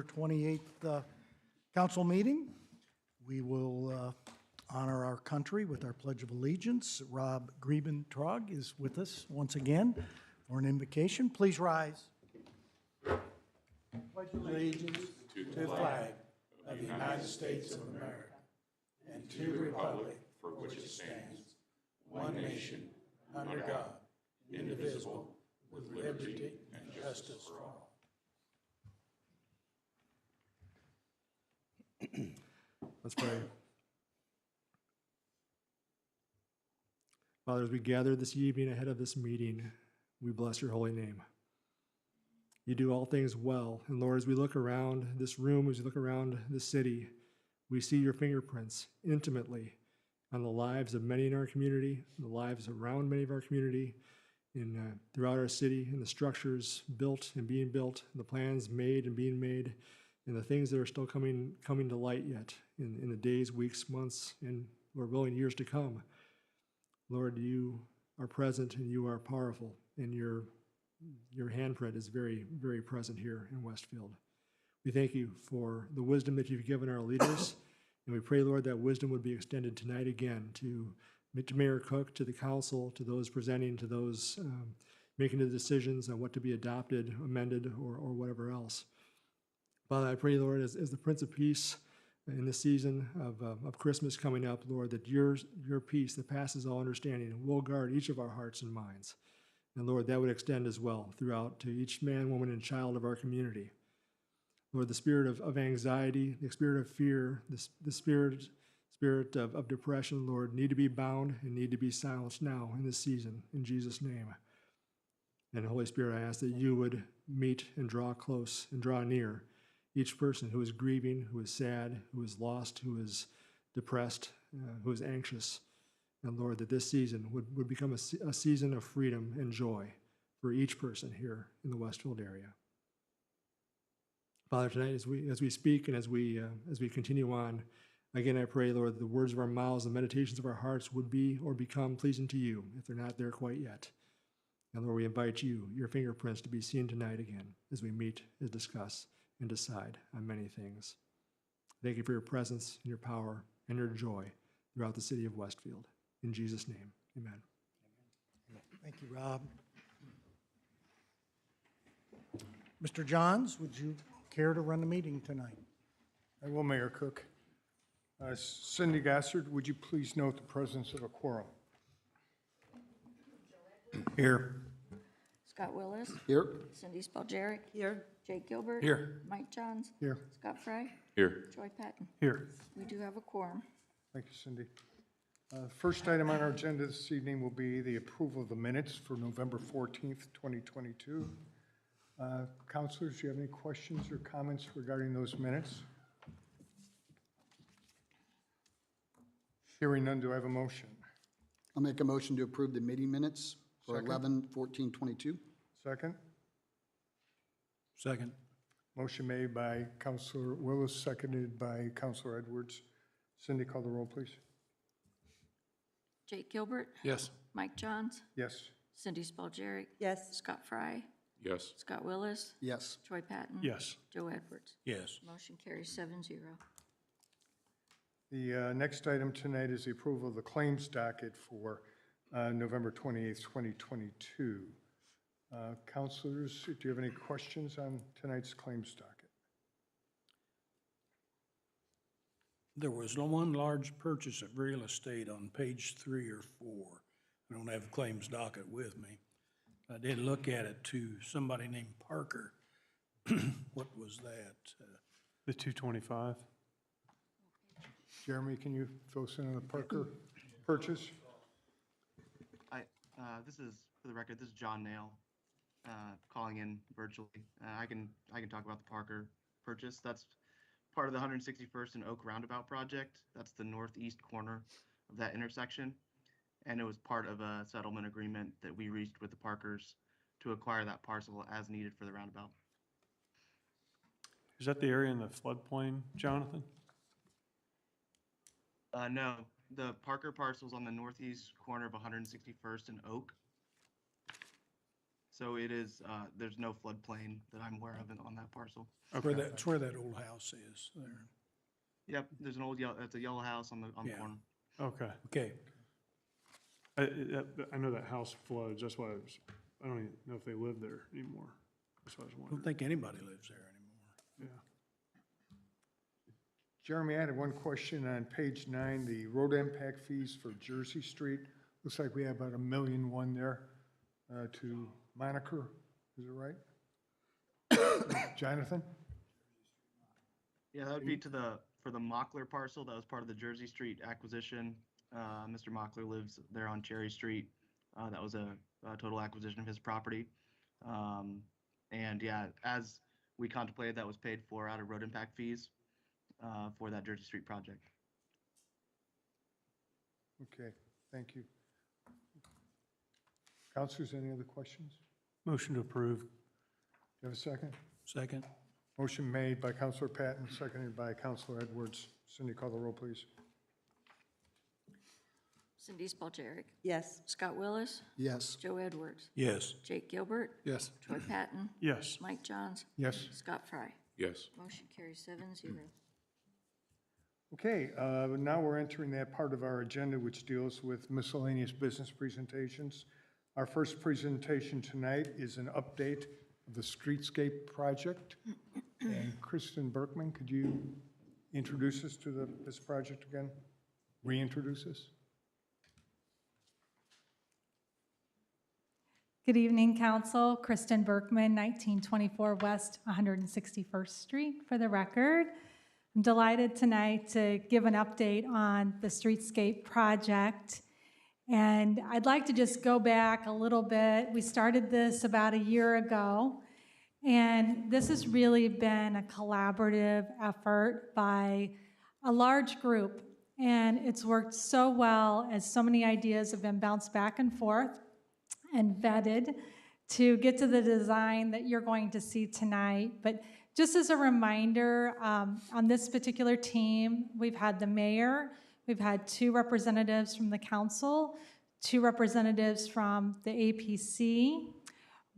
28th council meeting. We will honor our country with our Pledge of Allegiance. Rob Griebentrog is with us once again for an invocation. Please rise. Pledge allegiance to the flag of the United States of America and to the republic for which it stands, one nation, under God, indivisible, with liberty and justice for all. Let's pray. Father, as we gather this evening ahead of this meeting, we bless your holy name. You do all things well. And Lord, as we look around this room, as we look around the city, we see your fingerprints intimately on the lives of many in our community, the lives around many of our community, throughout our city, and the structures built and being built, and the plans made and being made, and the things that are still coming to light yet in the days, weeks, months, and Lord willing, years to come. Lord, you are present and you are powerful, and your handprint is very, very present here in Westfield. We thank you for the wisdom that you've given our leaders, and we pray, Lord, that wisdom would be extended tonight again to Mayor Cook, to the council, to those presenting, to those making the decisions on what to be adopted, amended, or whatever else. Father, I pray, Lord, as the Prince of Peace in this season of Christmas coming up, Lord, that your peace that passes all understanding will guard each of our hearts and minds. And Lord, that would extend as well throughout to each man, woman, and child of our community. Lord, the spirit of anxiety, the spirit of fear, the spirit of depression, Lord, need to be bound and need to be silenced now in this season, in Jesus' name. And Holy Spirit, I ask that you would meet and draw close and draw near each person who is grieving, who is sad, who is lost, who is depressed, who is anxious. And Lord, that this season would become a season of freedom and joy for each person here in the Westfield area. Father, tonight as we speak and as we continue on, again, I pray, Lord, that the words of our mouths and meditations of our hearts would be or become pleasing to you if they're not there quite yet. And Lord, we invite you, your fingerprints, to be seen tonight again as we meet and discuss and decide on many things. Thank you for your presence and your power and your joy throughout the city of Westfield. In Jesus' name, amen. Thank you, Rob. Mr. Johns, would you care to run the meeting tonight? I will, Mayor Cook. Cindy Gassard, would you please note the presence of a quorum? Here. Scott Willis. Here. Cindy Spalgeric. Here. Jake Gilbert. Here. Mike Johns. Here. Scott Fry. Here. Joy Patton. Here. We do have a quorum. Thank you, Cindy. First item on our agenda this evening will be the approval of the minutes for November 14th, 2022. Councilors, do you have any questions or comments regarding those minutes? Hearing none, do I have a motion? I'll make a motion to approve the meeting minutes for Second. 11/14/22. Second? Second. Motion made by Councilor Willis, seconded by Councilor Edwards. Cindy, call the roll, please. Jake Gilbert. Yes. Mike Johns. Yes. Cindy Spalgeric. Yes. Scott Fry. Yes. Scott Willis. Yes. Joy Patton. Yes. Joe Edwards. Yes. Motion carries 7-0. The next item tonight is the approval of the claims docket for November 28th, 2022. Councilors, do you have any questions on tonight's claims docket? There was one large purchase of real estate on page 3 or 4. I don't have the claims docket with me. I did look at it to somebody named Parker. What was that? The 225. Jeremy, can you fill us in on the Parker purchase? This is, for the record, this is John Nail calling in virtually. I can talk about the Parker purchase. That's part of the 161st and Oak Roundabout project. That's the northeast corner of that intersection. And it was part of a settlement agreement that we reached with the Parkers to acquire that parcel as needed for the roundabout. Is that the area in the floodplain, Jonathan? No, the Parker parcel's on the northeast corner of 161st and Oak. So it is, there's no floodplain that I'm aware of on that parcel. Where that, it's where that old house is there. Yep, there's an old yellow, it's a yellow house on the Yeah. corner. Okay. Okay, I know that house floods, that's why I don't even know if they live there anymore. That's what I was I don't wondering. think anybody lives there anymore. Yeah. Jeremy, I had one question on page 9, the road impact fees for Jersey Street. Looks like we have about $1.1 million there to moniker. Is it right? Jonathan? Yeah, that would be for the Mockler parcel. That was part of the Jersey Street acquisition. Mr. Mockler lives there on Cherry Street. That was a total acquisition of his property. And yeah, as we contemplated, that was paid for out of road impact fees for that Jersey Street project. Okay, thank you. Counselors, any other questions? Motion to approve. Do you have a second? Second? Motion made by Counselor Patton, seconded by Counselor Edwards. Cindy, call the roll, please. Cindy Spaljeric. Yes. Scott Willis. Yes. Joe Edwards. Yes. Jake Gilbert. Yes. Troy Patton. Yes. Mike Johns. Yes. Scott Fry. Yes. Motion carries 7-0. Okay, now we're entering that part of our agenda which deals with miscellaneous business presentations. Our first presentation tonight is an update of the streetscape project. And Kristen Berkman, could you introduce us to this project again? Reintroduce us? Good evening, Council. Kristen Berkman, 1924 West 161st Street, for the record. I'm delighted tonight to give an update on the streetscape project. And I'd like to just go back a little bit. We started this about a year ago, and this has really been a collaborative effort by a large group. And it's worked so well as so many ideas have been bounced back and forth and vetted to get to the design that you're going to see tonight. But just as a reminder, on this particular team, we've had the mayor, we've had 2 representatives from the council, 2 representatives from the APC.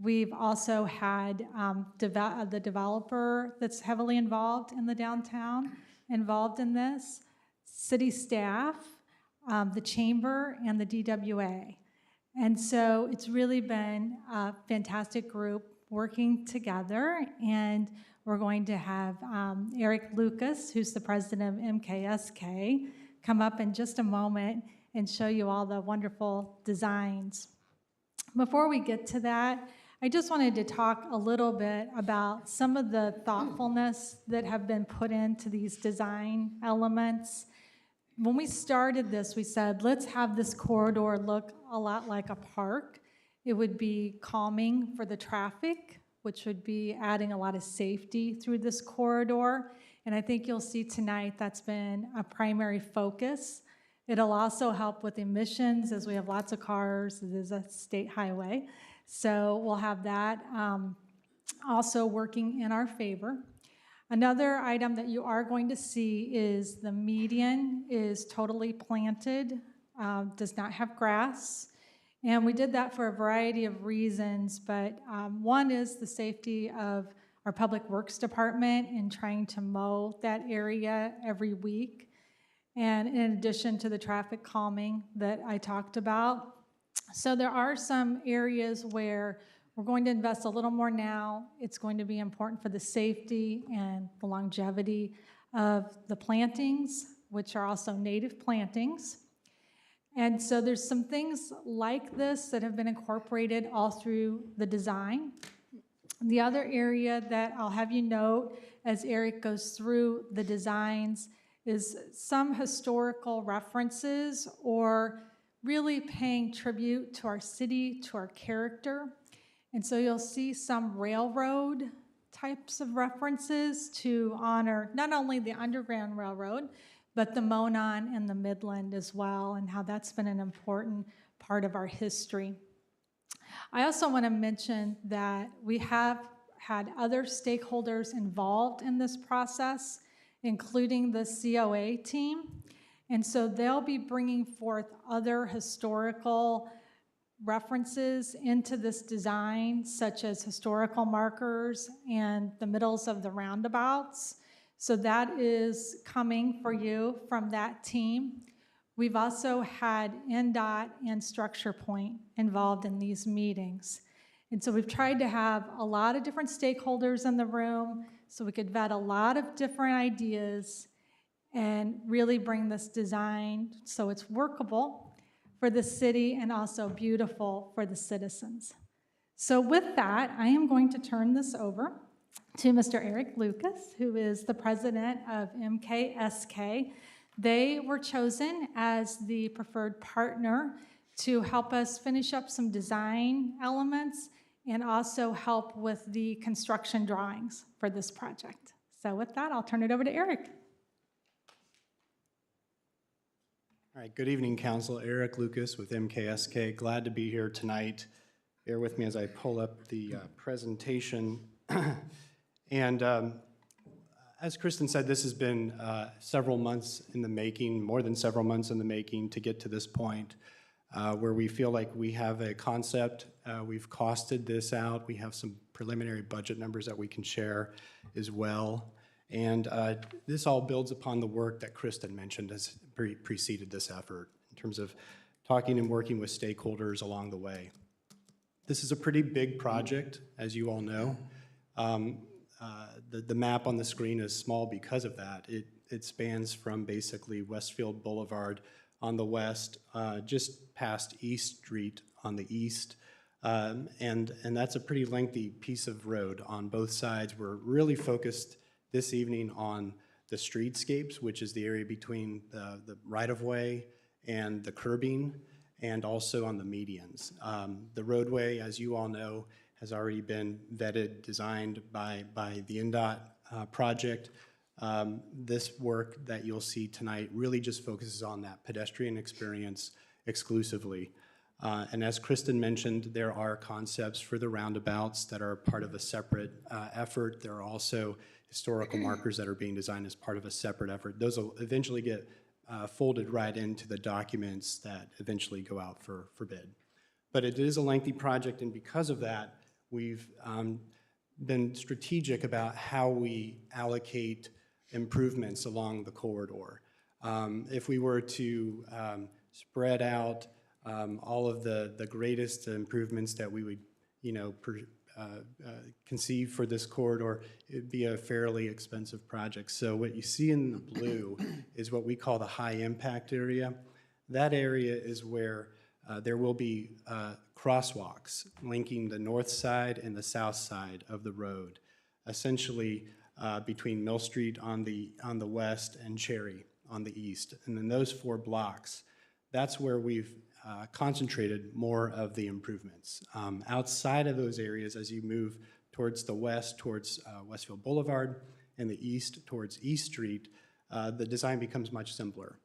We've also had the developer that's heavily involved in the downtown, involved in this, city staff, the chamber, and the DWA. And so it's really been a fantastic group working together, and we're going to have Eric Lucas, who's the president of MKSK, come up in just a moment and show you all the wonderful designs. Before we get to that, I just wanted to talk a little bit about some of the thoughtfulness that have been put into these design elements. When we started this, we said, let's have this corridor look a lot like a park. It would be calming for the traffic, which would be adding a lot of safety through this corridor. And I think you'll see tonight that's been a primary focus. It'll also help with emissions, as we have lots of cars. It is a state highway. So we'll have that also working in our favor. Another item that you are going to see is the median is totally planted, does not have grass. And we did that for a variety of reasons, but one is the safety of our Public Works Department in trying to mow that area every week. And in addition to the traffic calming that I talked about. So there are some areas where we're going to invest a little more now. It's going to be important for the safety and the longevity of the plantings, which are also native plantings. And so there's some things like this that have been incorporated all through the design. The other area that I'll have you note as Eric goes through the designs is some historical references or really paying tribute to our city, to our character. And so you'll see some railroad types of references to honor not only the Underground Railroad, but the Monon and the Midland as well, and how that's been an important part of our history. I also want to mention that we have had other stakeholders involved in this process, including the COA team. And so they'll be bringing forth other historical references into this design, such as historical markers and the middles of the roundabouts. So that is coming for you from that team. We've also had NDOT and Structure Point involved in these meetings. And so we've tried to have a lot of different stakeholders in the room so we could vet a lot of different ideas and really bring this design so it's workable for the city and also beautiful for the citizens. So with that, I am going to turn this over to Mr. Eric Lucas, who is the president of MKSK. They were chosen as the preferred partner to help us finish up some design elements and also help with the construction drawings for this project. So with that, I'll turn it over to Eric. All right, good evening, Council. Eric Lucas with MKSK. Glad to be here tonight. Bear with me as I pull up the presentation. And as Kristen said, this has been several months in the making, more than several months in the making to get to this point where we feel like we have a concept. We've costed this out. We have some preliminary budget numbers that we can share as well. And this all builds upon the work that Kristen mentioned has preceded this effort in terms of talking and working with stakeholders along the way. This is a pretty big project, as you all know. The map on the screen is small because of that. It spans from basically Westfield Boulevard on the west, just past East Street on the east, and that's a pretty lengthy piece of road on both sides. We're really focused this evening on the streetscapes, which is the area between the right-of-way and the curbing, and also on the medians. The roadway, as you all know, has already been vetted, designed by the NDOT project. This work that you'll see tonight really just focuses on that pedestrian experience exclusively. And as Kristen mentioned, there are concepts for the roundabouts that are part of a separate effort. There are also historical markers that are being designed as part of a separate effort. Those will eventually get folded right into the documents that eventually go out for bid. But it is a lengthy project, and because of that, we've been strategic about how we allocate improvements along the corridor. If we were to spread out all of the greatest improvements that we would, conceive for this corridor, it'd be a fairly expensive project. So what you see in the blue is what we call the high impact area. That area is where there will be crosswalks linking the north side and the south side of the road, essentially between Mill Street on the west and Cherry on the east. And then those 4 blocks, that's where we've concentrated more of the improvements. Outside of those areas, as you move towards the west, towards Westfield Boulevard, and the east towards East Street, the design becomes much simpler.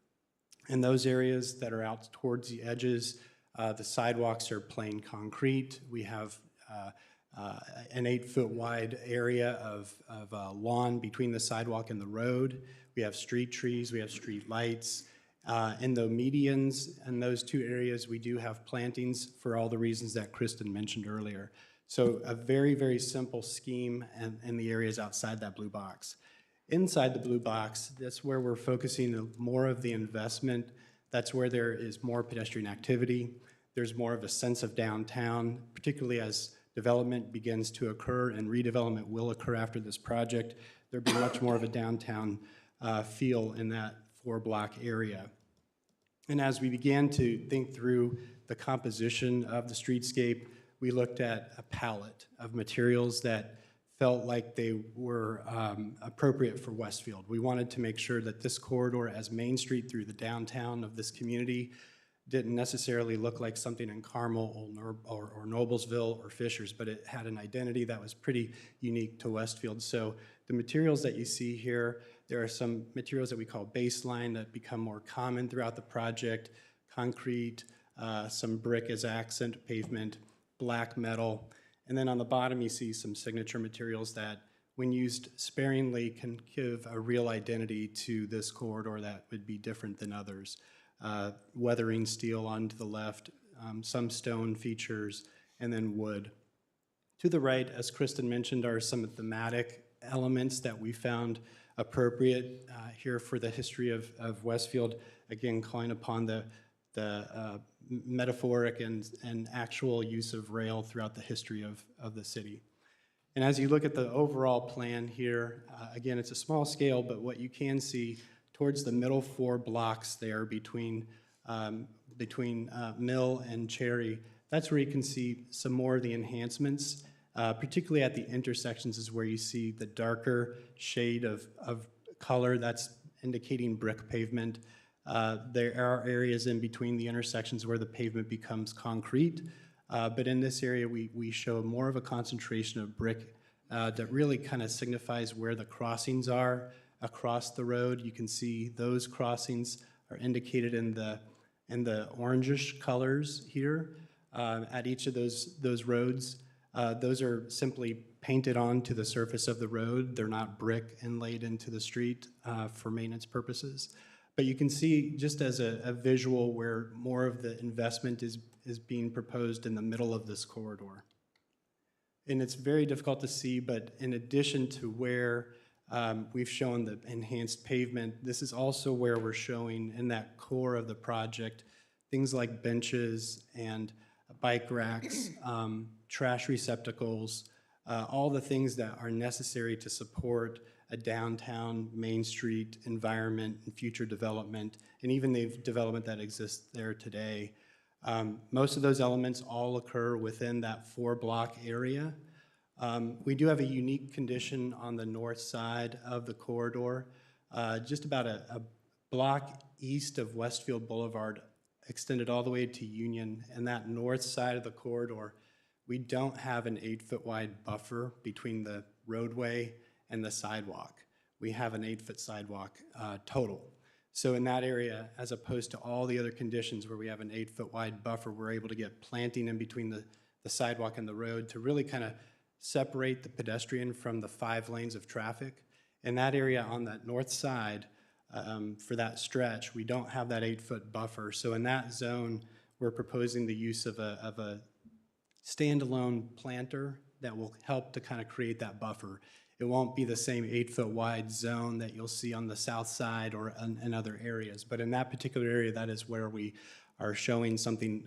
In those areas that are out towards the edges, the sidewalks are plain concrete. We have an 8-foot wide area of lawn between the sidewalk and the road. We have street trees, we have street lights. In the medians in those 2 areas, we do have plantings for all the reasons that Kristen mentioned earlier. So a very, very simple scheme in the areas outside that blue box. Inside the blue box, that's where we're focusing more of the investment. That's where there is more pedestrian activity. There's more of a sense of downtown, particularly as development begins to occur and redevelopment will occur after this project. There'll be much more of a downtown feel in that 4-block area. And as we began to think through the composition of the streetscape, we looked at a palette of materials that felt like they were appropriate for Westfield. We wanted to make sure that this corridor as Main Street through the downtown of this community didn't necessarily look like something in Carmel or Noblesville or Fishers, but it had an identity that was pretty unique to Westfield. So the materials that you see here, there are some materials that we call baseline that become more common throughout the project: concrete, some brick as accent, pavement, black metal. And then on the bottom, you see some signature materials that, when used sparingly, can give a real identity to this corridor that would be different than others. Weathering steel on to the left, some stone features, and then wood. To the right, as Kristen mentioned, are some thematic elements that we found appropriate here for the history of Westfield, again, calling upon the metaphoric and actual use of rail throughout the history of the city. And as you look at the overall plan here, again, it's a small scale, but what you can see towards the middle 4 blocks there between Mill and Cherry, that's where you can see some more of the enhancements, particularly at the intersections is where you see the darker shade of color that's indicating brick pavement. There are areas in between the intersections where the pavement becomes concrete, but in this area we show more of a concentration of brick that really kind of signifies where the crossings are across the road. You can see those crossings are indicated in the orangish colors here at each of those roads. Those are simply painted onto the surface of the road. They're not brick inlaid into the street for maintenance purposes. But you can see just as a visual where more of the investment is being proposed in the middle of this corridor. And it's very difficult to see, but in addition to where we've shown the enhanced pavement, this is also where we're showing in that core of the project things like benches and bike racks, trash receptacles, all the things that are necessary to support a downtown Main Street environment and future development, and even the development that exists there today. Most of those elements all occur within that 4-block area. We do have a unique condition on the north side of the corridor, just about a block east of Westfield Boulevard, extended all the way to Union, and that north side of the corridor, we don't have an 8-foot wide buffer between the roadway and the sidewalk. We have an 8-foot sidewalk total. So in that area, as opposed to all the other conditions where we have an 8-foot wide buffer, we're able to get planting in between the sidewalk and the road to really kind of separate the pedestrian from the 5 lanes of traffic. In that area on that north side, for that stretch, we don't have that 8-foot buffer. So in that zone, we're proposing the use of a standalone planter that will help to kind of create that buffer. It won't be the same 8-foot wide zone that you'll see on the south side or in other areas. But in that particular area, that is where we are showing something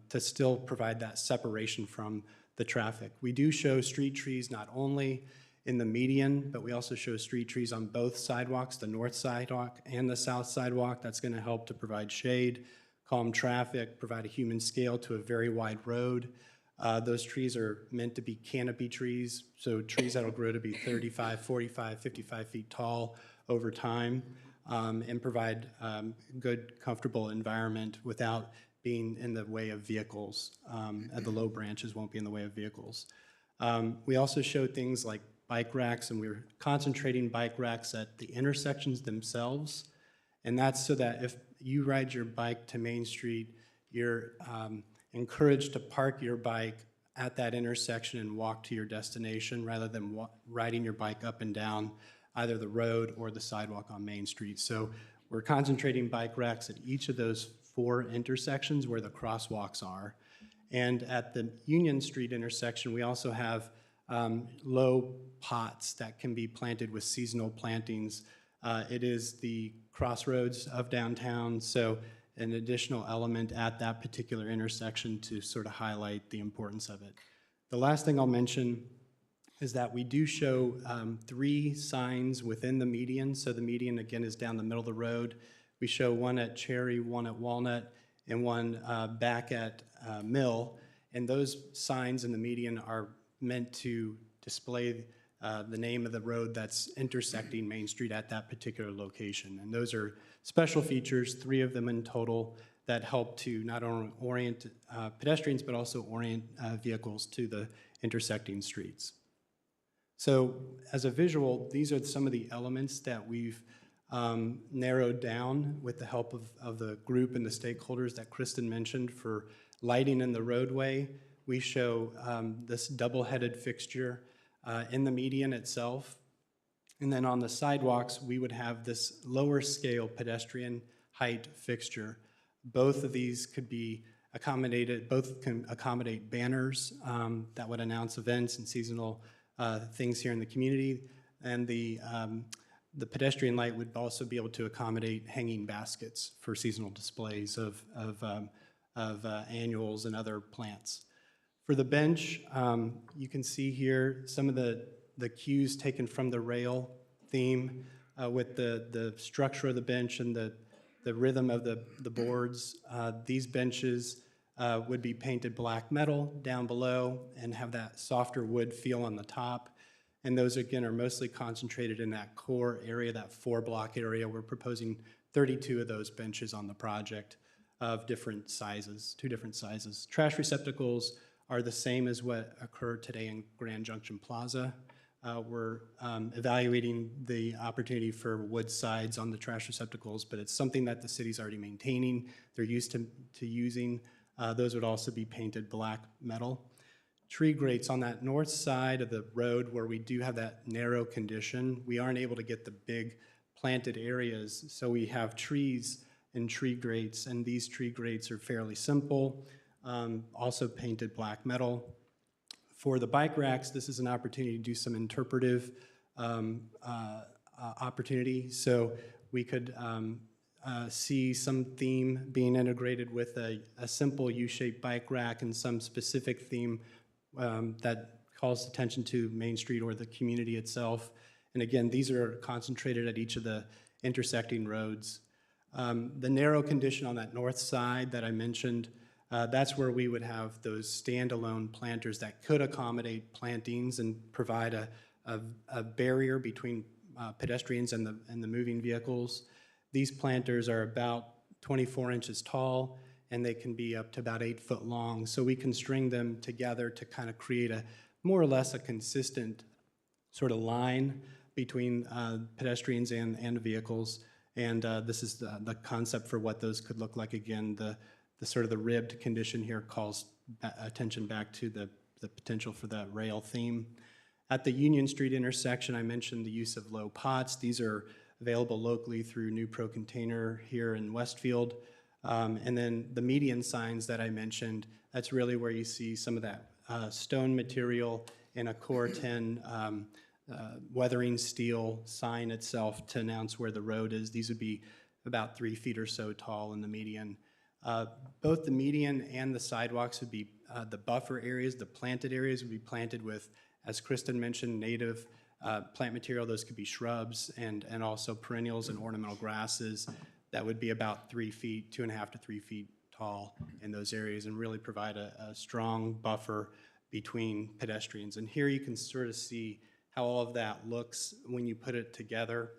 to still provide that separation from the traffic. We do show street trees not only in the median, but we also show street trees on both sidewalks, the north sidewalk and the south sidewalk. That's going to help to provide shade, calm traffic, provide a human scale to a very wide road. Those trees are meant to be canopy trees, so trees that will grow to be 35, 45, 55 feet tall over time and provide good, comfortable environment without being in the way of vehicles. The low branches won't be in the way of vehicles. We also show things like bike racks, and we're concentrating bike racks at the intersections themselves. And that's so that if you ride your bike to Main Street, you're encouraged to park your bike at that intersection and walk to your destination rather than riding your bike up and down either the road or the sidewalk on Main Street. So we're concentrating bike racks at each of those 4 intersections where the crosswalks are. And at the Union Street intersection, we also have low pots that can be planted with seasonal plantings. It is the crossroads of downtown, so an additional element at that particular intersection to sort of highlight the importance of it. The last thing I'll mention is that we do show 3 signs within the median. So the median, again, is down the middle of the road. We show one at Cherry, one at Walnut, and one back at Mill. And those signs in the median are meant to display the name of the road that's intersecting Main Street at that particular location. And those are special features, 3 of them in total, that help to not only orient pedestrians, but also orient vehicles to the intersecting streets. So as a visual, these are some of the elements that we've narrowed down with the help of the group and the stakeholders that Kristen mentioned for lighting in the roadway. We show this double-headed fixture in the median itself. And then on the sidewalks, we would have this lower scale pedestrian height fixture. Both of these could be both can accommodate banners that would announce events and seasonal things here in the community. And the pedestrian light would also be able to accommodate hanging baskets for seasonal displays of annuals and other plants. For the bench, you can see here some of the cues taken from the rail theme with the structure of the bench and the rhythm of the boards. These benches would be painted black metal down below and have that softer wood feel on the top. And those, again, are mostly concentrated in that core area, that 4-block area. We're proposing 32 of those benches on the project of different sizes, 2 different sizes. Trash receptacles are the same as what occurred today in Grand Junction Plaza. We're evaluating the opportunity for wood sides on the trash receptacles, but it's something that the city's already maintaining. They're used to using. Those would also be painted black metal. Tree grates on that north side of the road where we do have that narrow condition, we aren't able to get the big planted areas, so we have trees and tree grates, and these tree grates are fairly simple, also painted black metal. For the bike racks, this is an opportunity to do some interpretive opportunity, so we could see some theme being integrated with a simple U-shaped bike rack and some specific theme that calls attention to Main Street or the community itself. And again, these are concentrated at each of the intersecting roads. The narrow condition on that north side that I mentioned, that's where we would have those standalone planters that could accommodate plantings and provide a barrier between pedestrians and the moving vehicles. These planters are about 24 inches tall, and they can be up to about 8 foot long. So we can string them together to kind of create a more or less a consistent sort of line between pedestrians and vehicles. And this is the concept for what those could look like. Again, the sort of the ribbed condition here calls attention back to the potential for that rail theme. At the Union Street intersection, I mentioned the use of low pots. These are available locally through New Pro Container here in Westfield. And then the median signs that I mentioned, that's really where you see some of that stone material in a Core 10 weathering steel sign itself to announce where the road is. These would be about 3 feet or so tall in the median. Both the median and the sidewalks would be, the buffer areas, the planted areas would be planted with, as Kristen mentioned, native plant material. Those could be shrubs and also perennials and ornamental grasses that would be about 3 feet, 2.5 to 3 feet tall in those areas and really provide a strong buffer between pedestrians. And here you can sort of see how all of that looks when you put it together.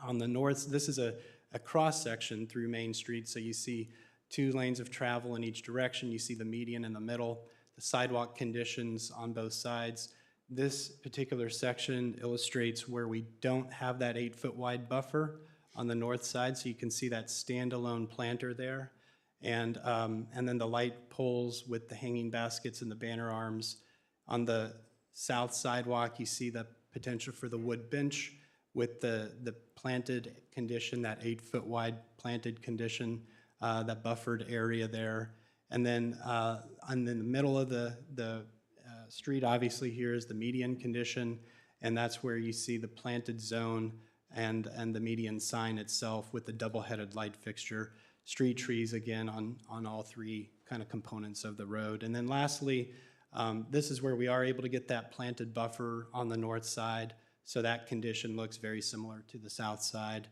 On the north, this is a cross section through Main Street, so you see 2 lanes of travel in each direction. You see the median in the middle, the sidewalk conditions on both sides. This particular section illustrates where we don't have that 8 foot wide buffer on the north side, so you can see that standalone planter there. And then the light poles with the hanging baskets and the banner arms. On the south sidewalk, you see the potential for the wood bench with the planted condition, that 8 foot wide planted condition, that buffered area there. And then in the middle of the street, obviously here is the median condition, and that's where you see the planted zone and the median sign itself with the double-headed light fixture, street trees again on all 3 kind of components of the road. And then lastly, this is where we are able to get that planted buffer on the north side, so that condition looks very similar to the south side,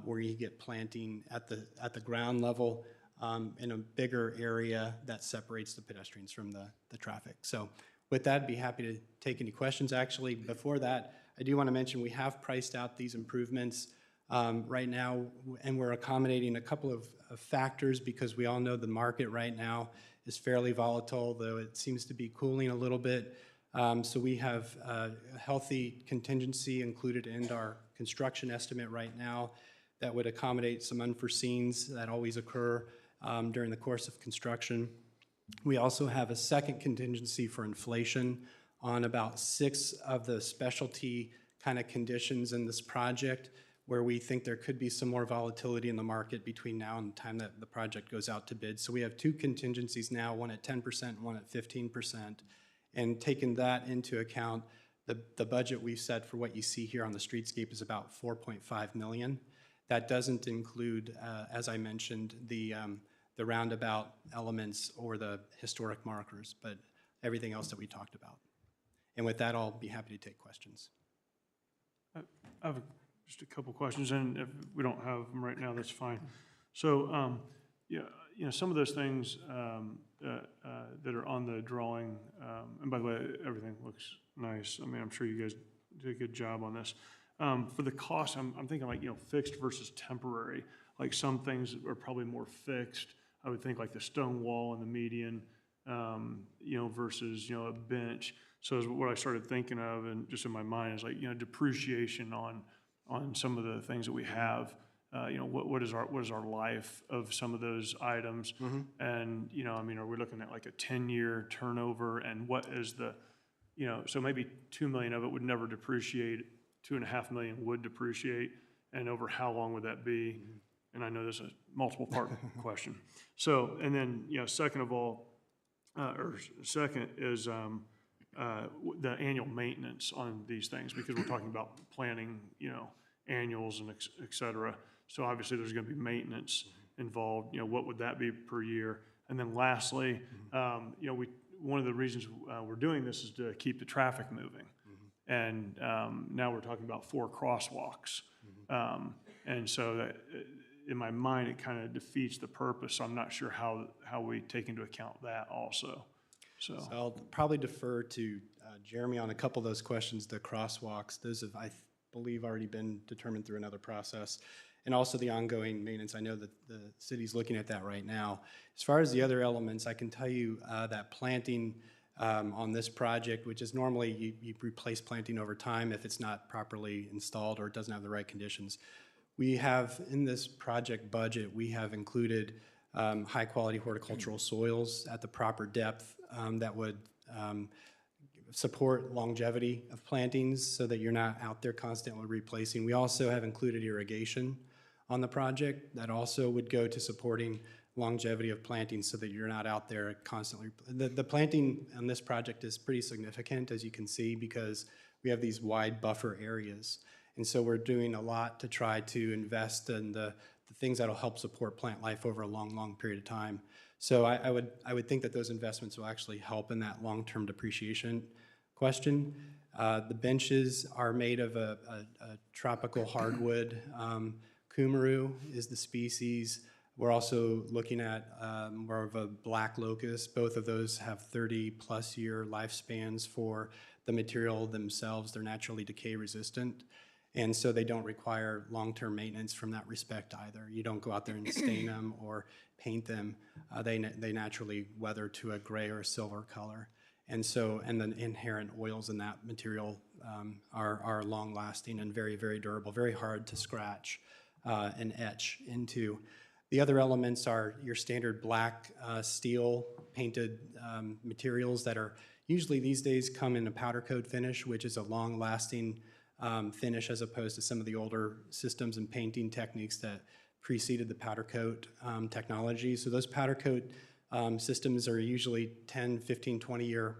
where you get planting at the ground level in a bigger area that separates the pedestrians from the traffic. So with that, I'd be happy to take any questions. Actually, before that, I do want to mention we have priced out these improvements right now, and we're accommodating a couple of factors because we all know the market right now is fairly volatile, though it seems to be cooling a little bit. So we have a healthy contingency included in our construction estimate right now that would accommodate some unforeseens that always occur during the course of construction. We also have a second contingency for inflation on about 6 of the specialty kind of conditions in this project, where we think there could be some more volatility in the market between now and the time that the project goes out to bid. So we have two contingencies now, one at 10% and one at 15%. And taking that into account, the budget we've set for what you see here on the streetscape is about 4.5 million. That doesn't include, as I mentioned, the roundabout elements or the historic markers, but everything else that we talked about. And with that, I'll be happy to take questions. I have just a couple questions, and if we don't have them right now, that's fine. So, yeah, you know, some of those things that are on the drawing, and by the way, everything looks nice. I mean, I'm sure you guys did a good job on this. For the cost, I'm thinking like, you know, fixed versus temporary. Like some things are probably more fixed. I would think like the stone wall and the median, you know, versus, you know, a bench. So what I started thinking of, and just in my mind, is like, you know, depreciation on some of the things that we have. You know, what is our life of some of those items? And, you know, I mean, are we looking at like a 10-year turnover? And what is the, you know, so maybe 2 million of it would never depreciate, 2.5 million would depreciate, and over how long would that be? And I know this is a multiple part question. So, and then, you know, second of all, second is the annual maintenance on these things, because we're talking about planning, you know, annuals and et cetera. So obviously there's going to be maintenance involved. You know, what would that be per year? And then lastly, you know, one of the reasons we're doing this is to keep the traffic moving. And now we're talking about 4 crosswalks. And so that, in my mind, it kind of defeats the purpose. So I'm not sure how we take into account that also. So I'll probably defer to Jeremy on a couple of those questions. The crosswalks, those have, I believe, already been determined through another process. And also the ongoing maintenance. I know that the city's looking at that right now. As far as the other elements, I can tell you that planting on this project, which is normally you replace planting over time if it's not properly installed or it doesn't have the right conditions. We have, in this project budget, we have included high quality horticultural soils at the proper depth that would support longevity of plantings so that you're not out there constantly replacing. We also have included irrigation on the project that also would go to supporting longevity of planting so that you're not out there constantly. The planting on this project is pretty significant, as you can see, because we have these wide buffer areas. And so we're doing a lot to try to invest in the things that'll help support plant life over a long, long period of time. So I would think that those investments will actually help in that long-term depreciation question. The benches are made of a tropical hardwood. Kumaru is the species. We're also looking at more of a black locust. Both of those have 30+ year lifespans for the material themselves. They're naturally decay resistant. And so they don't require long-term maintenance from that respect either. You don't go out there and stain them or paint them. They naturally weather to a gray or a silver color. And so, and the inherent oils in that material are long-lasting and very, very durable, very hard to scratch and etch into. The other elements are your standard black steel painted materials that are usually these days come in a powder coat finish, which is a long-lasting finish as opposed to some of the older systems and painting techniques that preceded the powder coat technology. So those powder coat systems are usually 10, 15, 20-year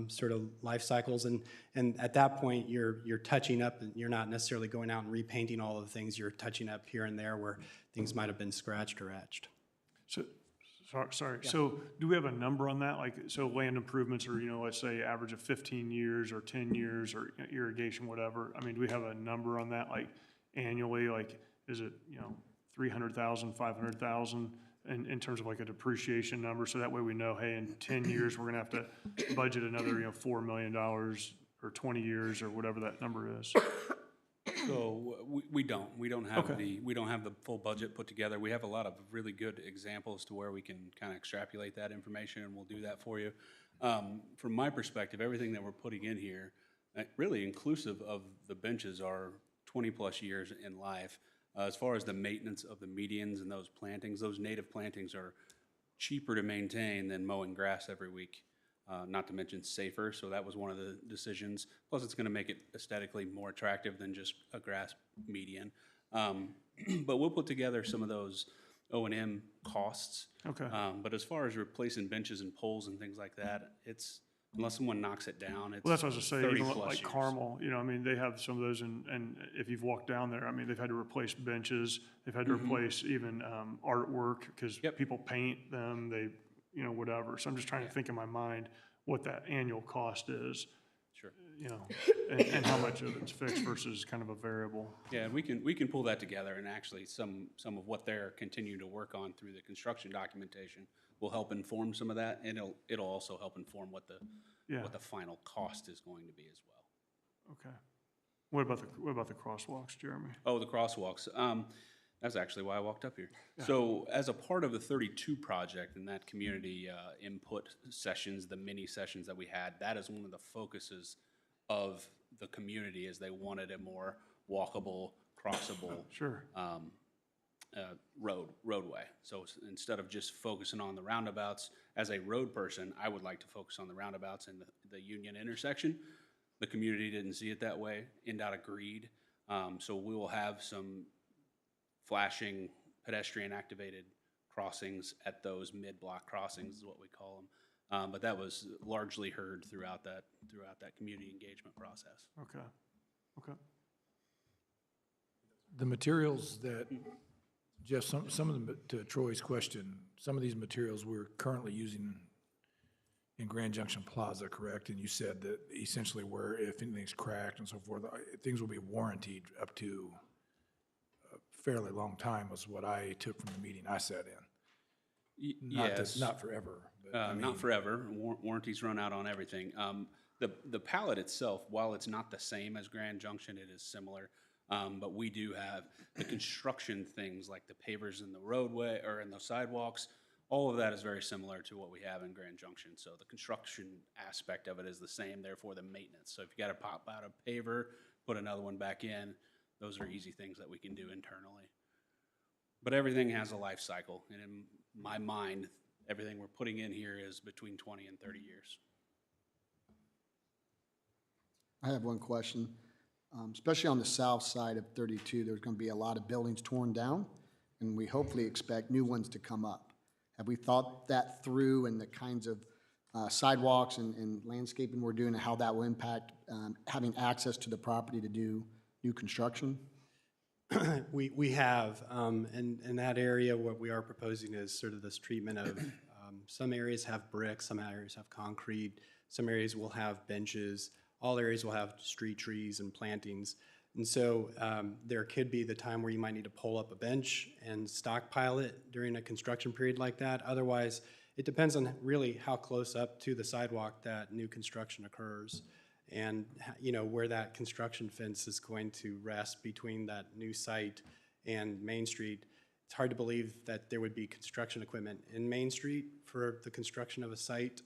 sort of life cycles. And at that point, you're touching up, and you're not necessarily going out and repainting all of the things. You're touching up here and there where things might have been scratched or etched. So, sorry. Yeah. So do we have a number on that? Like, so land improvements are, you know, let's say average of 15 years or 10 years or irrigation, whatever. I mean, do we have a number on that, like annually? Like, is it, you know, 300,000, 500,000 in terms of like a depreciation number? So that way we know, hey, in 10 years, we're going to have to budget another, you know, $4 million or 20 years or whatever that number is. So we don't have Okay. we don't have the full budget put together. We have a lot of really good examples to where we can kind of extrapolate that information, and we'll do that for you. From my perspective, everything that we're putting in here, really inclusive of the benches, are 20+ years in life. As far as the maintenance of the medians and those plantings, those native plantings are cheaper to maintain than mowing grass every week. Not to mention safer, so that was one of the decisions. Plus, it's going to make it aesthetically more attractive than just a grass median. But we'll put together some of those O&M costs. Okay. But as far as replacing benches and poles and things like that, it's, unless someone knocks it down, it's Well, that's what I was just saying, 30 even plus like years. Carmel, you know, I mean, they have some of those, and if you've walked down there, I mean, they've had to replace benches, they've had to replace even artwork, because Yep. people paint them, they, you know, whatever. So I'm just trying to think in my mind what that annual cost is, Sure. you know, and how much of it's fixed versus kind of a variable. Yeah, we can pull that together, and actually some of what they're continuing to work on through the construction documentation will help inform some of that, and it'll also help inform what Yeah. the final cost is going to be as well. Okay. What about the crosswalks, Jeremy? Oh, the crosswalks. That's actually why I walked up here. So as a part of the 32 project and that community input sessions, the mini sessions that we had, that is one of the focuses of the community, is they wanted a more walkable, crossable Sure. roadway. So instead of just focusing on the roundabouts, as a road person, I would like to focus on the roundabouts and the Union intersection. The community didn't see it that way. NDOT agreed. So we will have some flashing pedestrian activated crossings at those mid-block crossings is what we call them. But that was largely heard throughout that community engagement process. Okay. Okay. The materials that, Jeff, some of them, to Troy's question, some of these materials we're currently using in Grand Junction Plaza, correct? And you said that essentially where if anything's cracked and so forth, things will be warranted up to a fairly long time, was what I took from the meeting I sat in. Yes. Not forever. But I mean, Not forever. Warranties run out on everything. The pallet itself, while it's not the same as Grand Junction, it is similar. But we do have the construction things like the pavers in the roadway or in the sidewalks. All of that is very similar to what we have in Grand Junction. So the construction aspect of it is the same, therefore the maintenance. So if you got to pop out a paver, put another one back in, those are easy things that we can do internally. But everything has a life cycle. And in my mind, everything we're putting in here is between 20 and 30 years. I have one question. Especially on the south side of 32, there's going to be a lot of buildings torn down, and we hopefully expect new ones to come up. Have we thought that through, and the kinds of sidewalks and landscaping we're doing, and how that will impact having access to the property to do new construction? We have, in that area, what we are proposing is sort of this treatment of, some areas have bricks, some areas have concrete, some areas will have benches, all areas will have street trees and plantings. And so there could be the time where you might need to pull up a bench and stockpile it during a construction period like that. Otherwise, it depends on really how close up to the sidewalk that new construction occurs, and you know where that construction fence is going to rest between that new site and Main Street. It's hard to believe that there would be construction equipment in Main Street for the construction of a site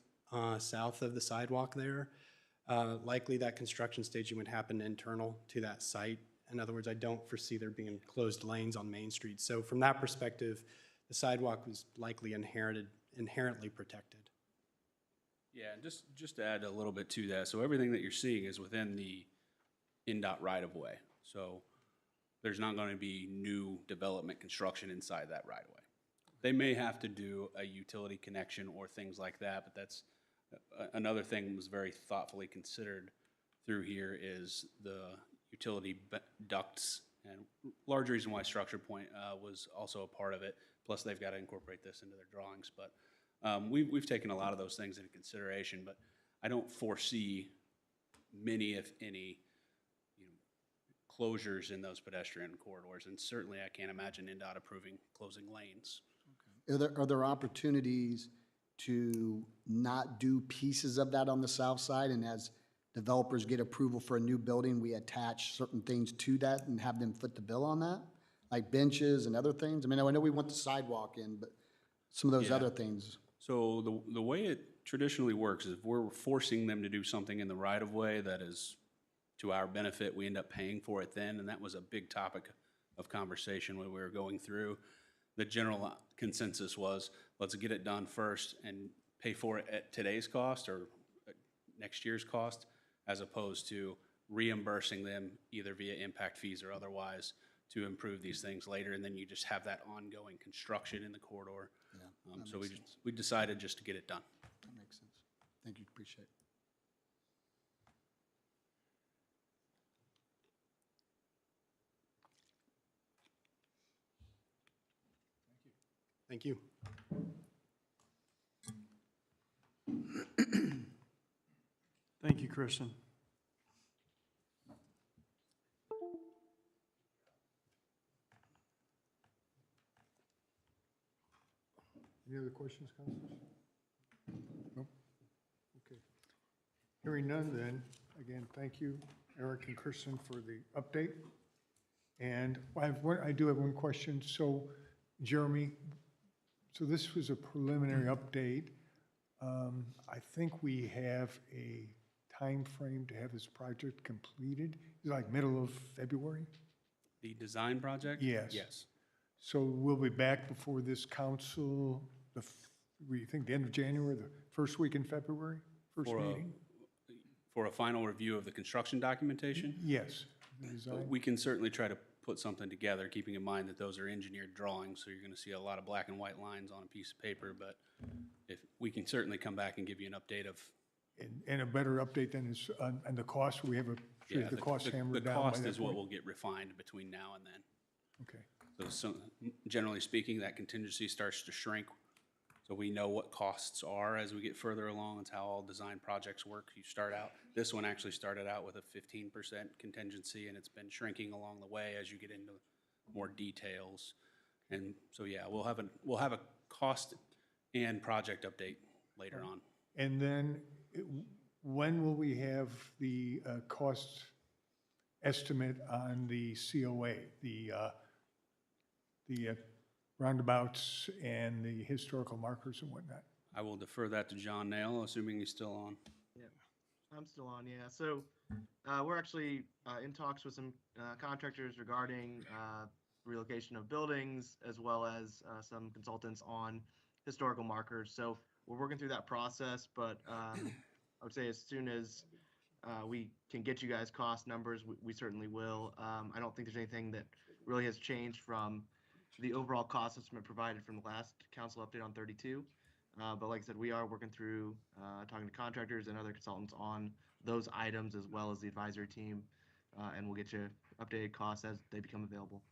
south of the sidewalk there. Likely that construction staging would happen internal to that site. In other words, I don't foresee there being closed lanes on Main Street. So from that perspective, the sidewalk was likely inherently protected. Yeah, and just to add a little bit to that, so everything that you're seeing is within the NDOT right-of-way. So there's not going to be new development construction inside that right-of-way. They may have to do a utility connection or things like that, but that's another thing that was very thoughtfully considered through here is the utility ducts, and large reason why Structure Point was also a part of it. Plus, they've got to incorporate this into their drawings. But we've taken a lot of those things into consideration, but I don't foresee many, if any, closures in those pedestrian corridors. And certainly, I can't imagine NDOT approving closing lanes. Are there opportunities to not do pieces of that on the south side, and as developers get approval for a new building, we attach certain things to that and have them foot the bill on that? Like benches and other things? I mean, I know we want the sidewalk in, but some of those other things. So the way it traditionally works is if we're forcing them to do something in the right-of-way that is to our benefit, we end up paying for it then, and that was a big topic of conversation when we were going through. The general consensus was, let's get it done first and pay for it at today's cost or next year's cost, as opposed to reimbursing them either via impact fees or otherwise to improve these things later, and then you just have that ongoing construction in the corridor. Yeah, that So makes sense. we decided just to get it done. That makes sense. Thank you, appreciate it. Thank you. Thank you, Kristen. Any other questions, councilors? Nope. Okay. Hearing none then, again, thank you, Eric and Kristen, for the update. And I do have one question. So, Jeremy, so this was a preliminary update. I think we have a time frame to have this project completed, like middle of February? The design project? Yes. Yes. So we'll be back before this council, we think the end of January, the first week in February, first meeting? For a final review of the construction documentation? Yes. the design. We can certainly try to put something together, keeping in mind that those are engineered drawings, so you're gonna see a lot of black and white lines on a piece of paper, but if, we can certainly come back and give you an update of. And a better update than is, and the cost, we have Yeah, the cost hammered the down by cost that is what point? will get refined between now and then. Okay, So generally speaking, that contingency starts to shrink. So we know what costs are as we get further along. It's how all design projects work. You start out, this one actually started out with a 15% contingency, and it's been shrinking along the way as you get into more details. And so, yeah, we'll have a cost and project update later on. and then, when will we have the cost estimate on the COA, the roundabouts and the historical markers and whatnot? I will defer that to John Nail, assuming he's still on. Yeah, I'm still on, yeah. So we're actually in talks with some contractors regarding relocation of buildings, as well as some consultants on historical markers. So we're working through that process, but I would say as soon as we can get you guys cost numbers, we certainly will. I don't think there's anything that really has changed from the overall cost estimate provided from the last council update on 32. But like I said, we are working through talking to contractors and other consultants on those items, as well as the advisory team, and we'll get you updated costs as they become available.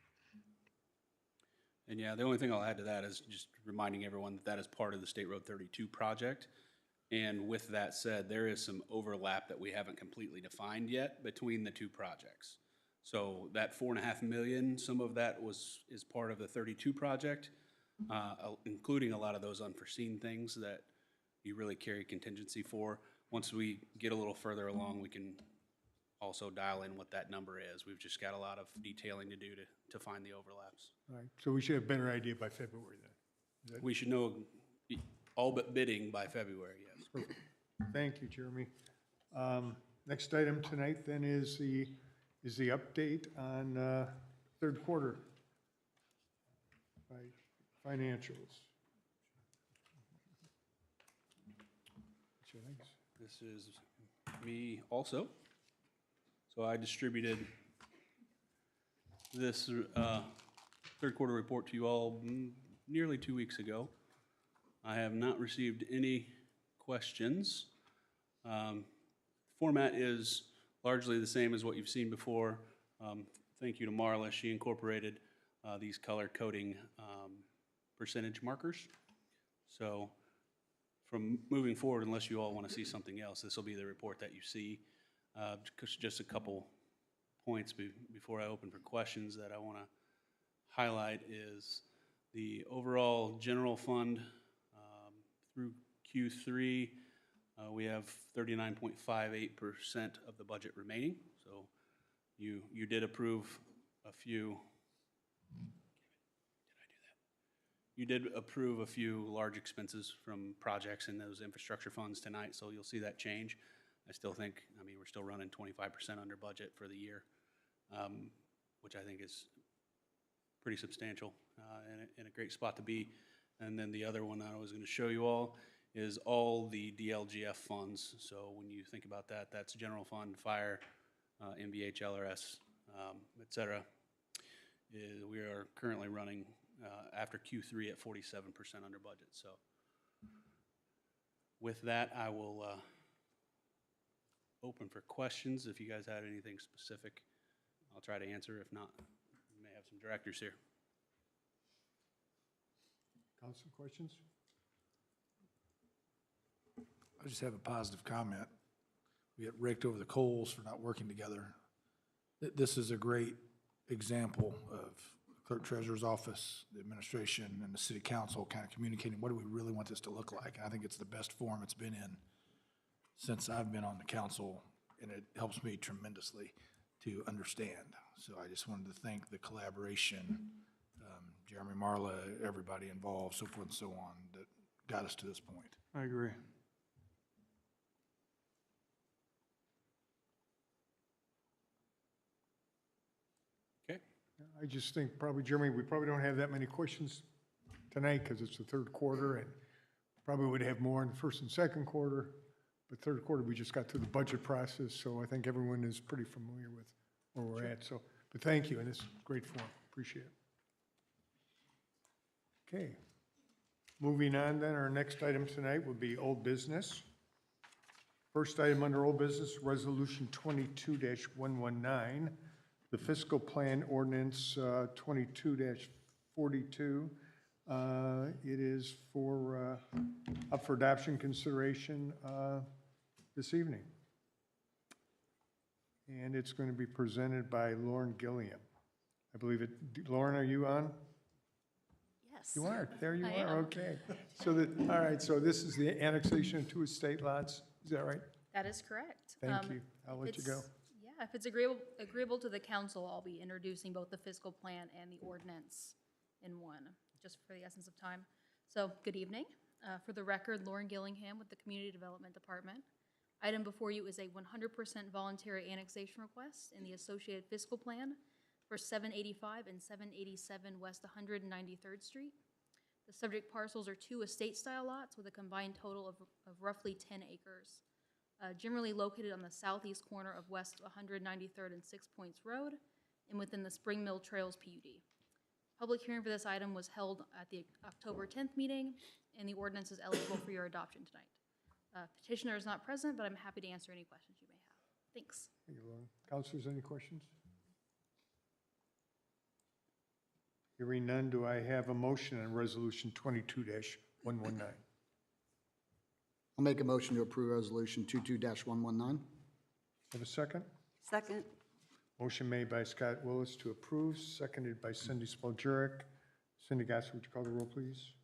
And yeah, the only thing I'll add to that is just reminding everyone that that is part of the State Road 32 project. And with that said, there is some overlap that we haven't completely defined yet between the two projects. So that $4.5 million, some of that is part of the 32 project, including a lot of those unforeseen things that you really carry contingency for. Once we get a little further along, we can also dial in what that number is. We've just got a lot of detailing to do to find the overlaps. All right, so we should have a better idea by February then. We should know all but bidding by February, yes. Thank you, Jeremy. Next item tonight then is the update on third quarter financials. This is me also. So I distributed this third quarter report to you all nearly 2 weeks ago. I have not received any questions. Format is largely the same as what you've seen before. Thank you to Marla. She incorporated these color coding percentage markers. So from moving forward, unless you all want to see something else, this will be the report that you see. Just a couple points before I open for questions that I want to highlight is the overall general fund through Q3. We have 39.58% of the budget remaining. So you did approve a few. You did approve a few large expenses from projects in those infrastructure funds tonight, so you'll see that change. I still think, I mean, we're still running 25% under budget for the year, which I think is pretty substantial and a great spot to be. And then the other one that I was going to show you all is all the DLGF funds. So when you think about that, that's general fund, fire, MVH, LRS, et cetera. We are currently running, after Q3 at 47% under budget, so. With that, I will open for questions. If you guys had anything specific, I'll try to answer. If not, we may have some directors here. Council questions? I just have a positive comment. We get raked over the coals for not working together. This is a great example of clerk treasurer's office, the administration, and the city council kind of communicating, what do we really want this to look like? And I think it's the best form it's been in since I've been on the council, and it helps me tremendously to understand. So I just wanted to thank the collaboration, Jeremy, Marla, everybody involved, so forth and so on, that got us to this point. I agree. Okay. I just think probably, Jeremy, we probably don't have that many questions tonight because it's the third quarter, and probably would have more in the first and second quarter. But third quarter, we just got through the budget process, so I think everyone is pretty familiar with where we're at. So, but thank you, and it's great form. Appreciate it. Okay. Moving on then, our next item tonight will be old business. First item under old business, Resolution 22-119, the fiscal plan ordinance 22-42. It is for, up for adoption consideration this evening. And it's going to be presented by Lauren Gilliam. I believe it, Lauren, are you on? Yes. You are, there you I are, am. okay. So that, all right, so this is the annexation of two estate lots, is that right? That is correct. Thank you, I'll let you go. Yeah, if it's agreeable to the council, I'll be introducing both the fiscal plan and the ordinance in one, just for the essence of time. So, good evening. For the record, Lauren Gillingham with the Community Development Department. Item before you is a 100% voluntary annexation request in the associated fiscal plan for 785 and 787 West 193rd Street. The subject parcels are two estate-style lots with a combined total of roughly 10 acres. Generally located on the southeast corner of West 193rd and 6 Points Road and within the Spring Mill Trails PUD. Public hearing for this item was held at the October 10th meeting, and the ordinance is eligible for your adoption tonight. Petitioner is not present, but I'm happy to answer any questions you may have. Thanks. Thank you, Lauren. Councilors, any questions? Hearing none, do I have a motion on Resolution 22-119? I'll make a motion to approve Resolution 22-119. Have a second? Second. Motion made by Scott Willis to approve, seconded by Cindy Spaljeric. Cindy Gasser, would you call the roll, please?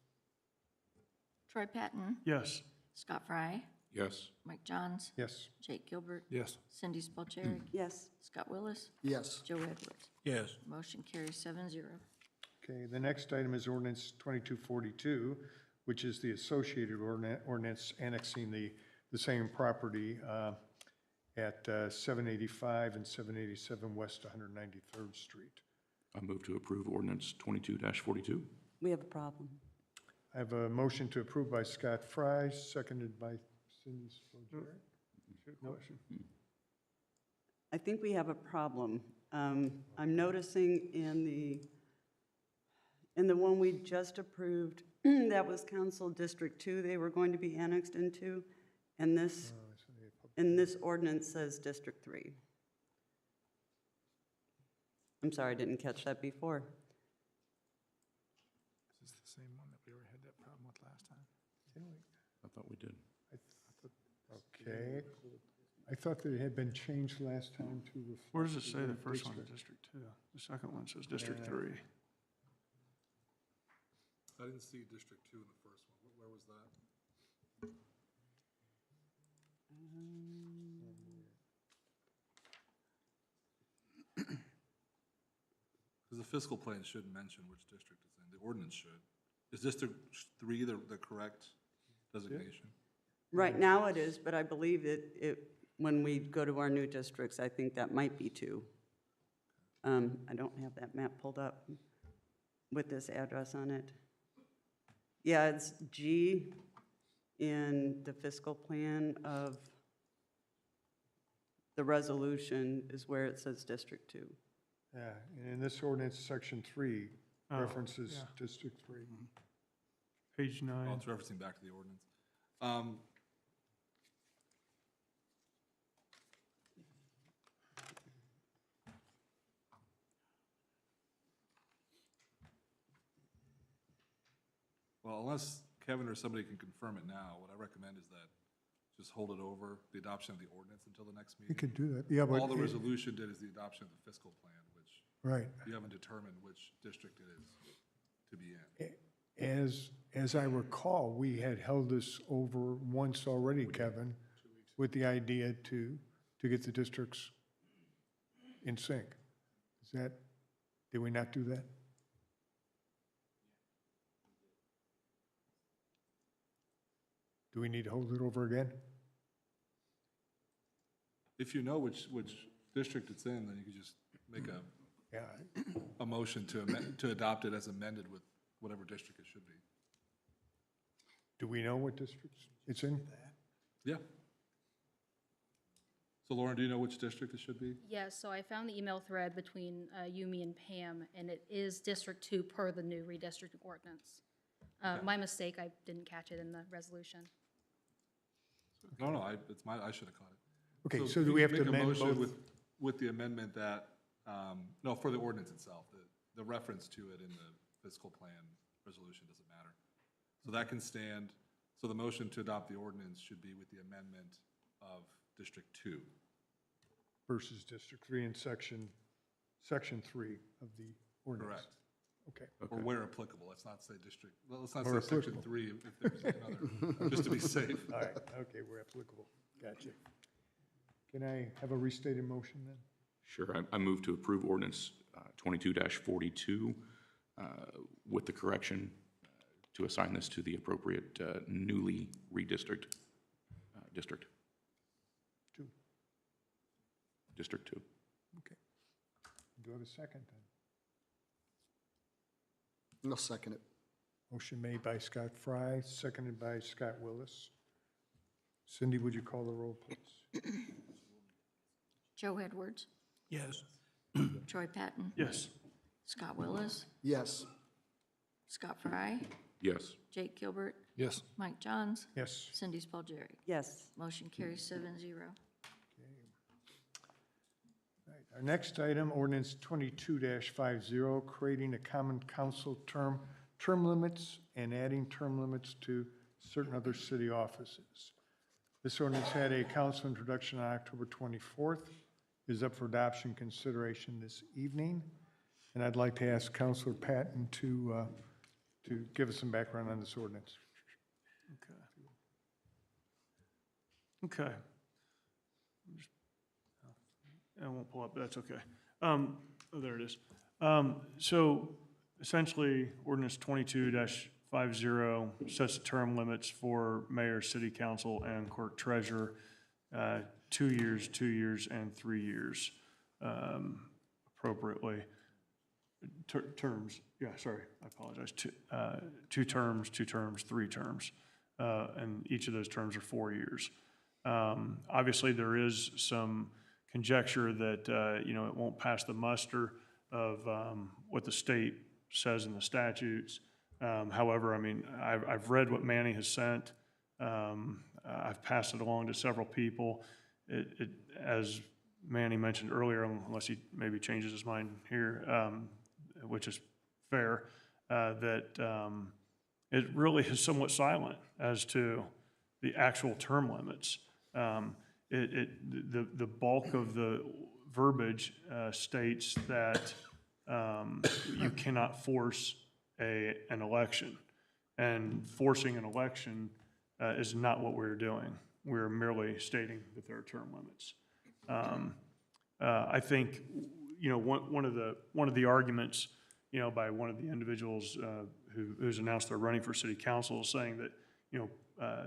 Troy Patton. Yes. Scott Fry. Yes. Mike Johns. Yes. Jake Gilbert. Yes. Cindy Spaljeric. Yes. Scott Willis. Yes. Joe Edwards. Yes. Motion carries 7-0. Okay, the next item is ordinance 2242, which is the associated ordinance annexing the same property at 785 and 787 West 193rd Street. I move to approve ordinance 22-42. We have a problem. I have a motion to approve by Scott Fry, seconded by Cindy Spaljeric. No question. I think we have a problem. I'm noticing in the one we just approved, that was Council District 2, they were going to be annexed into, and this ordinance says District 3. I'm sorry, I didn't catch that before. Is this the same one that we already had that problem with last time? I thought we did. Okay. I thought that it had been changed last time to reflect. Where does it say the first one is District 2? The second one says District 3. I didn't see District 2 in the first one. Where was that? Because the fiscal plan shouldn't mention which district it's in. The ordinance should. Is District 3 the correct designation? Right now it is, but I believe when we go to our new districts, I think that might be 2. I don't have that map pulled up with this address on it. Yeah, it's G in the fiscal plan of the resolution is where it says District 2. Yeah, and in this ordinance, section 3 Oh, references yeah. District 3. Page Well, 9. it's referencing back to the ordinance. Well, unless Kevin or somebody can confirm it now, what I recommend is that just hold it over, the adoption of the ordinance until the next You meeting. could do that, yeah, but. All the resolution did is the adoption of the fiscal plan, which Right. you haven't determined which district it is to be in. As I recall, we had held this over once already, Kevin, with the idea to get the districts in sync. Is that, did we not do that? Do we need to hold it over again? If you know which district it's in, then you could just make Yeah, a motion to amend, to adopt it as amended with whatever district it should be. do we know what districts it's in? Yeah. So Lauren, do you know which district it should be? Yes, so I found the email thread between you, me, and Pam, and it is District 2 per the new redistricting ordinance. My mistake, I didn't catch it in the resolution. No, it's my, I should have caught it. Okay, so if do you we have to make a amend motion both? with the amendment that, no, for the ordinance itself, the reference to it in the fiscal plan resolution doesn't matter. So that can stand, so the motion to adopt the ordinance should be with the amendment of District 2. Versus District 3 in section 3 of the ordinance? Correct. Okay. Or where applicable, let's not say district, well, let's not Where say section applicable. 3 if there's another, just to be safe. All right, okay, we're applicable. Gotcha. Can I have a restated motion then? Sure, I move to approve ordinance 22-42 with the correction to assign this to the appropriate newly redistrict district. 2. District 2. Okay. Do I have a second then? I'll second it. Motion made by Scott Fry, seconded by Scott Willis. Cindy, would you call the roll, please? Joe Edwards, Yes. Troy Patton, Yes. Scott Willis, Yes. Scott Fry, Yes. Jake Gilbert, Yes. Mike Johns, Yes. Cindy Spalgeri. Yes. Motion carries 7-0. Right. Our next item, ordinance 22-50, creating a common council term limits and adding term limits to certain other city offices. This ordinance had a council introduction on October 24th, is up for adoption consideration this evening. And I'd like to ask Councilor Patton to give us some background on this ordinance. Okay. I won't pull up, but that's okay. Oh, there it is. So essentially, ordinance 22-50 sets the term limits for mayor, city council, and court treasurer, 2 years, 2 years, and 3 years, appropriately. Terms, yeah, sorry, I apologize. 2 terms, 2 terms, 3 terms, and each of those terms are 4 years. Obviously, there is some conjecture that, it won't pass the muster of what the state says in the statutes. However, I mean, I've read what Manny has sent. I've passed it along to several people. As Manny mentioned earlier, unless he maybe changes his mind here, which is fair, that it really is somewhat silent as to the actual term limits. The bulk of the verbiage states that you cannot force an election, and forcing an election is not what we're doing. We're merely stating that there are term limits. I think, one of the arguments, by one of the individuals who's announced they're running for city council is saying that,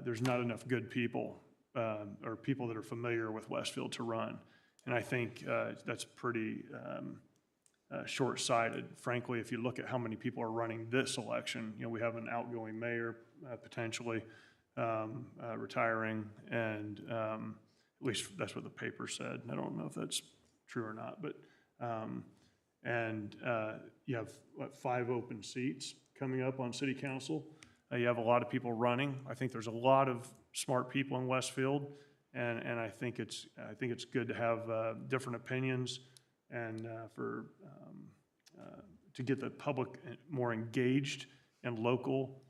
there's not enough good people or people that are familiar with Westfield to run. And I think that's pretty short-sighted. Frankly, if you look at how many people are running this election, we have an outgoing mayor potentially retiring, and at least that's what the paper said. I don't know if that's true or not, but And you have, what, 5 open seats coming up on city council. You have a lot of people running. I think there's a lot of smart people in Westfield, and I think it's good to have different opinions and to get the public more engaged in local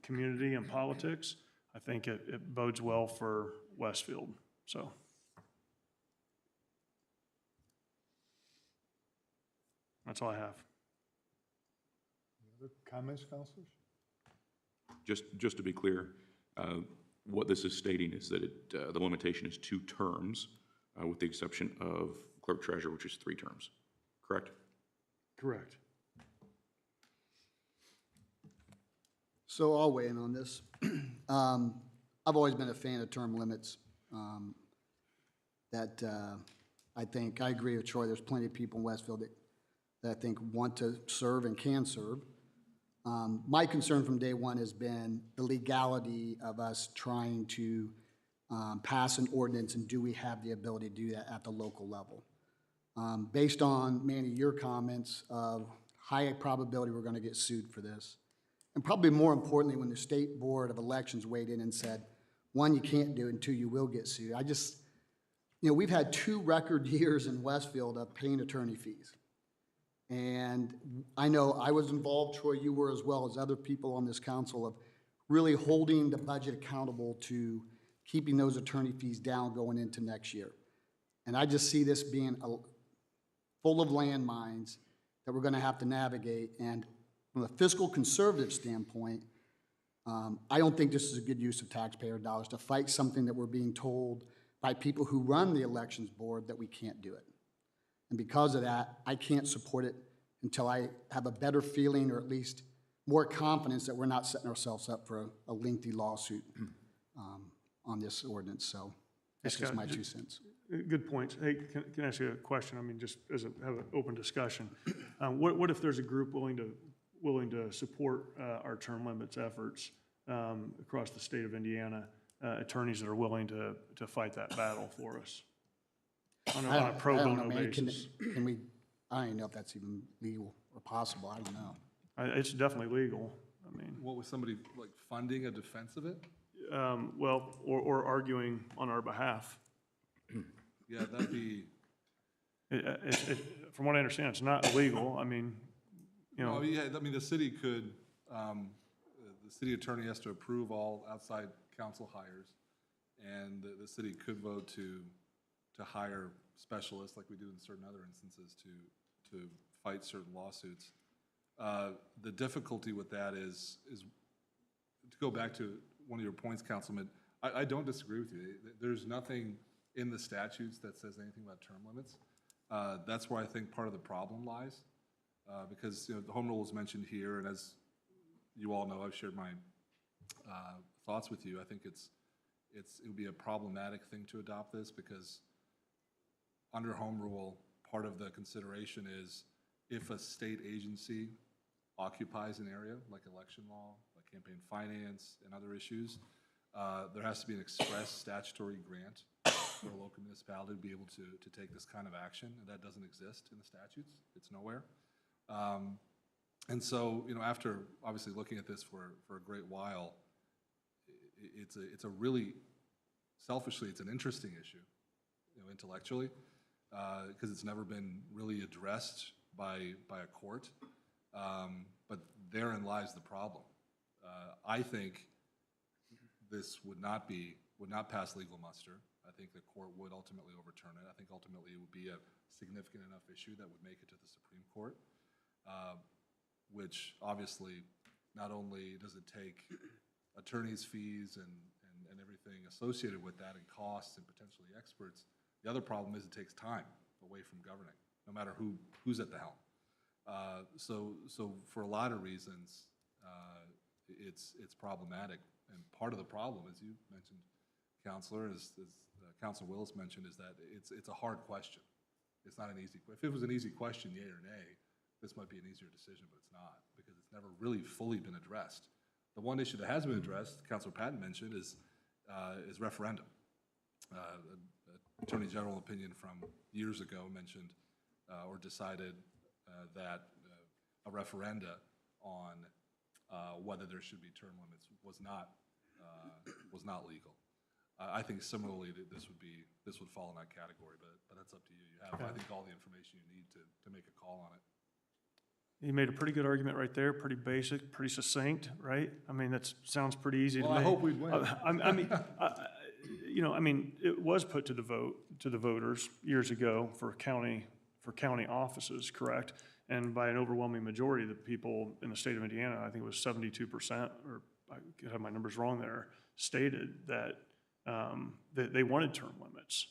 community and politics. I think it bodes well for Westfield. So. That's all I have. Any other comments, councilors? Just to be clear, what this is stating is that the limitation is 2 terms, with the exception of clerk treasurer, which is 3 terms, correct? Correct. So I'll weigh in on this. I've always been a fan of term limits. I think, I agree with Troy, there's plenty of people in Westfield that I think want to serve and can serve. My concern from day one has been the legality of us trying to pass an ordinance, and do we have the ability to do that at the local level? Based on, Manny, your comments of high probability we're going to get sued for this, and probably more importantly, when the State Board of Elections weighed in and said, 1, you can't do it, and 2, you will get sued. We've had 2 record years in Westfield of paying attorney fees. And I know I was involved, Troy, you were as well as other people on this council, of really holding the budget accountable to keeping those attorney fees down going into next year. And I just see this being full of landmines that we're going to have to navigate. And from a fiscal conservative standpoint, I don't think this is a good use of taxpayer dollars to fight something that we're being told by people who run the elections board that we can't do it. And because of that, I can't support it until I have a better feeling, or at least more confidence that we're not setting ourselves up for a lengthy lawsuit on this ordinance. So that's just my 2 cents. Good points. Hey, can I ask you a question? I mean, just have an open discussion. What if there's a group willing to support our term limits efforts across the state of Indiana, attorneys that are willing to fight that battle for us? On a pro bono basis. Can we, I don't even know if that's even legal or possible. I don't know. It's definitely legal. I mean, what was somebody like funding a defense of it? Well, or arguing on our behalf. Yeah, that'd be. From what I understand, it's not illegal. I mean, No, yeah, I mean, the city could. The city attorney has to approve all outside counsel hires, and the city could vote to hire specialists like we do in certain other instances to fight certain lawsuits. The difficulty with that is to go back to one of your points, Councilman, I don't disagree with you. There's nothing in the statutes that says anything about term limits. That's where I think part of the problem lies, because the home rule was mentioned here, and as you all know, I've shared my thoughts with you. I think it would be a problematic thing to adopt this, because under home rule, part of the consideration is if a state agency occupies an area like election law, like campaign finance and other issues, there has to be an express statutory grant for a local municipality to be able to take this kind of action, and that doesn't exist in the statutes. It's nowhere. And so, after obviously looking at this for a great while, it's a really, selfishly, it's an interesting issue, intellectually, because it's never been really addressed by a court. But therein lies the problem. I think this would not pass legal muster. I think the court would ultimately overturn it. I think ultimately it would be a significant enough issue that would make it to the Supreme Court, which obviously not only does it take attorneys' fees and everything associated with that, and costs and potentially experts, the other problem is it takes time away from governing, no matter who's at the helm. So for a lot of reasons, it's problematic. And part of the problem, as you mentioned, Counselor, as Councilor Willis mentioned, is that it's a hard question. It's not an easy question. If it was an easy question, yea or nay, this might be an easier decision, but it's not, because it's never really fully been addressed. The one issue that has been addressed, Councilor Patton mentioned, is referendum. Attorney General opinion from years ago mentioned or decided a referenda on whether there should be term limits was not legal. I think similarly that this would fall in that category, but that's up to you. You have, I think, all the information you need to make a call on it. You made a pretty good argument right there, pretty basic, pretty succinct, right? I mean, that sounds pretty easy to me. Well, I hope we'd win. I mean, it was put to the voters years ago for county offices, correct? And by an overwhelming majority of the people in the state of Indiana, I think it was 72%, or I could have my numbers wrong there, stated that they wanted term limits.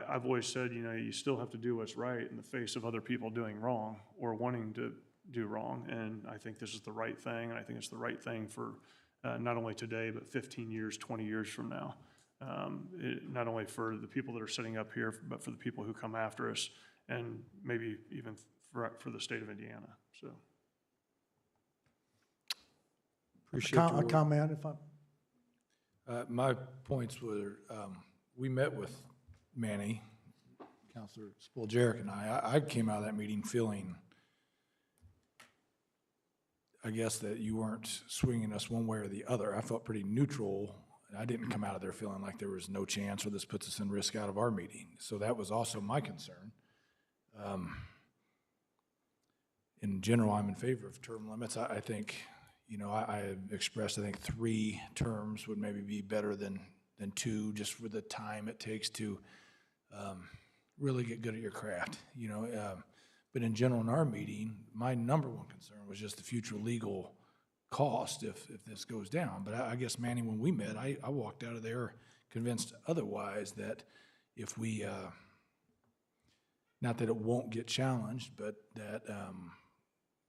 I've always said, you still have to do what's right in the face of other people doing wrong or wanting to do wrong. And I think this is the right thing. And I think it's the right thing for not only today, but 15 years, 20 years from now. Not only for the people that are sitting up here, but for the people who come after us, and maybe even for the state of Indiana. So. Appreciate A comment, if I, my points were, we met with Manny, Councilor Spoljaric and I came out of that meeting feeling, I guess, that you weren't swinging us one way or the other. I felt pretty neutral. I didn't come out of there feeling like there was no chance or this puts us in risk out of our meeting. So that was also my concern. In general, I'm in favor of term limits. I think, I expressed, I think 3 terms would maybe be better than 2, just for the time it takes to really get good at your craft, But in general, in our meeting, my number one concern was just the future legal cost if this goes down. But I guess, Manny, when we met, I walked out of there convinced otherwise, that if we, not that it won't get challenged, but that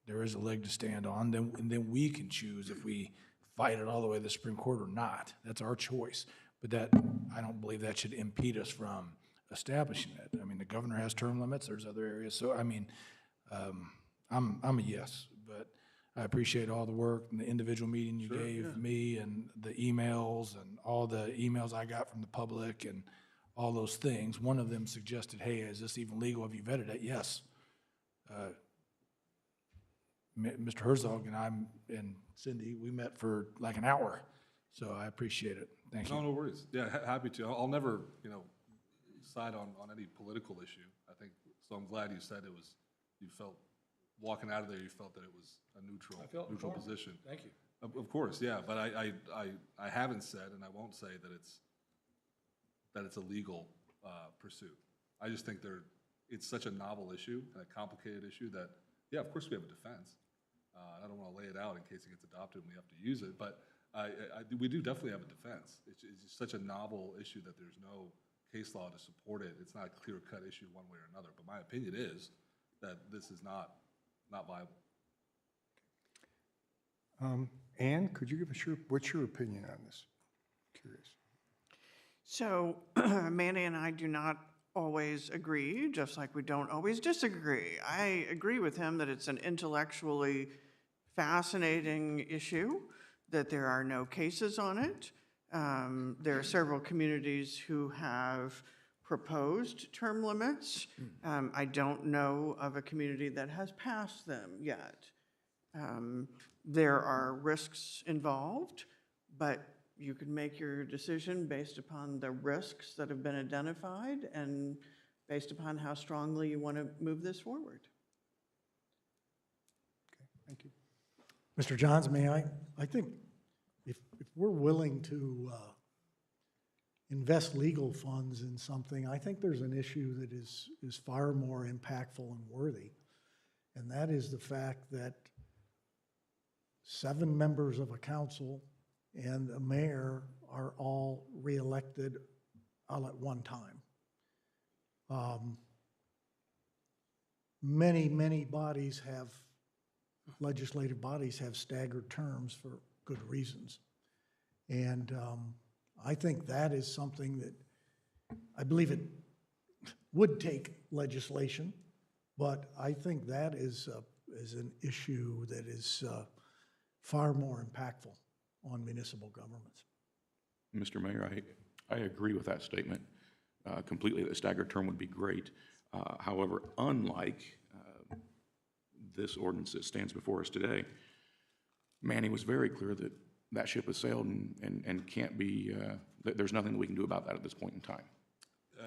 there is a leg to stand on, then we can choose if we fight it all the way to the Supreme Court or not. That's our choice. But that, I don't believe that should impede us from establishing it. I mean, the governor has term limits, there's other areas. So, I mean, I'm a yes, but I appreciate all the work and the individual meeting you gave me, and the emails and all the emails I got from the public and all those things. One of them suggested, hey, is this even legal? Have you vetted it? Yes. Mr. Herzog and I and Cindy, we met for like an hour. So I appreciate it. Thank you. No worries. Yeah, happy to. I'll never, side on any political issue. I think, so I'm glad you said you felt, walking out of there, you felt that it was a neutral position. Thank you. Of course, yeah, but I haven't said, and I won't say that it's a legal pursuit. I just think it's such a novel issue and a complicated issue that, yeah, of course we have a defense. I don't want to lay it out in case it gets adopted and we have to use it, but we do definitely have a defense. It's just such a novel issue that there's no case law to support it. It's not a clear-cut issue one way or another, but my opinion is that this is not viable. Ann, could you give us what's your opinion on this? Curious. So Manny and I do not always agree, just like we don't always disagree. I agree with him that it's an intellectually fascinating issue, that there are no cases on it. There are several communities who have proposed term limits. I don't know of a community that has passed them yet. There are risks involved, but you can make your decision based upon the risks that have been identified and based upon how strongly you want to move this forward. Okay, thank you. Mr. Johns, may I? I think if we're willing to invest legal funds in something, I think there's an issue that is far more impactful and worthy, and that is the fact that 7 members of a council and a mayor are all reelected all at one time. Many bodies have, legislative bodies have staggered terms for good reasons. And I think that is something that, I believe it would take legislation, but I think that is an issue that is far more impactful on municipal governments. Mr. Mayor, I agree with that statement. completely that a staggered term would be great. However, unlike this ordinance that stands before us today, Manny was very clear that that ship has sailed and can't be, that there's nothing that we can do about that at this point in time.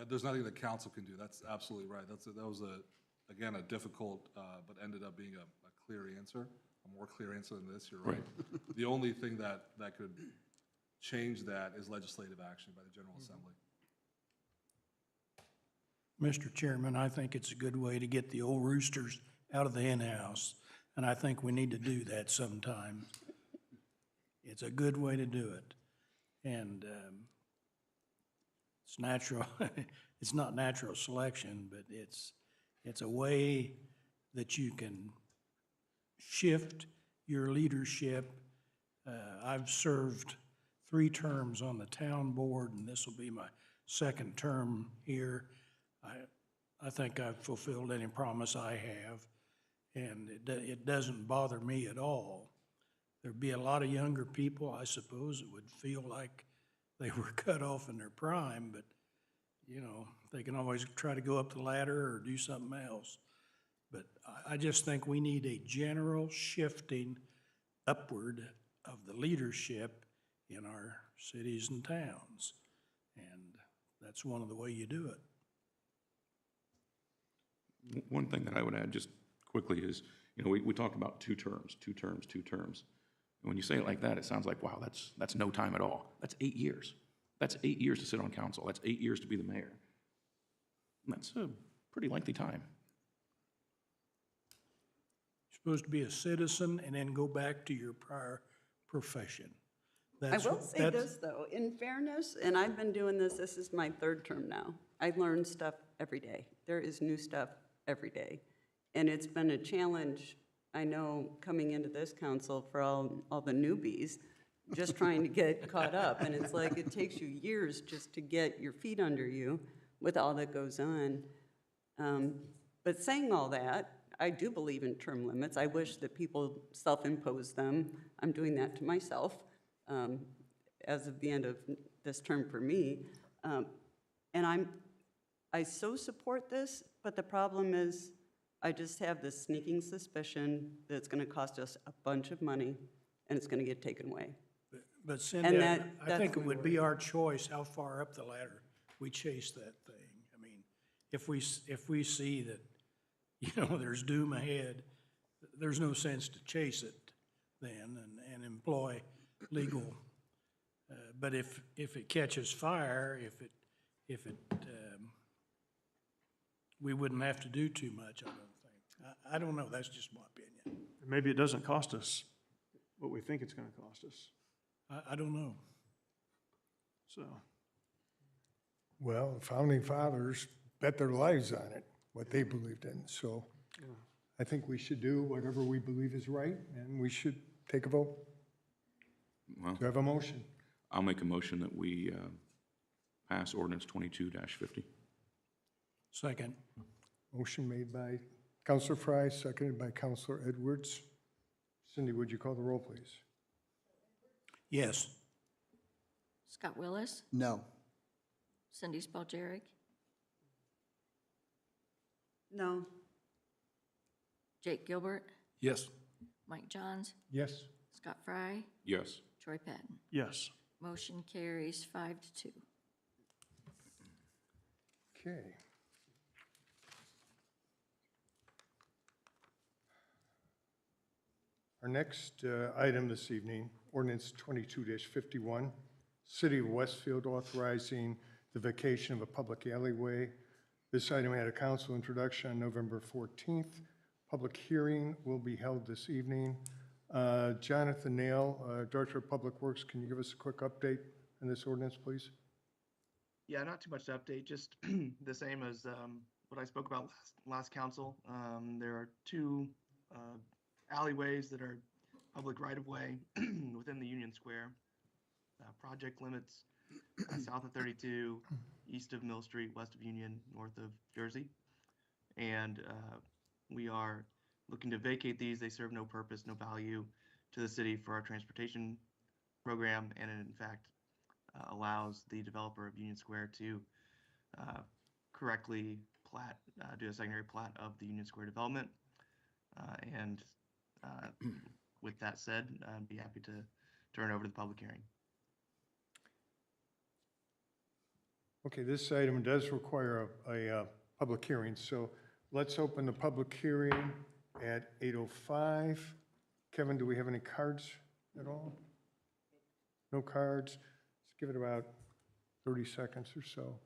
There's nothing the council can do. That's absolutely right. That was again, a difficult, but ended up being a clear answer, a more clear answer than this, you're right. The only thing that could change that is legislative action by the General Assembly. Mr. Chairman, I think it's a good way to get the old roosters out of the hen house, and I think we need to do that sometime. It's a good way to do it. And it's natural, it's not natural selection, but it's a way that you can shift your leadership. I've served 3 terms on the town board, and this will be my 2nd term here. I think I've fulfilled any promise I have, and it doesn't bother me at all. There'd be a lot of younger people, I suppose, that would feel like they were cut off in their prime, but, you know, they can always try to go up the ladder or do something else. But I just think we need a general shifting upward of the leadership in our cities and towns, and that's one of the way you do it. One thing that I would add just quickly is, you know, we talk about 2 terms. And when you say it like that, it sounds like, wow, that's no time at all. That's 8 years. That's 8 years to sit on council. That's 8 years to be the mayor. And that's a pretty lengthy time. You're supposed to be a citizen and then go back to your prior profession. I will say this, though, in fairness, and I've been doing this is my 3rd term now. I learn stuff every day. There is new stuff every day. And it's been a challenge, I know, coming into this council for all the newbies, just trying to get caught up. And it's like it takes you years just to get your feet under you with all that goes on. But saying all that, I do believe in term limits. I wish that people self-impose them. I'm doing that to myself as of the end of this term for me. And I so support this, but the problem is I just have this sneaking suspicion that it's going to cost us a bunch of money and it's going to get taken away. But Cindy, I think it would be our choice how far up the ladder we chase that thing. I mean, if we see that, you know, there's doom ahead, there's no sense to chase it then and employ legal. But if it catches fire, we wouldn't have to do too much, I don't think. I don't know, that's just my opinion. Maybe it doesn't cost us what we think it's gonna cost us. I don't know. So, Well, the founding fathers bet their lives on it, what they believed in. So I think we should do whatever we believe is right, and we should take a vote. Well, Do you have a motion? I'll make a motion that we pass ordinance 22-50. Second. Motion made by Counselor Fry, seconded by Counselor Edwards. Cindy, would you call the roll, please? Yes. Scott Willis, No. Cindy Spalgeric, No. Jake Gilbert, Yes. Mike Johns, Yes. Scott Fry, Yes. Troy Patton. yes. Motion carries 5-2. Okay. Our next item this evening, ordinance 22-51, City of Westfield authorizing the vacation of a public alleyway. This item had a council introduction on November 14th. Public hearing will be held this evening. Jonathan Nail, Director of Public Works, can you give us a quick update on this ordinance, please? Yeah, not too much to update, just the same as what I spoke about last council. There are 2 alleyways that are public right-of-way within the Union Square. Project limits south of 32, east of Mill Street, west of Union, north of Jersey. And we are looking to vacate these. They serve no purpose, no value to the city for our transportation program, and it in fact allows the developer of Union Square to correctly do a secondary plat of the Union Square development. And with that said, I'd be happy to turn it over to the public hearing. Okay, this item does require a public hearing, so let's open the public hearing at 8:05. Kevin, do we have any cards at all? No cards? Let's give it about 30 seconds or so.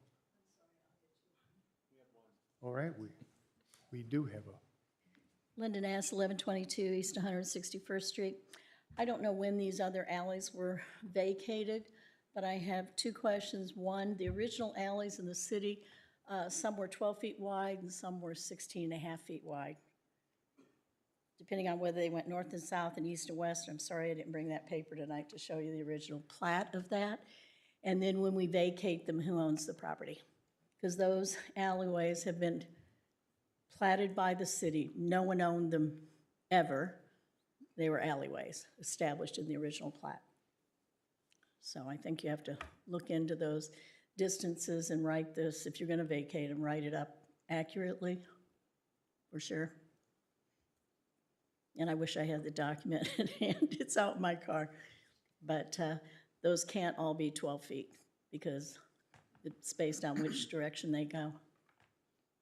All right, we do have a, Linda Nass, 1122 East 161st Street. I don't know when these other alleys were vacated, but I have two questions. One, the original alleys in the city, some were 12 feet wide and some were 16 and a half feet wide, depending on whether they went north and south and east and west. I'm sorry I didn't bring that paper tonight to show you the original plat of that. And then when we vacate them, who owns the property? Because those alleyways have been platted by the city. No one owned them ever. They were alleyways established in the original plat. So I think you have to look into those distances and write this, if you're going to vacate them, write it up accurately, for sure. And I wish I had the document in hand. It's out in my car. But those can't all be 12 feet because it's based on which direction they go.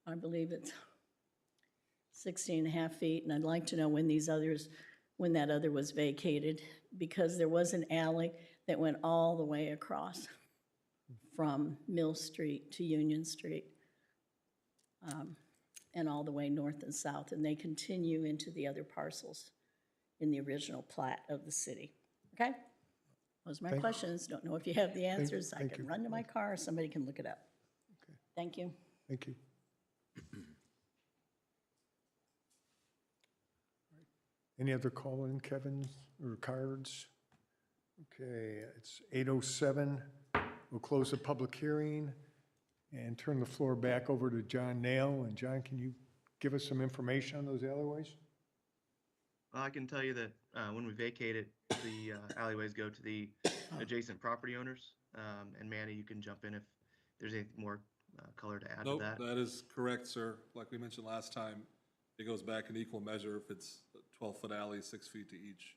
I believe it's 16 and a half feet, and I'd like to know when when that other was vacated, because there was an alley that went all the way across from Mill Street to Union Street, and all the way north and south, and they continue into the other parcels in the original plat of the city. Okay? Those are my questions. Don't know if you have the answers. I can run to my car, or somebody can look it up. Okay. Thank you. Thank you. Any other call-in, Kevin, or cards? Okay, it's 8:07. We'll close the public hearing and turn the floor back over to John Nail. And John, can you give us some information on those alleyways? Well, I can tell you that when we vacate it, the alleyways go to the adjacent property owners. And Manny, you can jump in if there's any more color to add Nope, to that. that is correct, sir. Like we mentioned last time, it goes back in equal measure if it's a 12-foot alley, 6 feet to each,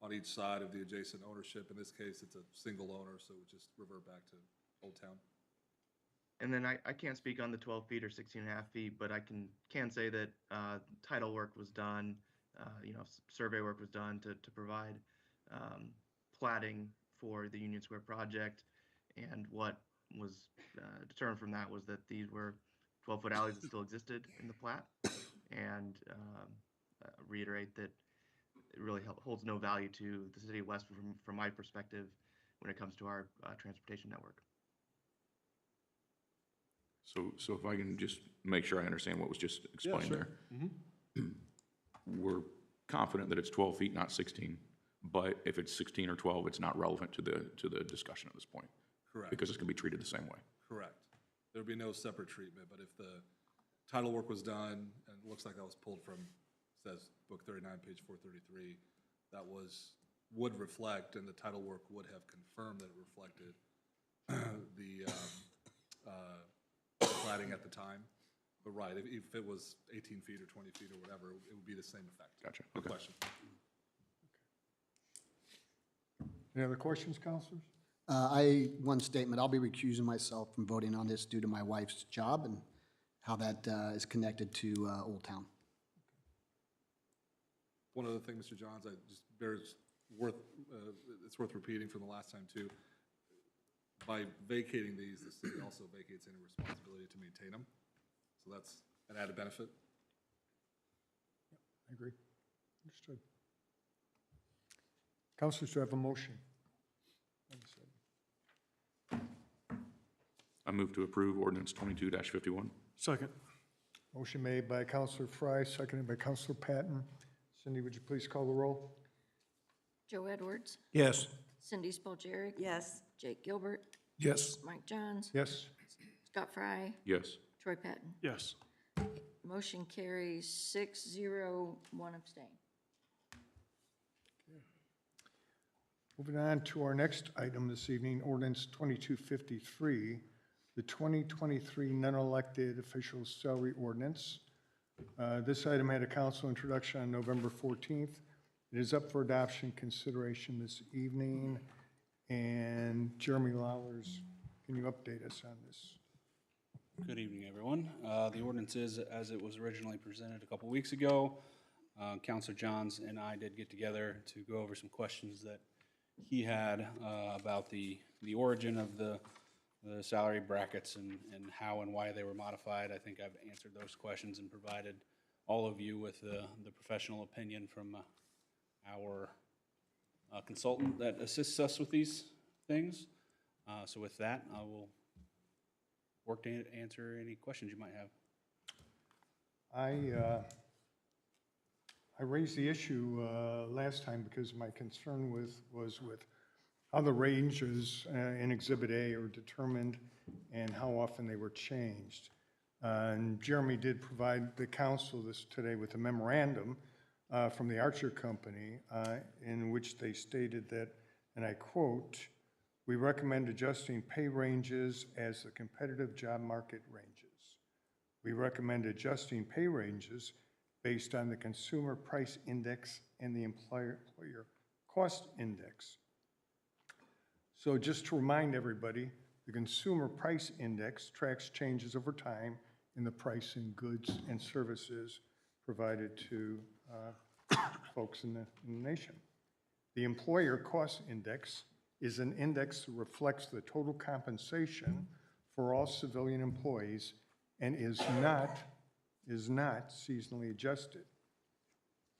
on each side of the adjacent ownership. In this case, it's a single owner, so it would just revert back to Old Town. And then I can't speak on the 12 feet or 16 and a half feet, but I can say that title work was done, survey work was done to provide platting for the Union Square project. And what was determined from that was that these were 12-foot alleys that still existed in the plat. And reiterate that it really holds no value to the city of Westfield from my perspective when it comes to our transportation network. So if I can just make sure I understand what was just explained sure. there. We're confident that it's 12 feet, not 16, but if it's 16 or 12, it's not relevant to the discussion at this point. Correct. Because it's going to be treated the same way. Correct. There would be no separate treatment, but if the title work was done, and it looks like that was pulled from, says Book 39, page 433, that would reflect, and the title work would have confirmed that it reflected the platting at the time. But right, if it was 18 feet or 20 feet or whatever, it would be the same effect. Gotcha. Good Okay. question. Any other questions, counselors? One statement, I'll be recusing myself from voting on this due to my wife's job and how that is connected to Old Town. One other thing, Mr. Johns, it's worth repeating from the last time too. By vacating these, the city also vacates any responsibility to maintain them. So that's an added benefit. I agree. Understood. Counselors, do I have a motion? I move to approve ordinance 22-51. Second. Motion made by Counselor Fry, seconded by Counselor Patton. Cindy, would you please call the roll? Joe Edwards, Yes. Cindy Spalgeric, Yes. Jake Gilbert, Yes. Mike Johns, Yes. Scott Fry, Yes. Troy Patton. Yes. Motion carries 6-0, 1 abstain. Moving on to our next item this evening, ordinance 2253, the 2023 non-elected officials salary ordinance. This item had a council introduction on November 14th. It is up for adoption consideration this evening. And Jeremy Lowers, can you update us on this? Good evening, everyone. The ordinance is as it was originally presented a couple weeks ago. Counselor Johns and I did get together to go over some questions that he had about the origin of the salary brackets and how and why they were modified. I think I've answered those questions and provided all of you with the professional opinion from our consultant that assists us with these things. So with that, I will work to answer any questions you might have. I raised the issue last time because my concern was with how the ranges in Exhibit A are determined and how often they were changed. And Jeremy did provide the council this today with a memorandum from the Archer Company in which they stated that, and I quote, "We recommend adjusting pay ranges as the competitive job market ranges. We recommend adjusting pay ranges based on the Consumer Price Index and the Employer Cost Index." So just to remind everybody, the Consumer Price Index tracks changes over time in the price in goods and services provided to folks in the nation. The Employer Cost Index is an index that reflects the total compensation for all civilian employees and is not seasonally adjusted.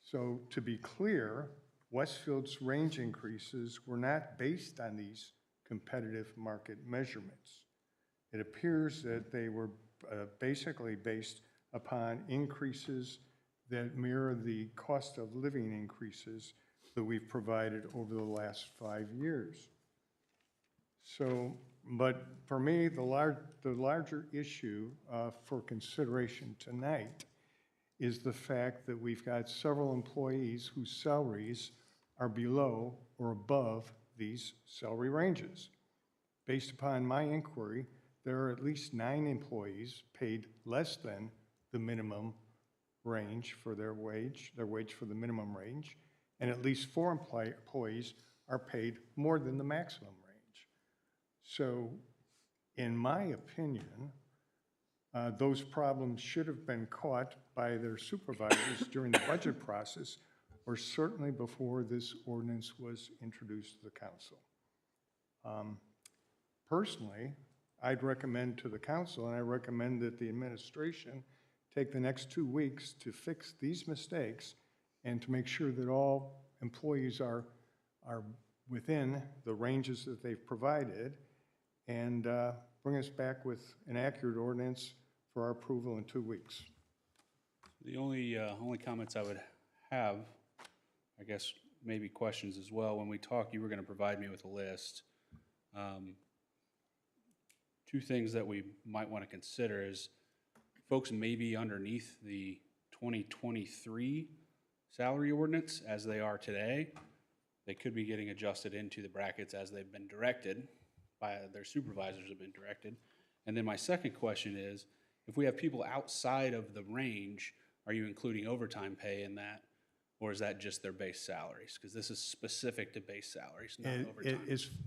So to be clear, Westfield's range increases were not based on these competitive market measurements. It appears that they were basically based upon increases that mirror the cost of living increases that we've provided over the last 5 years. So, but for me, the larger issue for consideration tonight is the fact that we've got several employees whose salaries are below or above these salary ranges. Based upon my inquiry, there are at least 9 employees paid less than the minimum range for their wage for the minimum range, and at least 4 employees are paid more than the maximum range. So, in my opinion, those problems should have been caught by their supervisors during the budget process, or certainly before this ordinance was introduced to the council. Personally, I'd recommend to the council, and I recommend that the administration take the next 2 weeks to fix these mistakes and to make sure that all employees are within the ranges that they've provided, and bring us back with an accurate ordinance for our approval in 2 weeks. The only comments I would have, I guess maybe questions as well. When we talked, you were going to provide me with a list. 2 things that we might want to consider is folks may be underneath the 2023 salary ordinance as they are today. They could be getting adjusted into the brackets as they've been directed by their supervisors have been directed. And then my second question is, if we have people outside of the range, are you including overtime pay in that? Or is that just their base salaries? Because this is specific to base salaries, not overtime.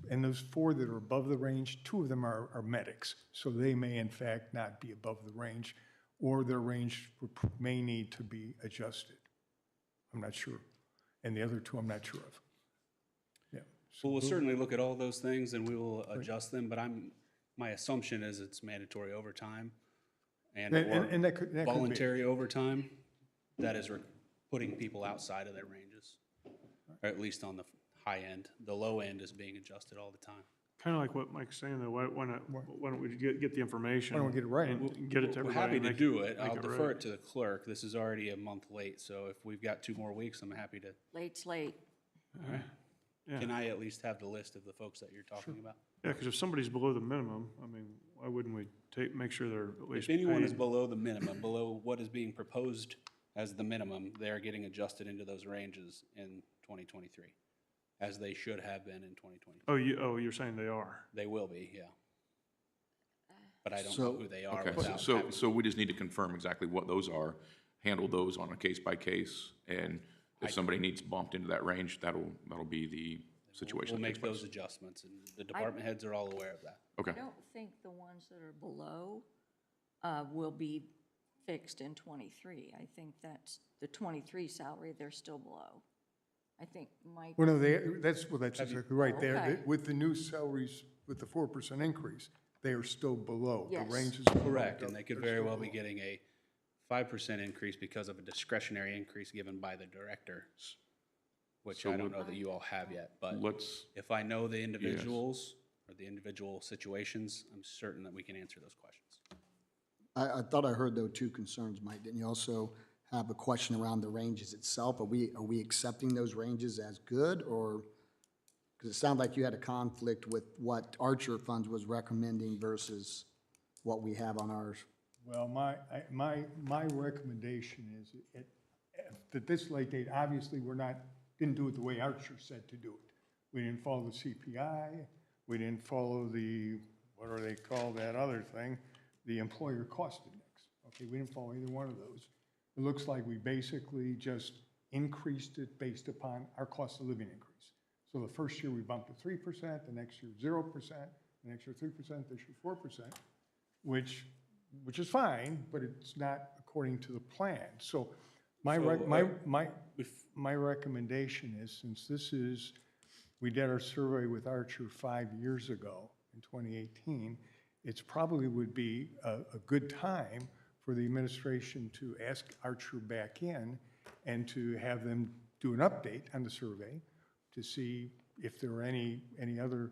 And those 4 that are above the range, 2 of them are medics. So they may in fact not be above the range, or their range may need to be adjusted. I'm not sure. And the other 2 I'm not sure of. Yeah. So we'll certainly look at all those things and we will adjust them, but my assumption is it's mandatory overtime and that could voluntary overtime. That is putting people outside of their ranges, or at least on the high end. The low end is being adjusted all the time. Kind of like what Mike's saying, though, why don't we get the information? Why don't we get it right? And get it to We're everybody. happy to do it. Make I'll it defer right. it to the clerk. This is already a month late, so if we've got 2 more weeks, I'm happy to. Late's late. All right. Yeah. Can I at least have the list of the folks that you're talking about? Yeah, because if somebody's below the minimum, I mean, why wouldn't we make sure they're at least If anyone is paid? below the minimum, below what is being proposed as the minimum, they are getting adjusted into those ranges in 2023, as they should have been in 2020. Oh, you're saying they are? They will be, yeah. but I don't So- know who they are Okay, without so, having. so we just need to confirm exactly what those are, handle those on a case by case, and if somebody needs bumped into that range, that'll be the situation We'll that takes make those place. adjustments, and the department heads are all aware of that. Okay. I don't think the ones that are below will be fixed in '23. I think that's the '23 salary, they're still below. I think Mike. Well, no, that's exactly right. Oh, There, okay. with the new salaries, with the 4% increase, they are still below. The Yes. range is below. Correct, and they could They're very still well be below. getting a 5% increase because of a discretionary increase given by the director, which So I don't let- know that you all have yet, but Let's, if I know the individuals or the individual situations, I'm certain that we can answer those questions. I thought I heard, though, two concerns, Mike. Didn't you also have a question around the ranges itself? Are we accepting those ranges as good, or, because it sounded like you had a conflict with what Archer Funds was recommending versus what we have on ours? Well, my recommendation is, at this late date, obviously, didn't do it the way Archer said to do it. We didn't follow the CPI, we didn't follow what do they call that other thing? The employer cost index. Okay, we didn't follow either one of those. It looks like we basically just increased it based upon our cost of living increase. So the first year we bumped to 3%, the next year 0%, the next year 3%, this year 4%, which is fine, but it's not according to the plan. So my recommendation is, since we did our survey with Archer 5 years ago in 2018, it's probably would be a good time for the administration to ask Archer back in and to have them do an update on the survey to see if there are any other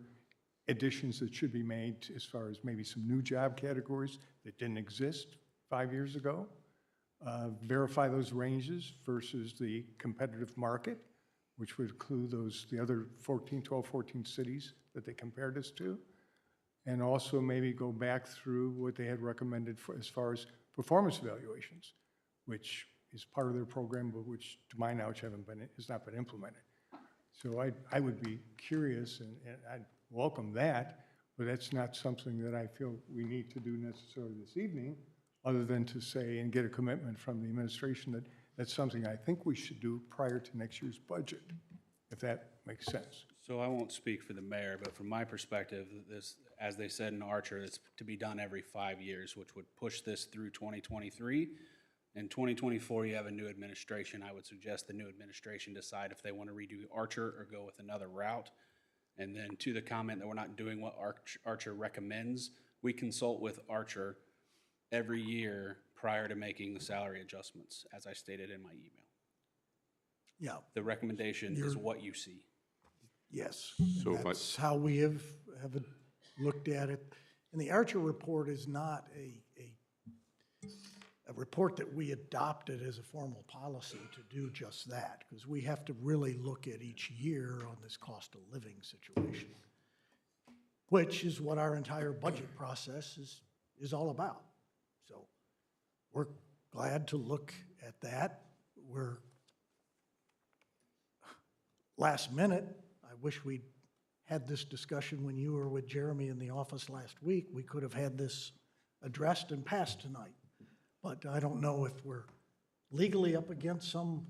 additions that should be made as far as maybe some new job categories that didn't exist 5 years ago. Verify those ranges versus the competitive market, which would include the other 12, 14 cities that they compared us to. And also maybe go back through what they had recommended as far as performance evaluations, which is part of their program, but which, to my knowledge, has not been implemented. So I would be curious, and I'd welcome that, but that's not something that I feel we need to do necessarily this evening, other than to say and get a commitment from the administration that that's something I think we should do prior to next year's budget, if that makes sense. So I won't speak for the mayor, but from my perspective, this, as they said in Archer, it's to be done every 5 years, which would push this through 2023. In 2024, you have a new administration. I would suggest the new administration decide if they want to redo Archer or go with another route. And then to the comment that we're not doing what Archer recommends, we consult with Archer every year prior to making the salary adjustments, as I stated in my email. Yeah, The recommendation is what you see. yes. So if I- That's how we have looked at it. And the Archer report is not a report that we adopted as a formal policy to do just that, because we have to really look at each year on this cost of living situation, which is what our entire budget process is all about. So we're glad to look at that. We're last minute. I wish we'd had this discussion when you were with Jeremy in the office last week. We could have had this addressed and passed tonight. But I don't know if we're legally up against some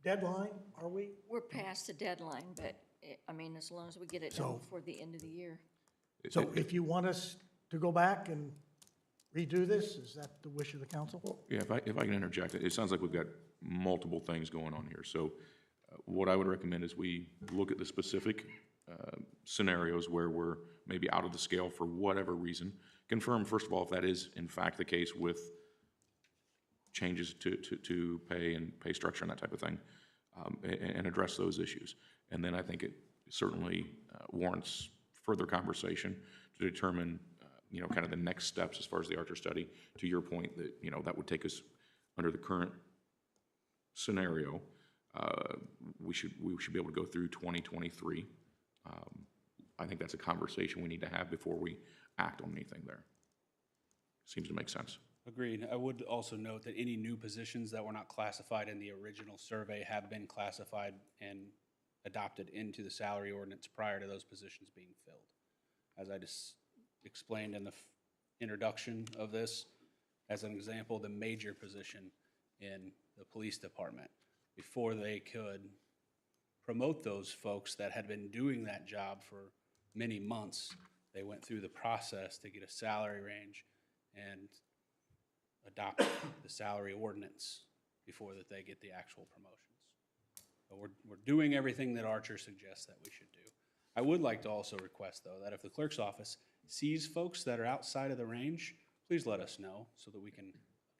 deadline, are we? We're past the deadline, but, I mean, as long as we get it done So- before the end of the year. So if you want us to go back and redo this, is that the wish of the council? Yeah, if I can interject, it sounds like we've got multiple things going on here. So what I would recommend is we look at the specific scenarios where we're maybe out of the scale for whatever reason. Confirm, first of all, if that is in fact the case with changes to pay and pay structure and that type of thing, and address those issues. And then I think it certainly warrants further conversation to determine kind of the next steps as far as the Archer study. To your point, that that would take us under the current scenario. We should be able to go through 2023. I think that's a conversation we need to have before we act on anything there. Seems to make sense. Agreed. I would also note that any new positions that were not classified in the original survey have been classified and adopted into the salary ordinance prior to those positions being filled. As I just explained in the introduction of this, as an example, the major position in the police department. Before they could promote those folks that had been doing that job for many months, they went through the process to get a salary range and adopt the salary ordinance before that they get the actual promotions. So we're doing everything that Archer suggests that we should do. I would like to also request, though, that if the clerk's office sees folks that are outside of the range, please let us know so that we can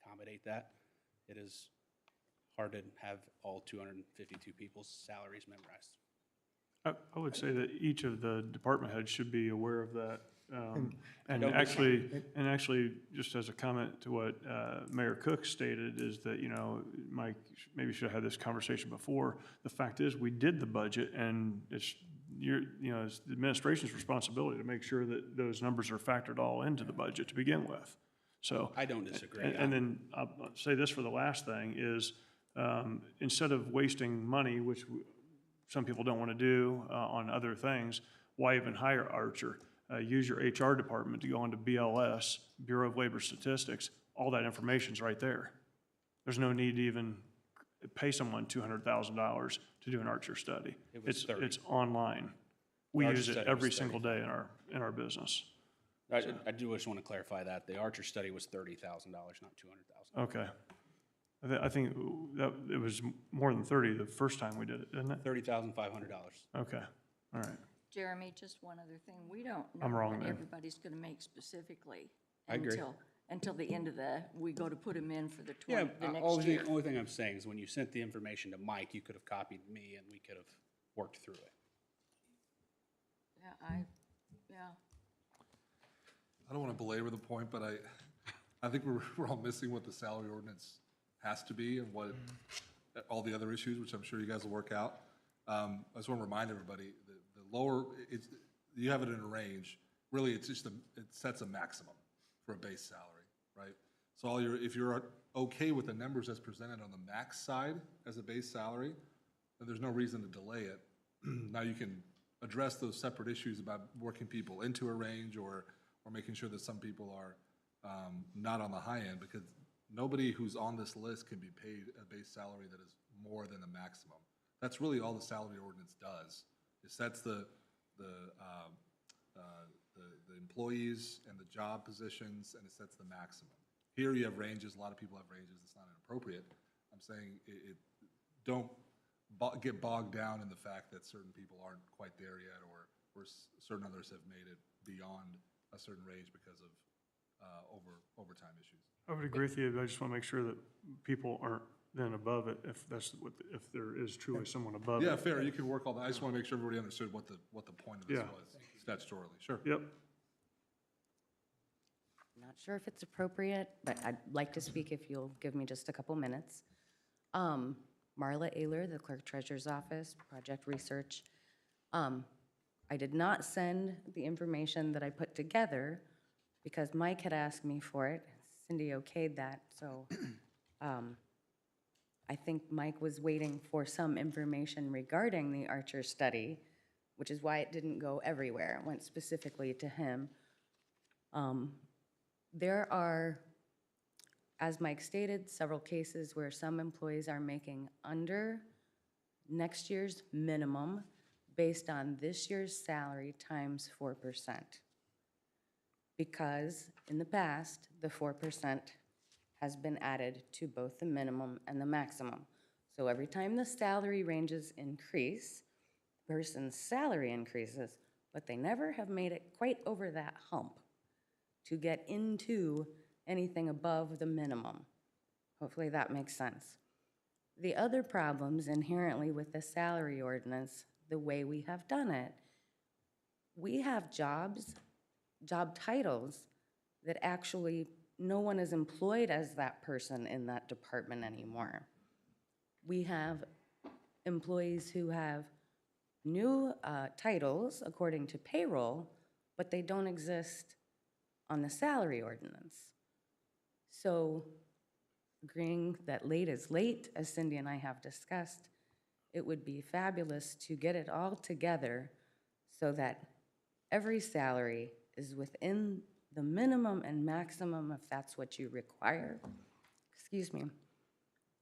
accommodate that. It is hard to have all 252 people's salaries memorized. I would say that each of the department heads should be aware of that. And don't actually, just as a comment to what Mayor Cook stated, is that, you know, Mike maybe should have had this conversation before. The fact is, we did the budget, and it's it's the administration's responsibility to make sure that those numbers are factored all into the budget to begin with. So I don't disagree. And then I'll say this for the last thing is, instead of wasting money, which some people don't want to do on other things, why even hire Archer? Use your HR department to go onto BLS, Bureau of Labor Statistics. All that information's right there. There's no need to even pay someone $200,000 to do an Archer study. It's online. We use it every single day in our business. I do just want to clarify that. The Archer study was $30,000, not $200,000. Okay. I think that it was more than 30 the first time we did it, didn't it? $30,500. Okay, all right. Jeremy, just one other thing. We don't know I'm wrong what there. everybody's going to make specifically I agree. until the end of we go to put them in for the Yeah, the next year. the only thing I'm saying is when you sent the information to Mike, you could have copied me and we could have worked through it. Yeah, I don't want to belabor the point, but I think we're all missing what the salary ordinance has to be and what all the other issues, which I'm sure you guys will work out. I just want to remind everybody, the lower, you have it in a range. Really, it's just it sets a maximum for a base salary, right? So if you're okay with the numbers as presented on the max side as a base salary, then there's no reason to delay it. Now you can address those separate issues about working people into a range or making sure that some people are not on the high end, because nobody who's on this list can be paid a base salary that is more than the maximum. That's really all the salary ordinance does. It sets the employees and the job positions, and it sets the maximum. Here you have ranges. A lot of people have ranges. It's not inappropriate. I'm saying don't get bogged down in the fact that certain people aren't quite there yet, or certain others have made it beyond a certain range because of overtime issues. I would agree with you, but I just want to make sure that people aren't then above it, if there is truly someone above it. Yeah, fair. You can work all that. I just want to make sure everybody understood what the point of this was statutorily. Sure. Yep. Not sure if it's appropriate, but I'd like to speak if you'll give me just a couple minutes. Marla Ayler, the Clerk Treasurer's Office, Project Research. I did not send the information that I put together because Mike had asked me for it. Cindy okayed that, so I think Mike was waiting for some information regarding the Archer study, which is why it didn't go everywhere. It went specifically to him. There are, as Mike stated, several cases where some employees are making under next year's minimum based on this year's salary times 4%. Because in the past, the 4% has been added to both the minimum and the maximum. So every time the salary ranges increase, the person's salary increases, but they never have made it quite over that hump to get into anything above the minimum. Hopefully that makes sense. The other problems inherently with the salary ordinance, the way we have done it, we have job titles that actually no one is employed as that person in that department anymore. We have employees who have new titles according to payroll, but they don't exist on the salary ordinance. So agreeing that late is late, as Cindy and I have discussed, it would be fabulous to get it all together so that every salary is within the minimum and maximum if that's what you require. Excuse me.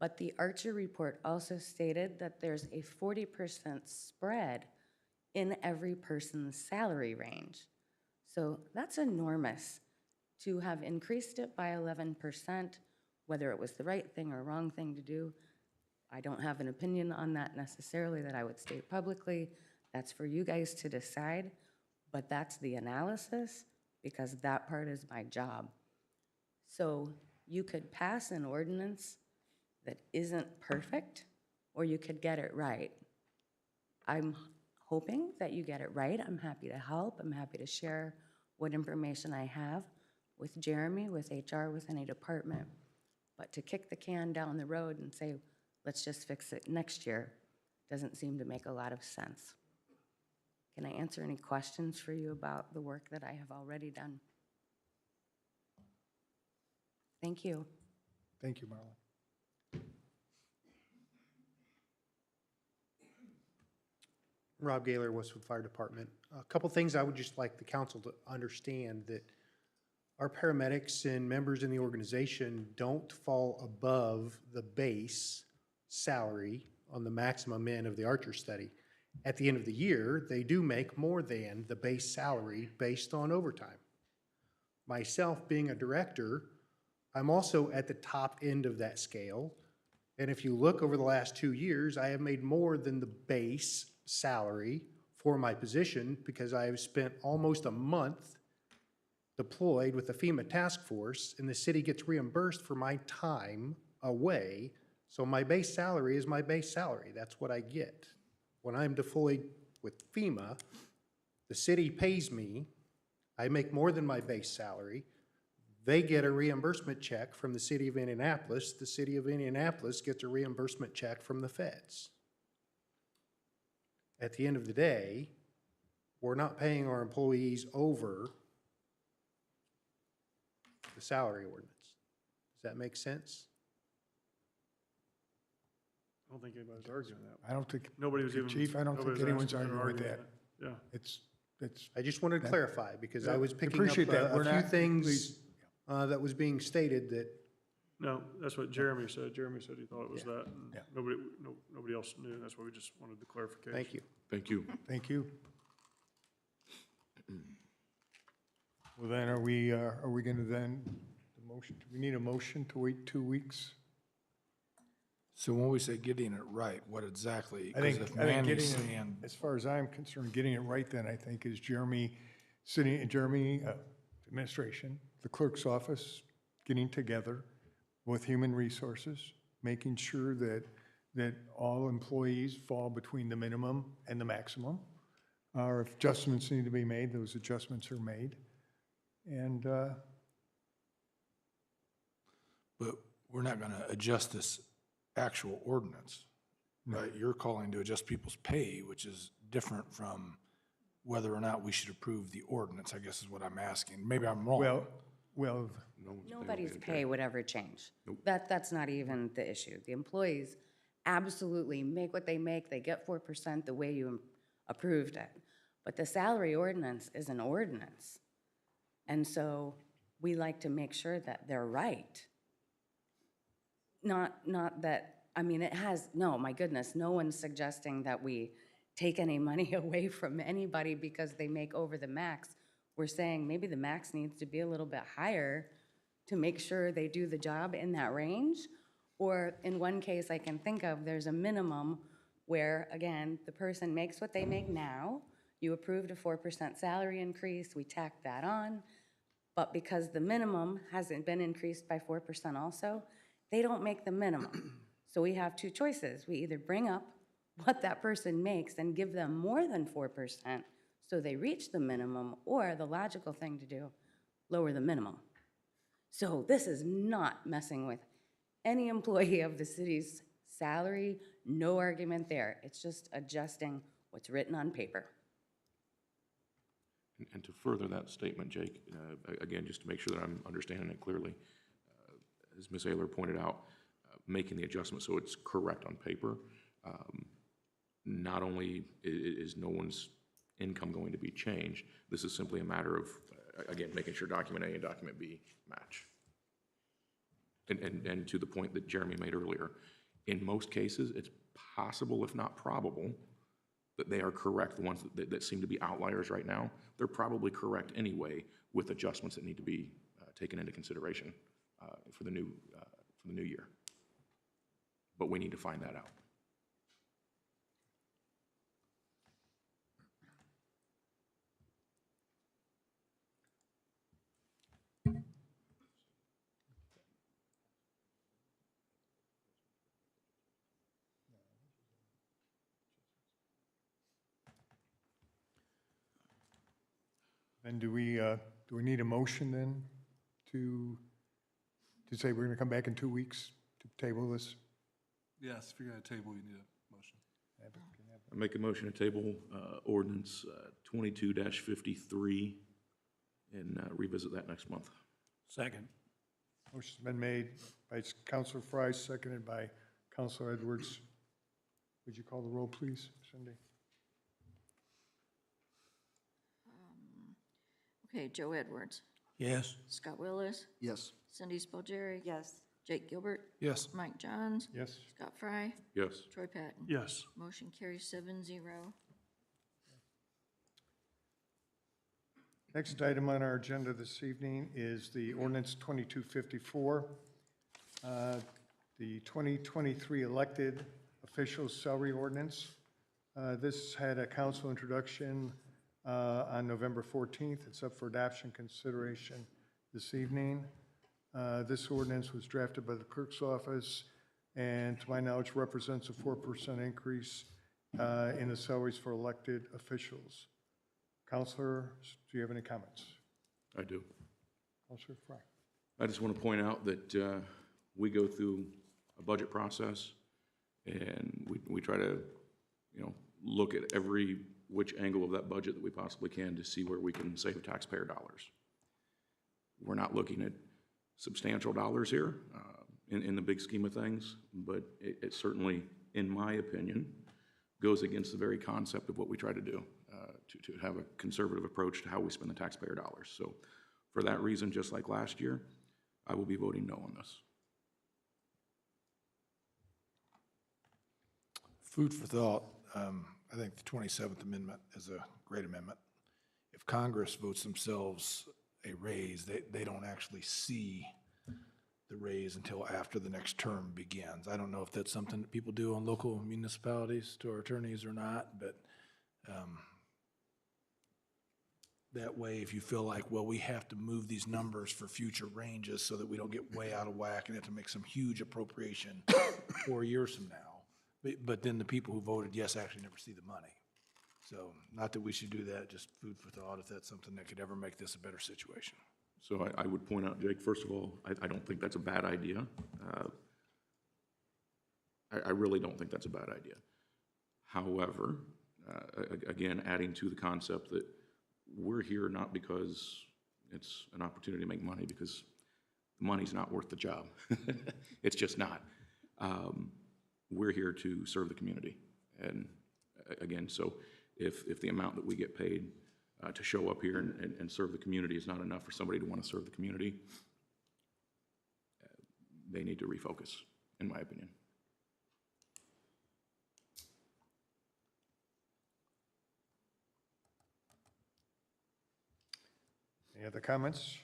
But the Archer report also stated that there's a 40% spread in every person's salary range. So that's enormous. To have increased it by 11%, whether it was the right thing or wrong thing to do, I don't have an opinion on that necessarily that I would state publicly. That's for you guys to decide, but that's the analysis because that part is my job. So you could pass an ordinance that isn't perfect, or you could get it right. I'm hoping that you get it right. I'm happy to help. I'm happy to share what information I have with Jeremy, with HR, with any department. But to kick the can down the road and say, let's just fix it next year, doesn't seem to make a lot of sense. Can I answer any questions for you about the work that I have already done? Thank you. Thank you, Marlon. Rob Gaylor, Westfield Fire Department. A couple things I would just like the council to understand, that our paramedics and members in the organization don't fall above the base salary on the maximum end of the Archer study. At the end of the year, they do make more than the base salary based on overtime. Myself being a director, I'm also at the top end of that scale. And if you look over the last 2 years, I have made more than the base salary for my position because I have spent almost a month deployed with the FEMA task force, and the city gets reimbursed for my time away. So my base salary is my base salary. That's what I get. When I'm deployed with FEMA, the city pays me. I make more than my base salary. They get a reimbursement check from the city of Indianapolis. The city of Indianapolis gets a reimbursement check from the feds. At the end of the day, we're not paying our employees over the salary ordinance. Does that make sense? I don't think anybody's arguing that. I don't think, Nobody was even. Chief, I don't nobody think was anyone's asking or arguing with that. Yeah. It's, I just wanted to clarify because I was picking up Appreciate that. We're a few not- things that was being stated that No, that's what Jeremy said. Jeremy said he thought it was that. And Yeah. nobody else knew. That's why we just wanted the clarification. Thank you. Thank you. Thank you. Well, then, are we going to then, the motion, do we need a motion to wait 2 weeks? So when we say getting it right, what exactly? I think 'Cause if getting Manny's it, saying, as far as I'm concerned, getting it right then, I think, is Jeremy, administration, the clerk's office, getting together with human resources, making sure that all employees fall between the minimum and the maximum. Or if adjustments need to be made, those adjustments are made. And, but we're not gonna adjust this actual ordinance, right? You're calling to adjust people's pay, which is different from whether or not we should approve the ordinance, I guess is what I'm asking. Maybe I'm wrong. well, Nobody's pay would ever change. That's not even the issue. The employees absolutely make what they make. They get 4% the way you approved it. But the salary ordinance is an ordinance. And so we like to make sure that they're right. Not that, I mean, it has, no, my goodness, no one's suggesting that we take any money away from anybody because they make over the max. We're saying maybe the max needs to be a little bit higher to make sure they do the job in that range. Or in one case I can think of, there's a minimum where, again, the person makes what they make now. You approved a 4% salary increase, we tacked that on. But because the minimum hasn't been increased by 4% also, they don't make the minimum. So we have two choices. We either bring up what that person makes and give them more than 4% so they reach the minimum, or the logical thing to do, lower the minimum. So this is not messing with any employee of the city's salary, no argument there. It's just adjusting what's written on paper. And to further that statement, Jake, again, just to make sure that I'm understanding it clearly, as Ms. Ayler pointed out, making the adjustment so it's correct on paper, not only is no one's income going to be changed, this is simply a matter of Again, making sure document A and document B match. And to the point that Jeremy made earlier, in most cases, it's possible, if not probable, that they are correct. The ones that seem to be outliers right now, they're probably correct anyway, with adjustments that need to be taken into consideration for the new year. But we need to find that out. And do we need a motion then to say we're gonna come back in 2 weeks to table this? Yes, if you're gonna table, you need a motion. I make a motion to table ordinance 22-53 and revisit that next month. Second. Motion's been made by Counselor Fry, seconded by Counselor Edwards. Would you call the roll, please, Cindy? Okay, Joe Edwards. Yes. Scott Willis. Yes. Cindy Spalgeri. Yes. Jake Gilbert. Yes. Mike Johns. Yes. Scott Fry. Yes. Troy Patton. Yes. Motion carries 7-0. Next item on our agenda this evening is the ordinance 2254, the 2023 elected officials salary ordinance. This had a council introduction on November 14th. It's up for adoption consideration this evening. This ordinance was drafted by the clerk's office and to my knowledge represents a 4% increase in the salaries for elected officials. Counselor, do you have any comments? I do. Counselor Fry. I just want to point out that we go through a budget process and we try to, look at every which angle of that budget that we possibly can to see where we can save taxpayer dollars. We're not looking at substantial dollars here in the big scheme of things, but it certainly, in my opinion, goes against the very concept of what we try to do, to have a conservative approach to how we spend the taxpayer dollars. So for that reason, just like last year, I will be voting no on this. Food for thought. I think the 27th Amendment is a great amendment. If Congress votes themselves a raise, they don't actually see the raise until after the next term begins. I don't know if that's something that people do on local municipalities to our attorneys or not, but that way, if you feel like, well, we have to move these numbers for future ranges so that we don't get way out of whack and have to make some huge appropriation 4 years from now. But then the people who voted yes actually never see the money. So not that we should do that, just food for thought if that's something that could ever make this a better situation. So I would point out, Jake, first of all, I don't think that's a bad idea. I really don't think that's a bad idea. However, again, adding to the concept that we're here not because it's an opportunity to make money, because the money's not worth the job. It's just not. We're here to serve the community. And again, so if the amount that we get paid to show up here and serve the community is not enough for somebody to want to serve the community, they need to refocus, in my opinion. Any other comments?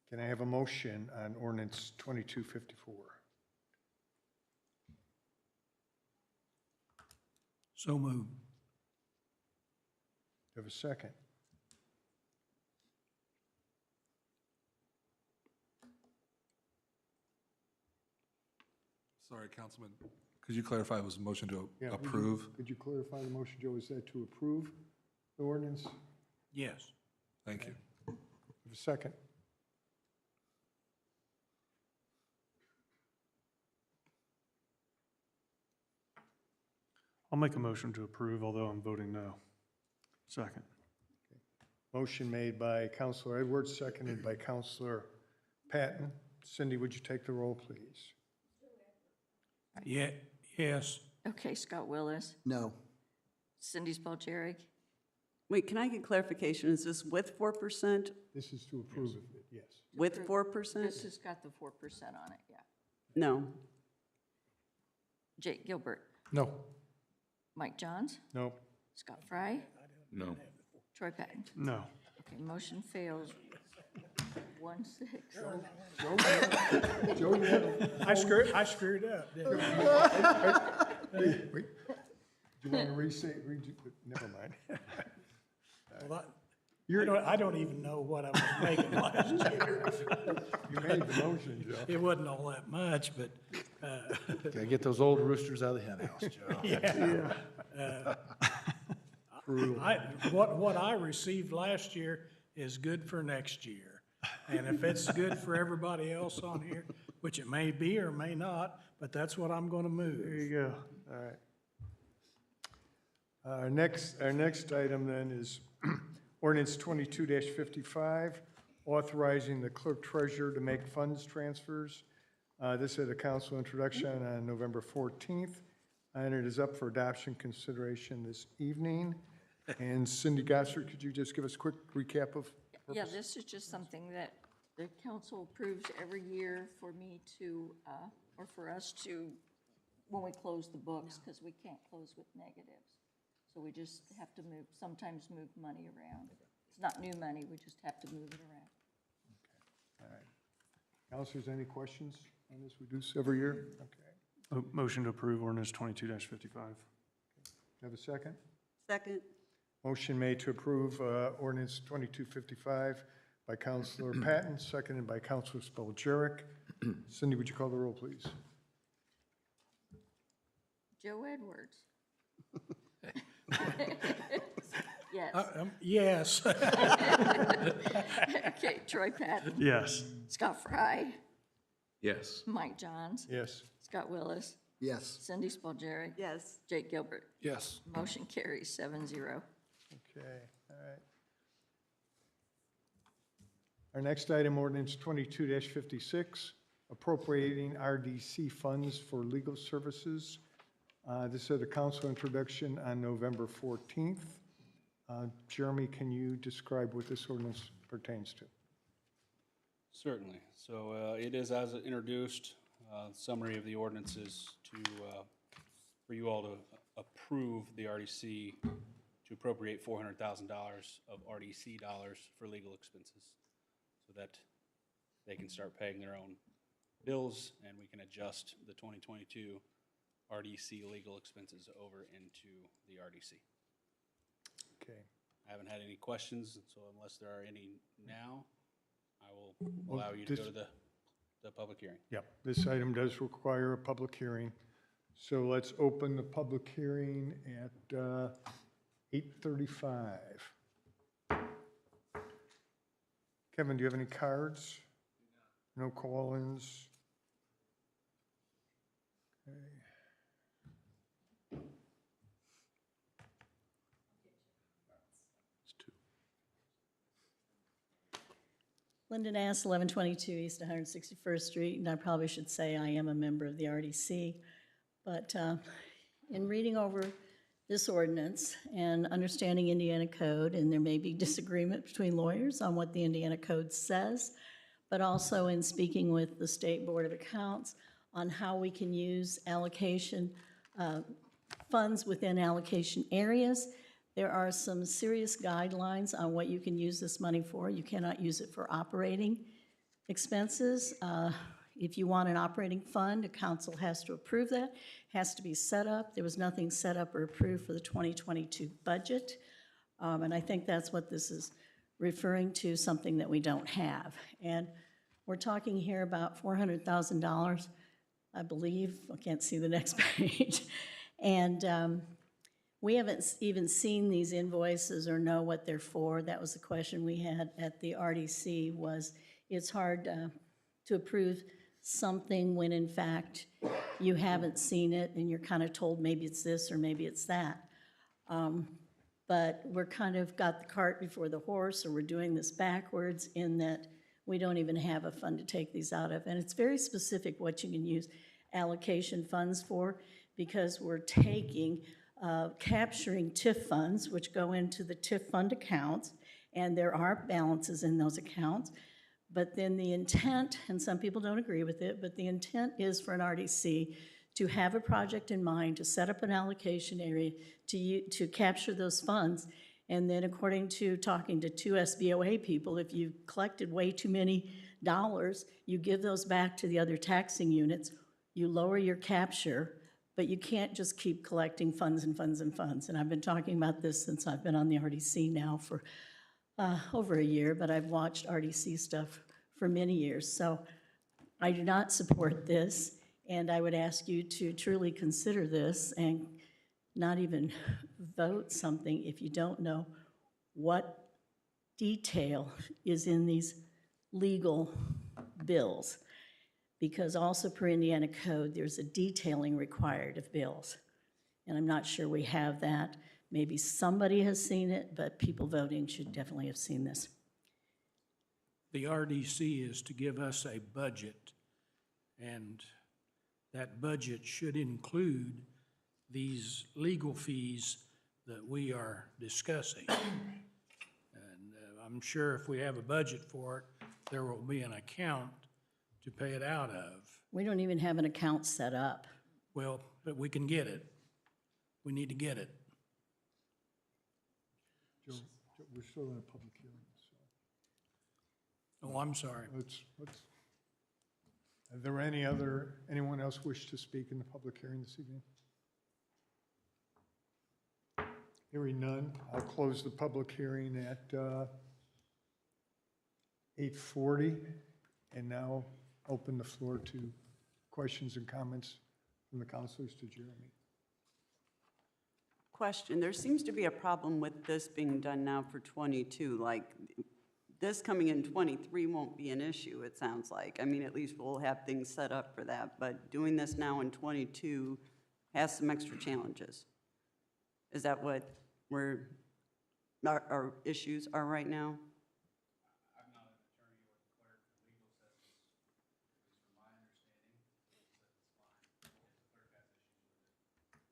Can I have a motion on ordinance 2254? So moved. Do you have a second? Sorry, Councilman, could you clarify, it was a motion to Yeah, approve? Could you clarify the motion, Joe? Is that to approve the ordinance? Yes. Thank you. Have a second? I'll make a motion to approve, although I'm voting no. Second. Motion made by Counselor Edwards, seconded by Counselor Patton. Cindy, would you take the roll, please? Yeah, yes. Okay, Scott Willis. No. Cindy Spalgeri. Wait, can I get clarification? Is this with 4%? This is to approve of it, yes. With 4%? This has got the 4% on it, yeah. No. Jake Gilbert, No. Mike Johns, No. Scott Fry, No. Troy Patton. No. Okay, motion fails. 1-6. Joe, you have I screwed up, didn't I? wait. Do you want to never mind. Well, I don't even know what I was making last year. You made the motion, Joe. It wasn't all that much, but, Gotta get those old roosters out of the hen house, Joe. yeah. What I received last year is good for next year. And if it's good for everybody else on here, which it may be or may not, but that's what I'm gonna move. There you go. All right. Our next item then is ordinance 22-55, authorizing the clerk treasurer to make funds transfers. This had a council introduction on November 14th, and it is up for adoption consideration this evening. And Cindy Gossard, could you just give us a quick recap of Yeah, purpose? this is just something that the council approves every year for me to, or for us to, when we close the books, because we can't close with negatives. So we just have to sometimes move money around. It's not new money, we just have to move it around. All right. Councilors, any questions on this? We do this every year? Okay. Motion to approve ordinance 22-55. Have a second? Second. Motion made to approve ordinance 2255 by Councilor Patton, seconded by Councilor Spillier. Cindy, would you call the roll, please? Joe Edwards. Yes. Yes. Okay, Troy Patton, Yes. Scott Fry, Yes. Mike Johns, Yes. Scott Willis, Yes. Cindy Spalgeri, Yes. Jake Gilbert. Yes. Motion carries 7-0. Okay, all right. Our next item, ordinance 22-56, appropriating RDC funds for legal services. This had a council introduction on November 14th. Jeremy, can you describe what this ordinance pertains to? Certainly. So it is as introduced, summary of the ordinances for you all to approve the RDC to appropriate $400,000 of RDC dollars for legal expenses so that they can start paying their own bills and we can adjust the 2022 RDC legal expenses over into the RDC. Okay. I haven't had any questions, so unless there are any now, I will allow you to go to the public hearing. Yep, this item does require a public hearing. So let's open the public hearing at 8:35. Kevin, do you have any cards? No call-ins? Okay. Linda Nass, 1122 East 161st Street, and I probably should say I am a member of the RDC. But in reading over this ordinance and understanding Indiana code, and there may be disagreement between lawyers on what the Indiana code says, but also in speaking with the State Board of Accounts on how we can use allocation funds within allocation areas. There are some serious guidelines on what you can use this money for. You cannot use it for operating expenses. If you want an operating fund, a council has to approve that, has to be set up. There was nothing set up or approved for the 2022 budget. And I think that's what this is referring to, something that we don't have. And we're talking here about $400,000, I believe. I can't see the next page. And we haven't even seen these invoices or know what they're for. That was the question we had at the RDC, was it's hard to approve something when in fact you haven't seen it and you're kind of told maybe it's this or maybe it's that. But we're kind of got the cart before the horse, or we're doing this backwards in that we don't even have a fund to take these out of. And it's very specific what you can use allocation funds for, because we're taking capturing TIF funds, which go into the TIF fund accounts, and there are balances in those accounts. But then the intent, and some people don't agree with it, but the intent is for an RDC to have a project in mind, to set up an allocation area, to capture those funds. And then according to talking to two SBOA people, if you've collected way too many dollars, you give those back to the other taxing units, you lower your capture, but you can't just keep collecting funds and funds and funds. And I've been talking about this since I've been on the RDC now for over a year, but I've watched RDC stuff for many years. So I do not support this, and I would ask you to truly consider this and not even vote something if you don't know what detail is in these legal bills. Because also per Indiana code, there's a detailing required of bills. And I'm not sure we have that. Maybe somebody has seen it, but people voting should definitely have seen this. The RDC is to give us a budget, and that budget should include these legal fees that we are discussing. And I'm sure if we have a budget for it, there will be an account to pay it out of. We don't even have an account set up. Well, but we can get it. We need to get it. Joe, we're still in a public hearing, so. Oh, I'm sorry. Are there anyone else wish to speak in the public hearing this evening? Hearing none, I'll close the public hearing at 8:40 and now open the floor to questions and comments from the councilors to Jeremy. Question, there seems to be a problem with this being done now for 22, like this coming in 23 won't be an issue, it sounds like. I mean, at least we'll have things set up for that, but doing this now in 22 has some extra challenges. Is that what our issues are right now? I'm not an attorney or the clerk. The legal says, at least from my understanding, it says it's fine. If the clerk has issues with it, I don't have the answers.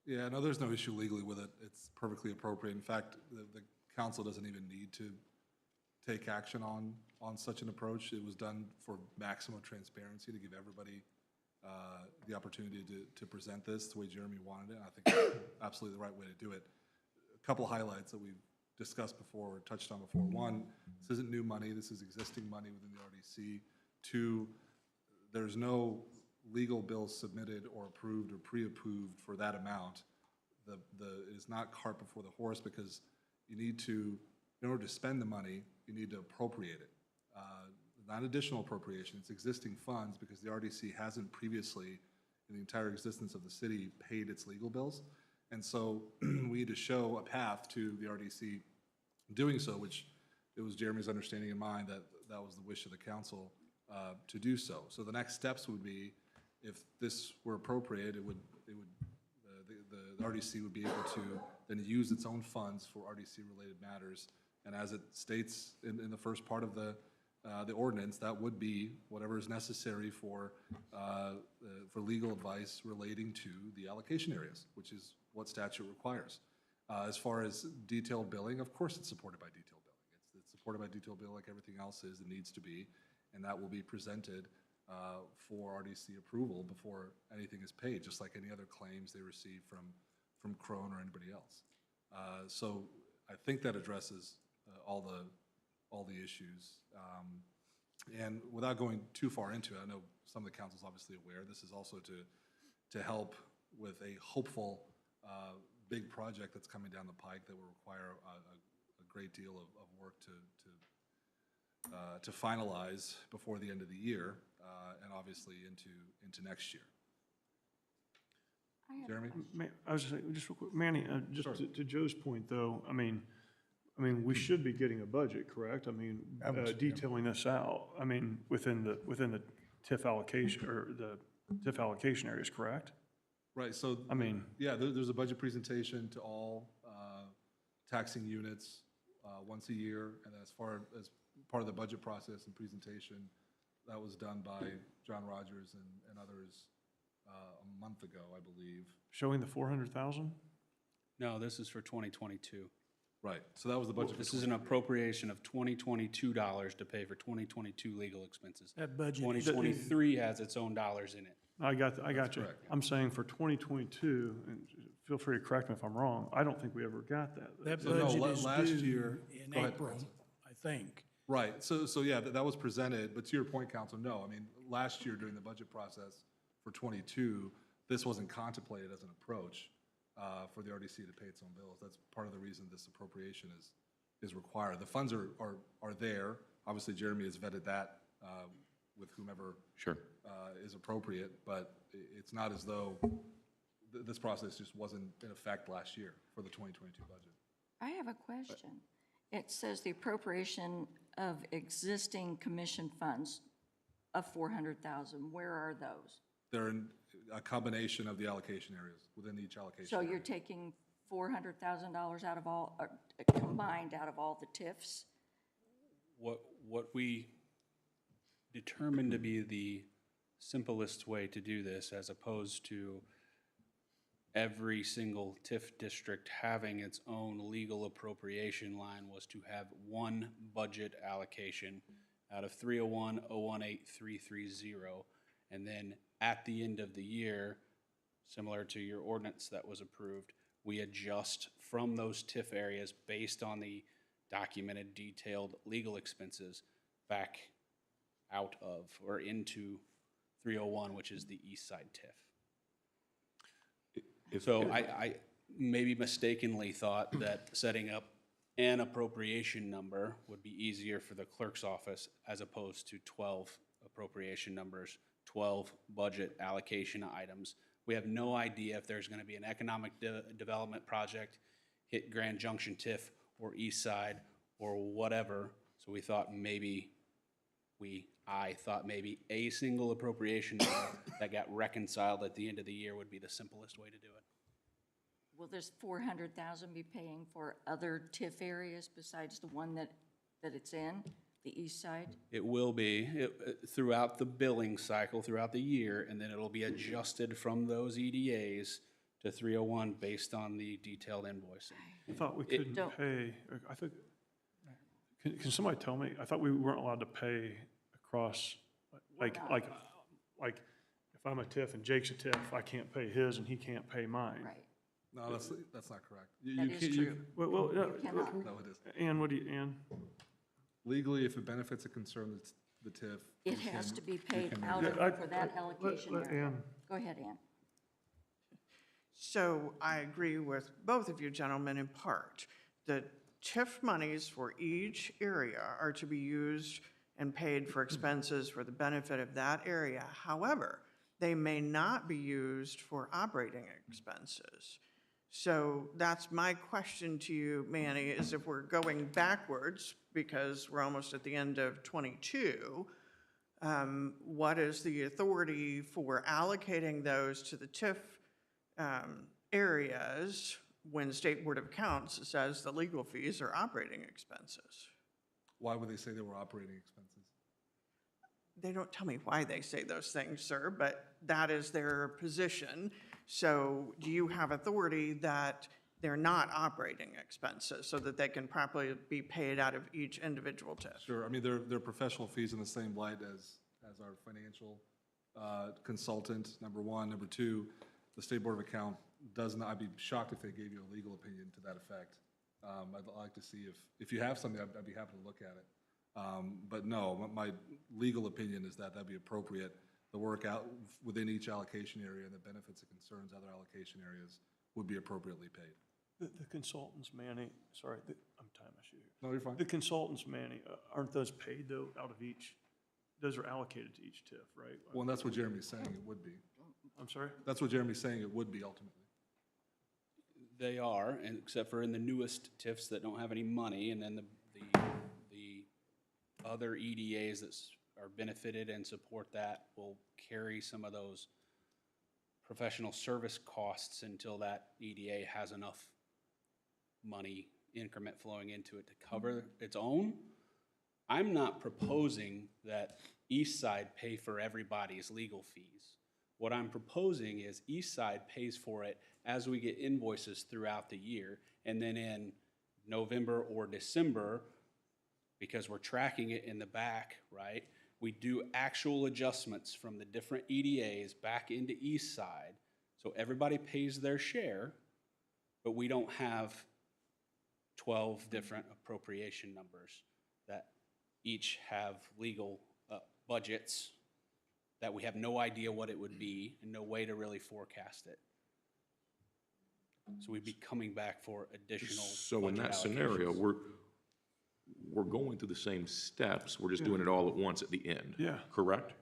Yeah, no, there's no issue legally with it. It's perfectly appropriate. In fact, the council doesn't even need to take action on such an approach. It was done for maximum transparency to give everybody the opportunity to present this the way Jeremy wanted it. And I think it's absolutely the right way to do it. A couple of highlights that we've discussed before or touched on before. One, this isn't new money. This is existing money within the RDC. Two, there's no legal bills submitted or approved or pre-approved for that amount. It is not cart before the horse, because you need to, in order to spend the money, you need to appropriate it. Not additional appropriation, it's existing funds, because the RDC hasn't previously, in the entire existence of the city, paid its legal bills. And so we need to show a path to the RDC doing so, which it was Jeremy's understanding and mine that that was the wish of the council to do so. So the next steps would be, if this were appropriate, the RDC would be able to then use its own funds for RDC-related matters. And as it states in the first part of the ordinance, that would be whatever is necessary for legal advice relating to the allocation areas, which is what statute requires. As far as detailed billing, of course it's supported by detailed billing. It's supported by detailed billing like everything else is. It needs to be, and that will be presented for RDC approval before anything is paid, just like any other claims they receive from Crone or anybody else. So I think that addresses all the issues. And without going too far into it, I know some of the council's obviously aware, this is also to help with a hopeful big project that's coming down the pike that will require a great deal of work to finalize before the end of the year, and obviously into next year. Jeremy? I was just saying, just real quick, Manny, just to Joe's point, though, I mean, we should be getting a budget, correct? I mean, detailing this out, I mean, within the TIF allocation, or the TIF allocation areas, correct? Right, so, I mean, yeah, there's a budget presentation to all taxing units once a year, and as far as part of the budget process and presentation, that was done by John Rogers and others a month ago, I believe. Showing the 400,000? No, this is for 2022. Right, so that was the budget for This is an appropriation of 2022 dollars to pay for 2022 legal expenses. That budget is- 2023 has its own dollars in it. I got you. correct. I'm saying for 2022, and feel free to correct me if I'm wrong, I don't think we ever got that. That So no, budget is last due year- in Go ahead, April, Council. I think. Right, so yeah, that was presented, but to your point, Council, no, I mean, last year during the budget process for '22, this wasn't contemplated as an approach for the RDC to pay its own bills. That's part of the reason this appropriation is required. The funds are there. Obviously, Jeremy has vetted that with whomever Sure. is appropriate, but it's not as though this process just wasn't in effect last year for the 2022 budget. I have a question. It says the appropriation of existing commission funds of 400,000. Where are those? They're in a combination of the allocation areas within each allocation. So area. you're taking $400,000 out of all, combined out of all the TIFs? What we determined to be the simplest way to do this, as opposed to every single TIF district having its own legal appropriation line, was to have one budget allocation out of 301-018-330, and then at the end of the year, similar to your ordinance that was approved, we adjust from those TIF areas based on the documented, detailed legal expenses back out of or into 301, which is the east side TIF. So I maybe mistakenly thought that setting up an appropriation number would be easier for the clerk's office as opposed to 12 appropriation numbers, 12 budget allocation items. We have no idea if there's going to be an economic development project, hit Grand Junction TIF or East Side or whatever. So I thought maybe a single appropriation number that got reconciled at the end of the year would be the simplest way to do it. Will this 400,000 be paying for other TIF areas besides the one that it's in, the east side? It will be throughout the billing cycle, throughout the year, and then it'll be adjusted from those EDAs to 301 based on the detailed invoicing. I thought we couldn't Don't- pay, I think, can somebody tell me? I thought we weren't allowed to pay across, like, if I'm a TIF and Jake's a TIF, I can't pay his and he can't pay mine. Right. No, that's not correct. That is true. Well, no, You cannot. No, it isn't. Ann, what do you, Ann? Legally, if it benefits a concern, the TIF. It you has can- to be you paid can- out of I- for that allocation let area. Ann. Go ahead, Ann. So I agree with both of you gentlemen in part. The TIF monies for each area are to be used and paid for expenses for the benefit of that area. However, they may not be used for operating expenses. So that's my question to you, Manny, is if we're going backwards, because we're almost at the end of '22, what is the authority for allocating those to the TIF areas when the State Board of Accounts says the legal fees are operating expenses? Why would they say they were operating expenses? They don't tell me why they say those things, sir, but that is their position. So do you have authority that they're not operating expenses so that they can properly be paid out of each individual TIF? Sure, I mean, they're professional fees in the same light as our financial consultant, number one. Number two, the State Board of Account does not, I'd be shocked if they gave you a legal opinion to that effect. I'd like to see if you have something, I'd be happy to look at it. But no, my legal opinion is that that'd be appropriate. The work out within each allocation area and the benefits and concerns other allocation areas would be appropriately paid. The consultants, Manny, sorry, I'm time issue here. No, you're fine. The consultants, Manny, aren't those paid though out of each, those are allocated to each TIF, right? Well, and that's what Jeremy's saying it would be. I'm sorry? That's what Jeremy's saying it would be ultimately. They are, and except for in the newest TIFs that don't have any money, and then the other EDAs that are benefited and support that will carry some of those professional service costs until that EDA has enough money increment flowing into it to cover its own. I'm not proposing that East Side pay for everybody's legal fees. What I'm proposing is East Side pays for it as we get invoices throughout the year. And then in November or December, because we're tracking it in the back, right? We do actual adjustments from the different EDAs back into East Side. So everybody pays their share, but we don't have 12 different appropriation numbers that each have legal budgets that we have no idea what it would be and no way to really forecast it. So we'd be coming back for additional So in budget that scenario, allocations. we're going through the same steps, we're just doing it all at once at the end. Yeah. Correct?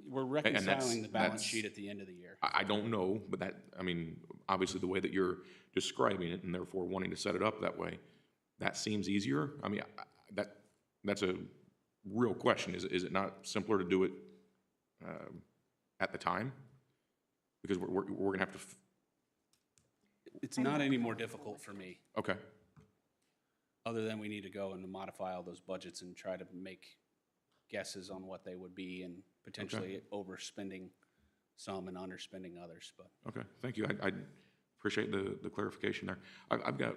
We're reconciling the balance sheet at the end of the year. I don't know, but that, I mean, obviously the way that you're describing it and therefore wanting to set it up that way, that seems easier. I mean, that's a real question. Is it not simpler to do it at the time? Because we're gonna have to. It's not any more difficult for me. Okay. Other than we need to go and modify all those budgets and try to make guesses on what they would be and potentially overspending some and underspending others, but. Okay, thank you. I appreciate the clarification there. I've got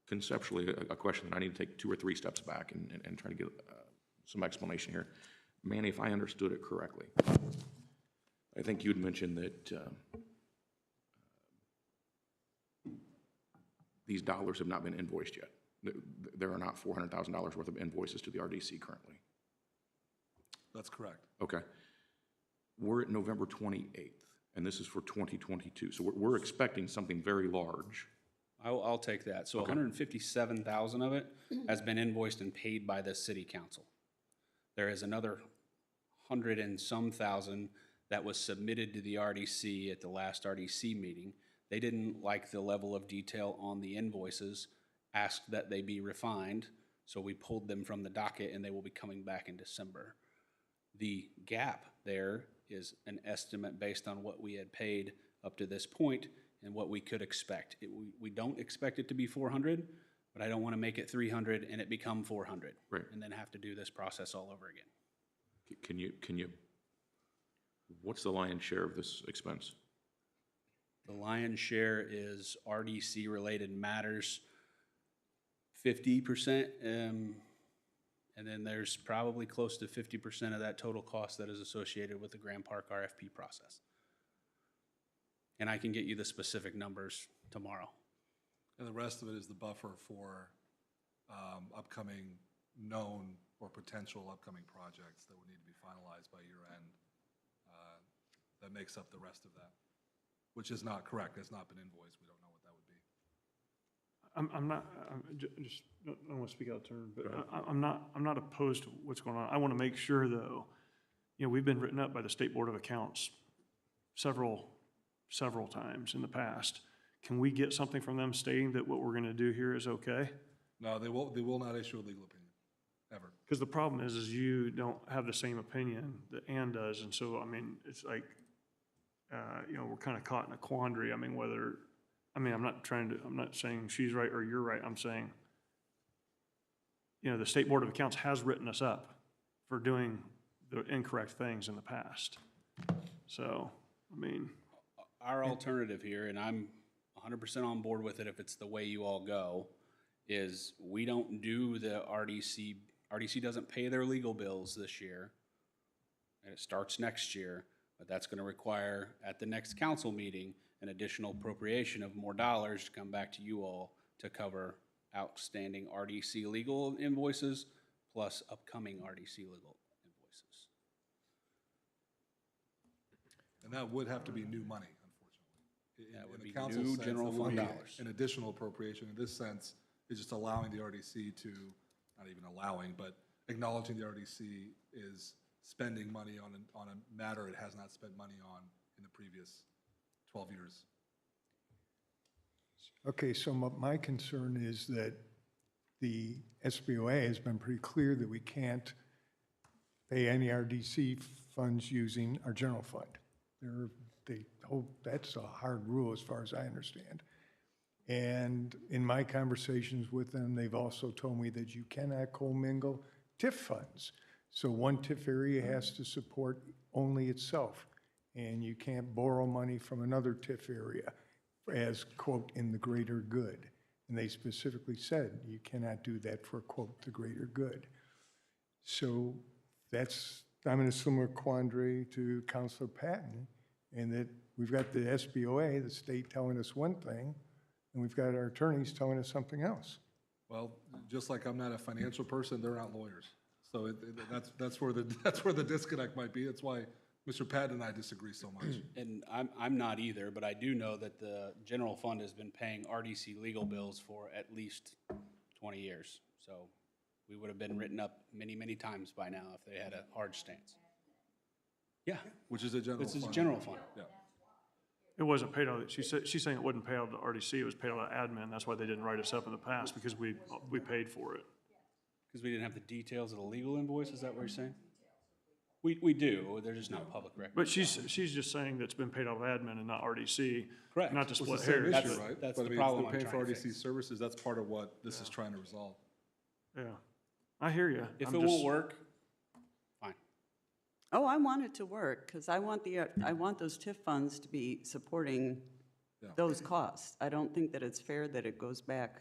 conceptually a question that I need to take 2 or 3 steps back and try to get some explanation here. Manny, if I understood it correctly, I think you'd mentioned that these dollars have not been invoiced yet. There are not $400,000 worth of invoices to the RDC currently. That's correct. Okay. We're at November 28th, and this is for 2022. So we're expecting something very large. I'll take that. So 157,000 of it has been invoiced and paid by the city council. There is another 100 and some thousand that was submitted to the RDC at the last RDC meeting. They didn't like the level of detail on the invoices, asked that they be refined, so we pulled them from the docket and they will be coming back in December. The gap there is an estimate based on what we had paid up to this point and what we could expect. We don't expect it to be 400, but I don't want to make it 300 and it become 400. Right. And then have to do this process all over again. Can you, what's the lion's share of this expense? The lion's share is RDC-related matters, 50%, and then there's probably close to 50% of that total cost that is associated with the Grand Park RFP process. And I can get you the specific numbers tomorrow. And the rest of it is the buffer for upcoming known or potential upcoming projects that would need to be finalized by year end. That makes up the rest of that, which is not correct. It's not been invoiced. We don't know what that would be. I'm not, just, I don't want to speak out of turn, but I'm not opposed to what's going on. I want to make sure, though, you know, we've been written up by the State Board of Accounts several times in the past. Can we get something from them stating that what we're going to do here is okay? No, they will not issue a legal opinion, ever. Because the problem is you don't have the same opinion that Ann does, and so, I mean, it's like, you know, we're kind of caught in a quandary. I mean, I'm not saying she's right or you're right. I'm saying, you know, the State Board of Accounts has written us up for doing the incorrect things in the past. So, I mean. Our alternative here, and I'm 100% on board with it if it's the way you all go, is we don't do the RDC. RDC doesn't pay their legal bills this year, and it starts next year, but that's going to require, at the next council meeting, an additional appropriation of more dollars to come back to you all to cover outstanding RDC legal invoices plus upcoming RDC legal invoices. And that would have to be new money, unfortunately. That would In be the council new sense, general it would fund be dollars. an additional appropriation. In this sense, it's just allowing the RDC to, not even allowing, but acknowledging the RDC is spending money on a matter it has not spent money on in the previous 12 years. Okay, so my concern is that the SBOA has been pretty clear that we can't pay any RDC funds using our general fund. That's a hard rule as far as I understand. And in my conversations with them, they've also told me that you cannot commingle TIF funds. So one TIF area has to support only itself. and you can't borrow money from another TIF area as, quote, in the greater good. And they specifically said you cannot do that for, quote, the greater good. So I'm in a similar quandary to Councilor Patton, in that we've got the SBOA, the state, telling us one thing, and we've got our attorneys telling us something else. Well, just like I'm not a financial person, they're not lawyers. So that's where the disconnect might be. That's why Mr. Patton and I disagree so much. And I'm not either, but I do know that the general fund has been paying RDC legal bills for at least 20 years. So we would have been written up many, many times by now if they had a hard stance. Yeah. Which is a general fund. This is a general fund. Yeah. It wasn't paid out, she's saying it wasn't paid out to RDC, it was paid out to admin. That's why they didn't write us up in the past, because we paid for it. Because we didn't have the details of the legal invoice, is that what you're saying? We do, they're just not public record. But she's just saying that it's been paid out of admin and not RDC. Correct. Not to Well, split it's the same hairs. issue, but- right? that's But the I mean, problem if I'm they're paying for trying to RDC fix. services, that's part of what this is trying to resolve. Yeah, I hear you. If it won't work, fine. Oh, I want it to work, because I want those TIF funds to be supporting those costs. I don't think that it's fair that it goes back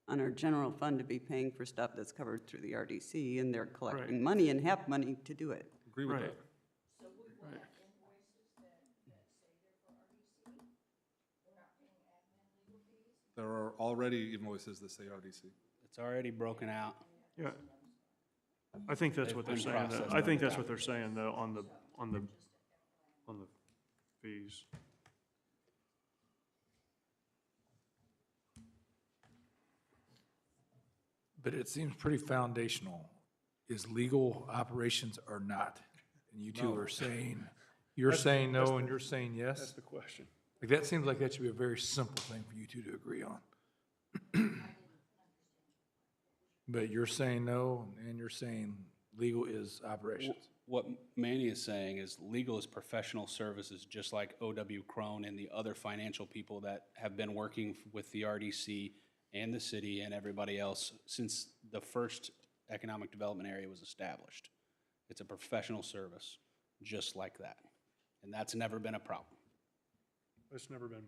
on our general fund to be paying for stuff that's covered through the RDC, and they're collecting money and have money to do it. Agree with Right. that. There are already invoices that say RDC. It's already broken out. Yeah. I think that's what they're They've been saying, though. processed I think by the that's what they're saying, though, on the fees. But it seems pretty foundational, is legal operations or not? And you two No. are saying, you're saying no and you're saying yes? That's the question. Like, that seems like that should be a very simple thing for you two to agree on. But you're saying no, and you're saying legal is operations. What Manny is saying is legal is professional services, just like O.W. Crone and the other financial people that have been working with the RDC and the city and everybody else since the first economic development area was established. It's a professional service, just like that. And that's never been a problem. It's never been.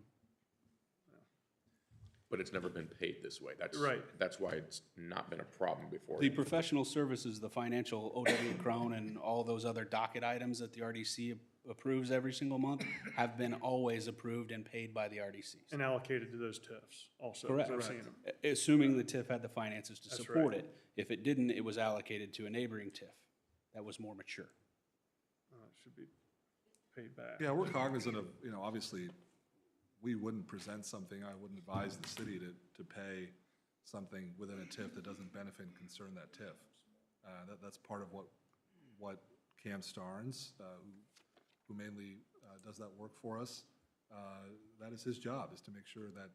But it's never been paid this way. Right. That's why it's not been a problem before. The professional services, the financial O.W. Crone and all those other docket items that the RDC approves every single month have been always approved and paid by the RDCs. And allocated to those TIFs also. 'cause Correct. I've seen them. Assuming the TIF had the finances to That's support right. it. If it didn't, it was allocated to a neighboring TIF that was more mature. It should be paid back. Yeah, we're cognizant of, obviously, we wouldn't present something, I wouldn't advise the city to pay something within a TIF that doesn't benefit and concern that TIF. That's part of what Cam Starnes, who mainly does that work for us, that is his job, is to make sure that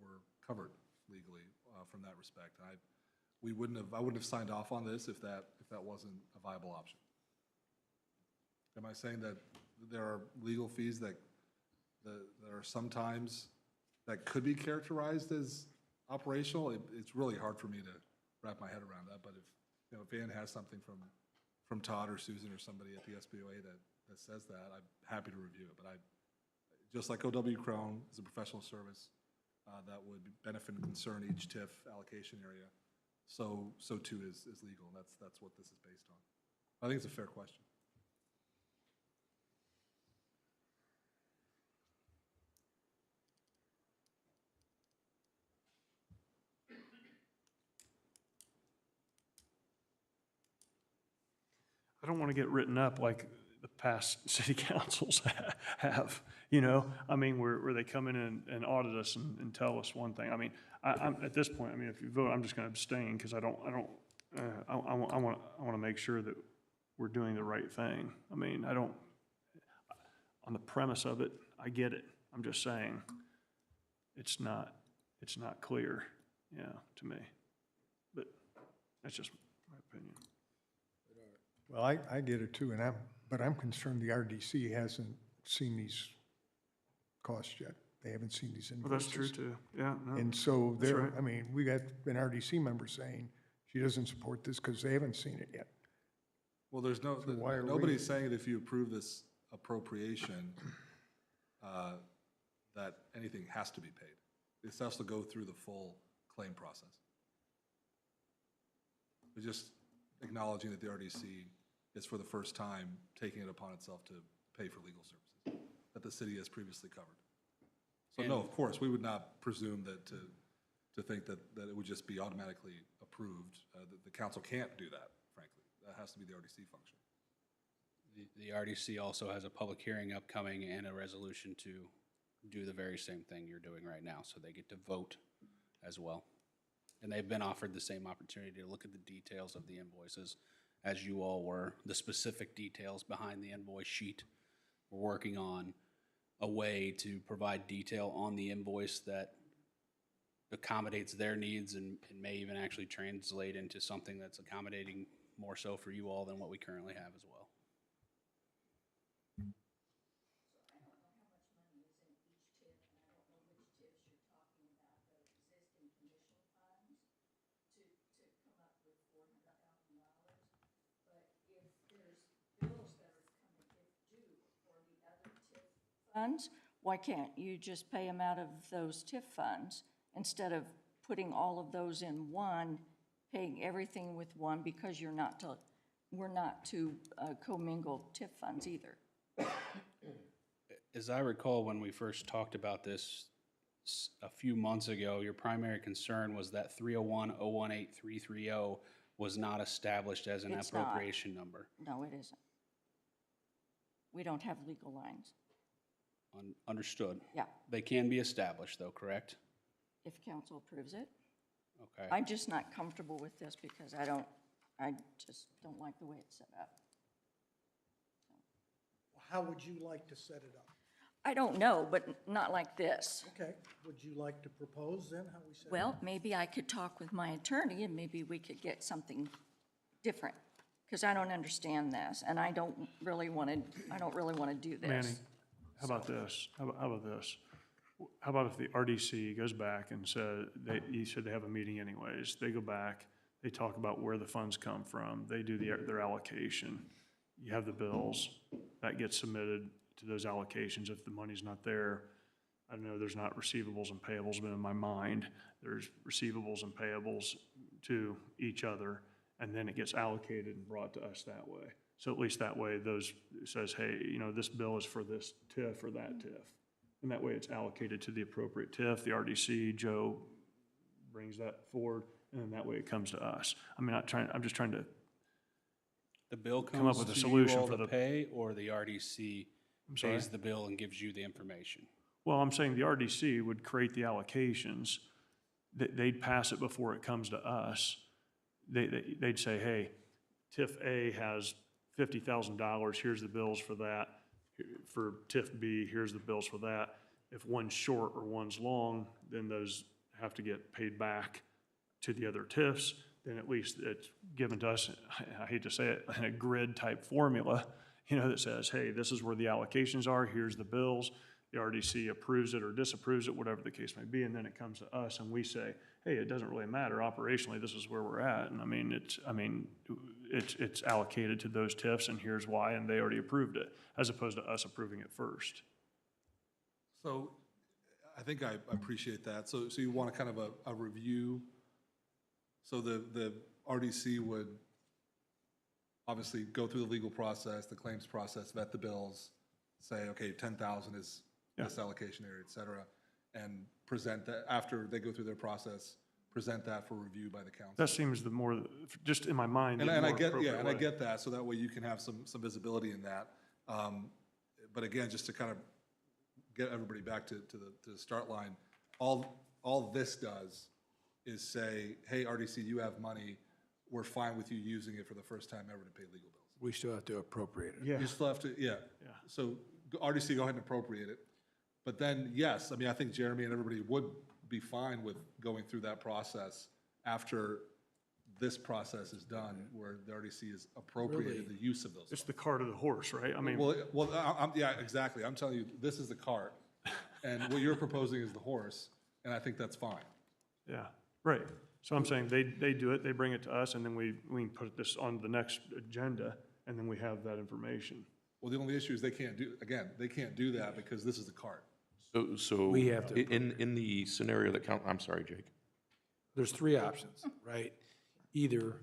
we're covered legally from that respect. I wouldn't have signed off on this if that wasn't a viable option. Am I saying that there are legal fees that are sometimes, that could be characterized as operational? It's really hard for me to wrap my head around that, but if Van has something from Todd or Susan or somebody at the SBOA that says that, I'm happy to review it. But just like O.W. Crone is a professional service that would benefit and concern each TIF allocation area, so too is legal, and that's what this is based on. I think it's a fair question. I don't want to get written up like the past city councils have, I mean, where they come in and audit us and tell us one thing. I mean, I'm at this point, I mean, if you vote, I'm just going to abstain because I want to make sure that we're doing the right thing. I mean, on the premise of it, I get it. I'm just saying, it's not clear, to me. But that's just my opinion. Well, I get it too, but I'm concerned the RDC hasn't seen these costs yet. They haven't seen these invoices. Well, that's true too, yeah. No, And so that's there, right. I mean, we got an RDC member saying she doesn't support this because they haven't seen it yet. Well, there's So why are we- nobody's saying that if you approve this appropriation, that anything has to be paid. It has to go through the full claim process. But just acknowledging that the RDC is for the first time taking it upon itself to pay for legal services that the city has previously covered. So no, of course, we would not presume that to think that it would just be automatically approved. The council can't do that, frankly. That has to be the RDC function. The RDC also has a public hearing upcoming and a resolution to do the very same thing you're doing right now, so they get to vote as well. And they've been offered the same opportunity to look at the details of the invoices as you all were, the specific details behind the invoice sheet. We're working on a way to provide detail on the invoice that accommodates their needs and may even actually translate into something that's accommodating more so for you all than what we currently have as well. Funds, why can't you just pay them out of those TIF funds instead of putting all of those in one, paying everything with one, because we're not to commingle TIF funds either? As I recall, when we first talked about this a few months ago, your primary concern was that 301-018-330 was not established as an It's not. appropriation number. No, it isn't. We don't have legal lines. Understood. Yeah. They can be established though, correct? If council approves it. Okay. I'm just not comfortable with this because I just don't like the way it's set up. How would you like to set it up? I don't know, but not like this. Okay, would you like to propose then how we set it up? Well, maybe I could talk with my attorney and maybe we could get something different. Because I don't understand this and I don't really want to do this. Manny, how about this? How about this? How about if the RDC goes back and you said they have a meeting anyways, they go back, they talk about where the funds come from, they do their allocation, you have the bills, that gets submitted to those allocations. If the money's not there, I know there's not receivables and payables, but in my mind, there's receivables and payables to each other, and then it gets allocated and brought to us that way. So at least that way, those says, hey, this bill is for this TIF or that TIF. And that way it's allocated to the appropriate TIF, the RDC, Joe brings that forward, and then that way it comes to us. I'm just trying to The bill come up comes with a to you solution all for to the- pay, or the RDC sorry? pays the bill and gives you the information? Well, I'm saying the RDC would create the allocations, they'd pass it before it comes to us. They'd say, hey, TIF A has $50,000, here's the bills for that. For TIF B, here's the bills for that. If one's short or one's long, then those have to get paid back to the other TIFs. Then at least it's given to us, I hate to say it, in a grid type formula, that says, hey, this is where the allocations are, here's the bills. The RDC approves it or disapproves it, whatever the case may be, and then it comes to us and we say, hey, it doesn't really matter, operationally, this is where we're at. And it's allocated to those TIFs and here's why, and they already approved it, as opposed to us approving it first. So I think I appreciate that. So you want a kind of a review. So the RDC would obviously go through the legal process, the claims process, vet the bills, say, okay, 10,000 is this allocation area, et cetera, and present that after they go through their process, present that for review by the council. That seems the more, just in my mind, And the I more get, appropriate and I way. get that, so that way you can have some visibility in that. But again, just to kind of get everybody back to the start line, all this does is say, hey, RDC, you have money, we're fine with you using it for the first time ever to pay legal bills. We still have to appropriate it. You still have to, So RDC, go ahead and appropriate it. But then, yes, I think Jeremy and everybody would be fine with going through that process after this process is done, where the RDC is appropriated the use of those. It's the cart of the horse, right? Yeah, exactly. I'm telling you, this is the cart, and what you're proposing is the horse, and I think that's fine. Yeah, right. So I'm saying they do it, they bring it to us, and then we can put this on the next agenda, and then we have that information. Well, the only issue is they can't do that because this is the cart. So We have to in the scenario that I'm sorry, Jake. There's three options, right? Either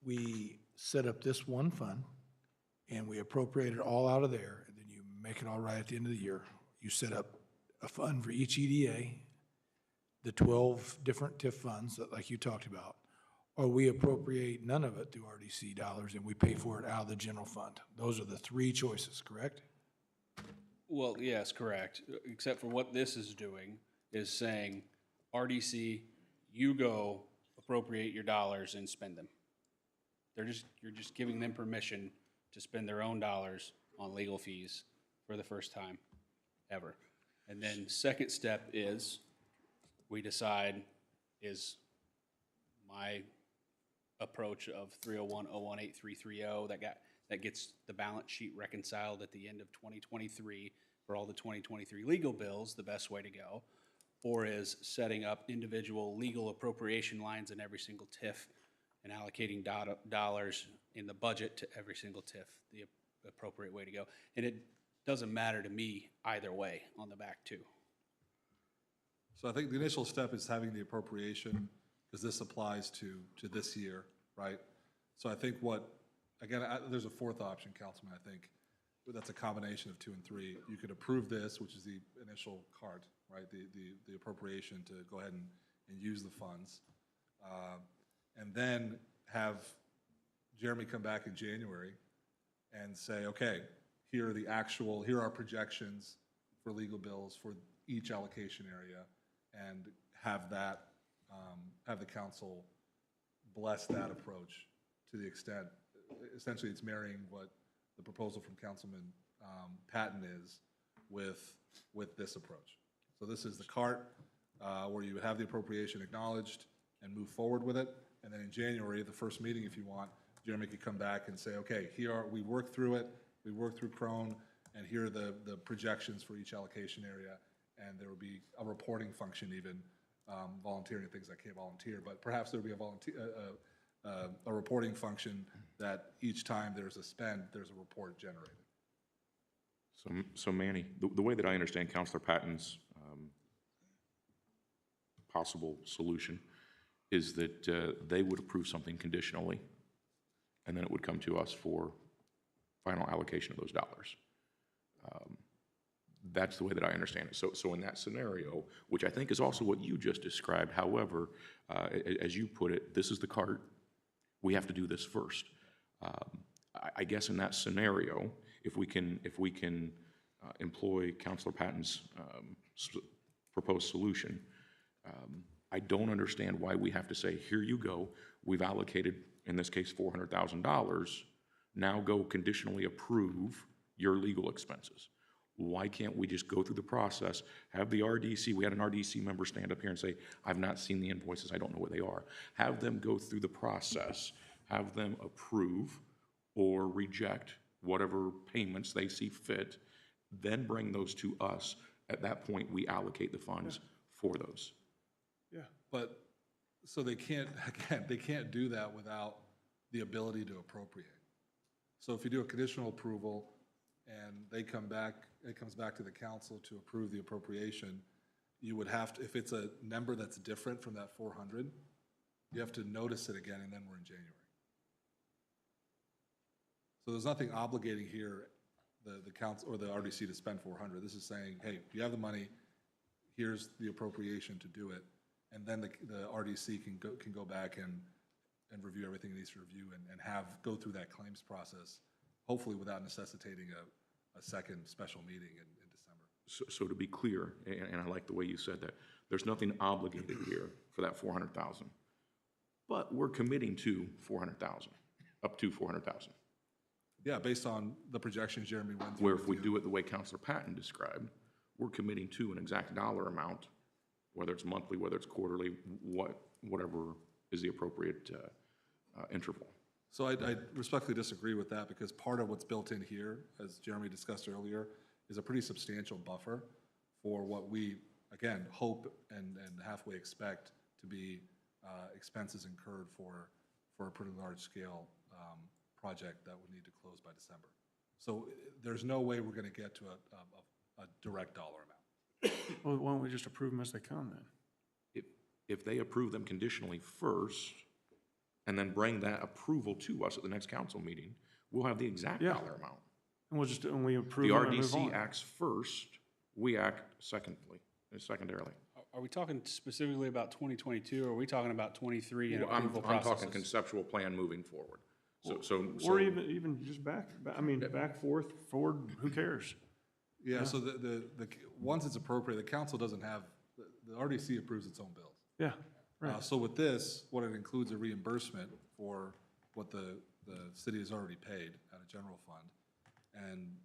we set up this one fund and we appropriate it all out of there, and then you make it all right at the end of the year. You set up a fund for each EDA, the 12 different TIF funds that, like you talked about, or we appropriate none of it through RDC dollars and we pay for it out of the general fund. Those are the three choices, correct? Well, yes, correct, except for what this is doing is saying, RDC, you go appropriate your dollars and spend them. You're just giving them permission to spend their own dollars on legal fees for the first time ever. And then second step is, we decide, is my approach of 301-018-330 that gets the balance sheet reconciled at the end of 2023 for all the 2023 legal bills the best way to go, or is setting up individual legal appropriation lines in every single TIF and allocating dollars in the budget to every single TIF the appropriate way to go. And it doesn't matter to me either way on the back too. So I think the initial step is having the appropriation, because this applies to this year, right? So I think there's a fourth option, Councilman, I think, that's a combination of 2 and 3. You could approve this, which is the initial cart, right? The appropriation to go ahead and use the funds. And then have Jeremy come back in January and say, okay, here are our projections for legal bills for each allocation area, and have the council bless that approach to the extent, essentially it's marrying what the proposal from Councilman Patton is with this approach. So this is the cart where you have the appropriation acknowledged and move forward with it. And then in January, the first meeting, if you want, Jeremy could come back and say, okay, we worked through it, we worked through Crone, and here are the projections for each allocation area. And there will be a reporting function even, volunteering things I can't volunteer, but perhaps there will be a reporting function that each time there's a spend, there's a report generated. So Manny, the way that I understand Councilor Patton's possible solution is that they would approve something conditionally, and then it would come to us for final allocation of those dollars. That's the way that I understand it. So in that scenario, which I think is also what you just described, however, as you put it, this is the cart. We have to do this first. I guess in that scenario, if we can employ Councilor Patton's proposed solution, I don't understand why we have to say, here you go, we've allocated, in this case, $400,000, now go conditionally approve your legal expenses. Why can't we just go through the process, have the RDC, we had an RDC member stand up here and say, I've not seen the invoices, I don't know where they are. Have them go through the process, have them approve or reject whatever payments they see fit, then bring those to us. At that point, we allocate the funds for those. Yeah, but, so they can't do that without the ability to appropriate. So if you do a conditional approval and it comes back to the council to approve the appropriation, you would have to, if it's a number that's different from that 400, you have to notice it again, and then we're in January. So there's nothing obligating here the council or the RDC to spend 400. This is saying, hey, you have the money, here's the appropriation to do it, and then the RDC can go back and review everything it needs to review and go through that claims process, hopefully without necessitating a second special meeting in December. So to be clear, and I like the way you said that, there's nothing obligated here for that 400,000, but we're committing to 400,000, up to 400,000. Yeah, based on the projections Jeremy went through. Where if we do it the way Councilor Patton described, we're committing to an exact dollar amount, whether it's monthly, whether it's quarterly, whatever is the appropriate interval. So I respectfully disagree with that, because part of what's built in here, as Jeremy discussed earlier, is a pretty substantial buffer for what we, again, hope and halfway expect to be expenses incurred for a pretty large scale project that would need to close by December. So there's no way we're gonna get to a direct dollar amount. Well, why don't we just approve them as they come then? If they approve them conditionally first, and then bring that approval to us at the next council meeting, we'll have the exact Yeah. dollar amount. And we approve The them and move RDC on. acts first, we act secondarily. Are we talking specifically about 2022, or are we talking about 23 and Well, I'm approval talking processes? conceptual plan moving forward. Or even just back, forward, who cares? Yeah, so once it's appropriate, the council doesn't have, the RDC approves its own bills. Yeah, right. So with this, what it includes a reimbursement for what the city has already paid out of general fund. And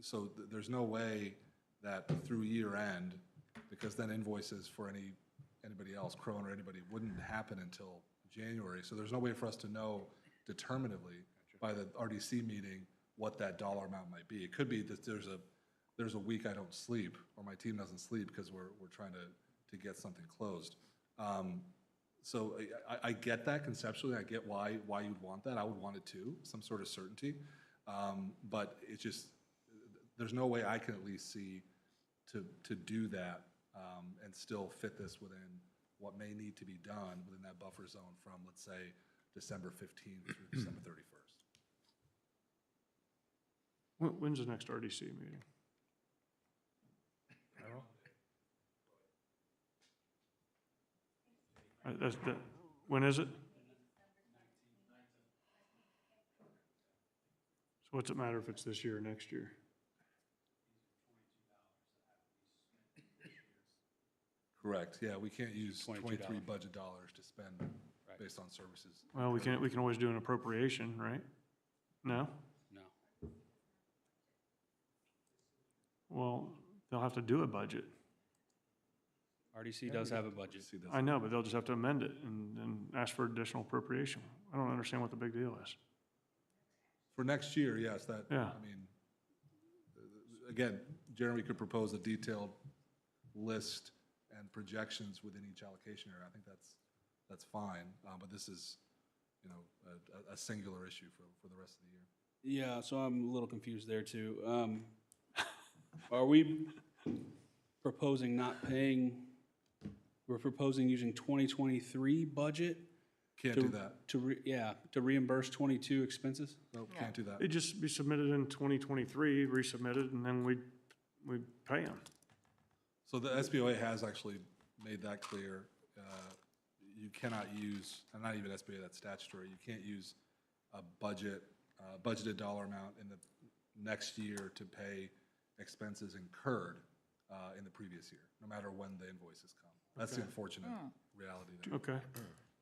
so there's no way that through year end, because then invoices for anybody else, Crone or anybody, wouldn't happen until January. So there's no way for us to know determinatively by the RDC meeting what that dollar amount might be. It could be that there's a week I don't sleep, or my team doesn't sleep because we're trying to get something closed. So I get that conceptually. I get why you'd want that. I would want it too, some sort of certainty. But it's just, there's no way I can at least see to do that and still fit this within what may need to be done within that buffer zone from, let's say, December 15th through December 31st. When's the next RDC meeting? When is it? So what's it matter if it's this year or next year? Correct, yeah, we can't use 23 budget dollars to spend based on services. Well, we can always do an appropriation, right? No? No. Well, they'll have to do a budget. RDC does have a budget. I know, but they'll just have to amend it and ask for additional appropriation. I don't understand what the big deal is. For next year, yes, that, Yeah. I mean, again, Jeremy could propose a detailed list and projections within each allocation area. I think that's fine, but this is, a singular issue for the rest of the year. Yeah, so I'm a little confused there too. Are we proposing not paying, we're proposing using 2023 budget? Can't do that. To reimburse 22 expenses? Nope, can't do that. It'd just be submitted in 2023, resubmitted, and then we pay them. So the SBOA has actually made that clear. You cannot use, and not even SBOA, that's statutory, you can't use a budgeted dollar amount in the next year to pay expenses incurred in the previous year, no matter when the invoices come. That's the unfortunate reality there. Okay.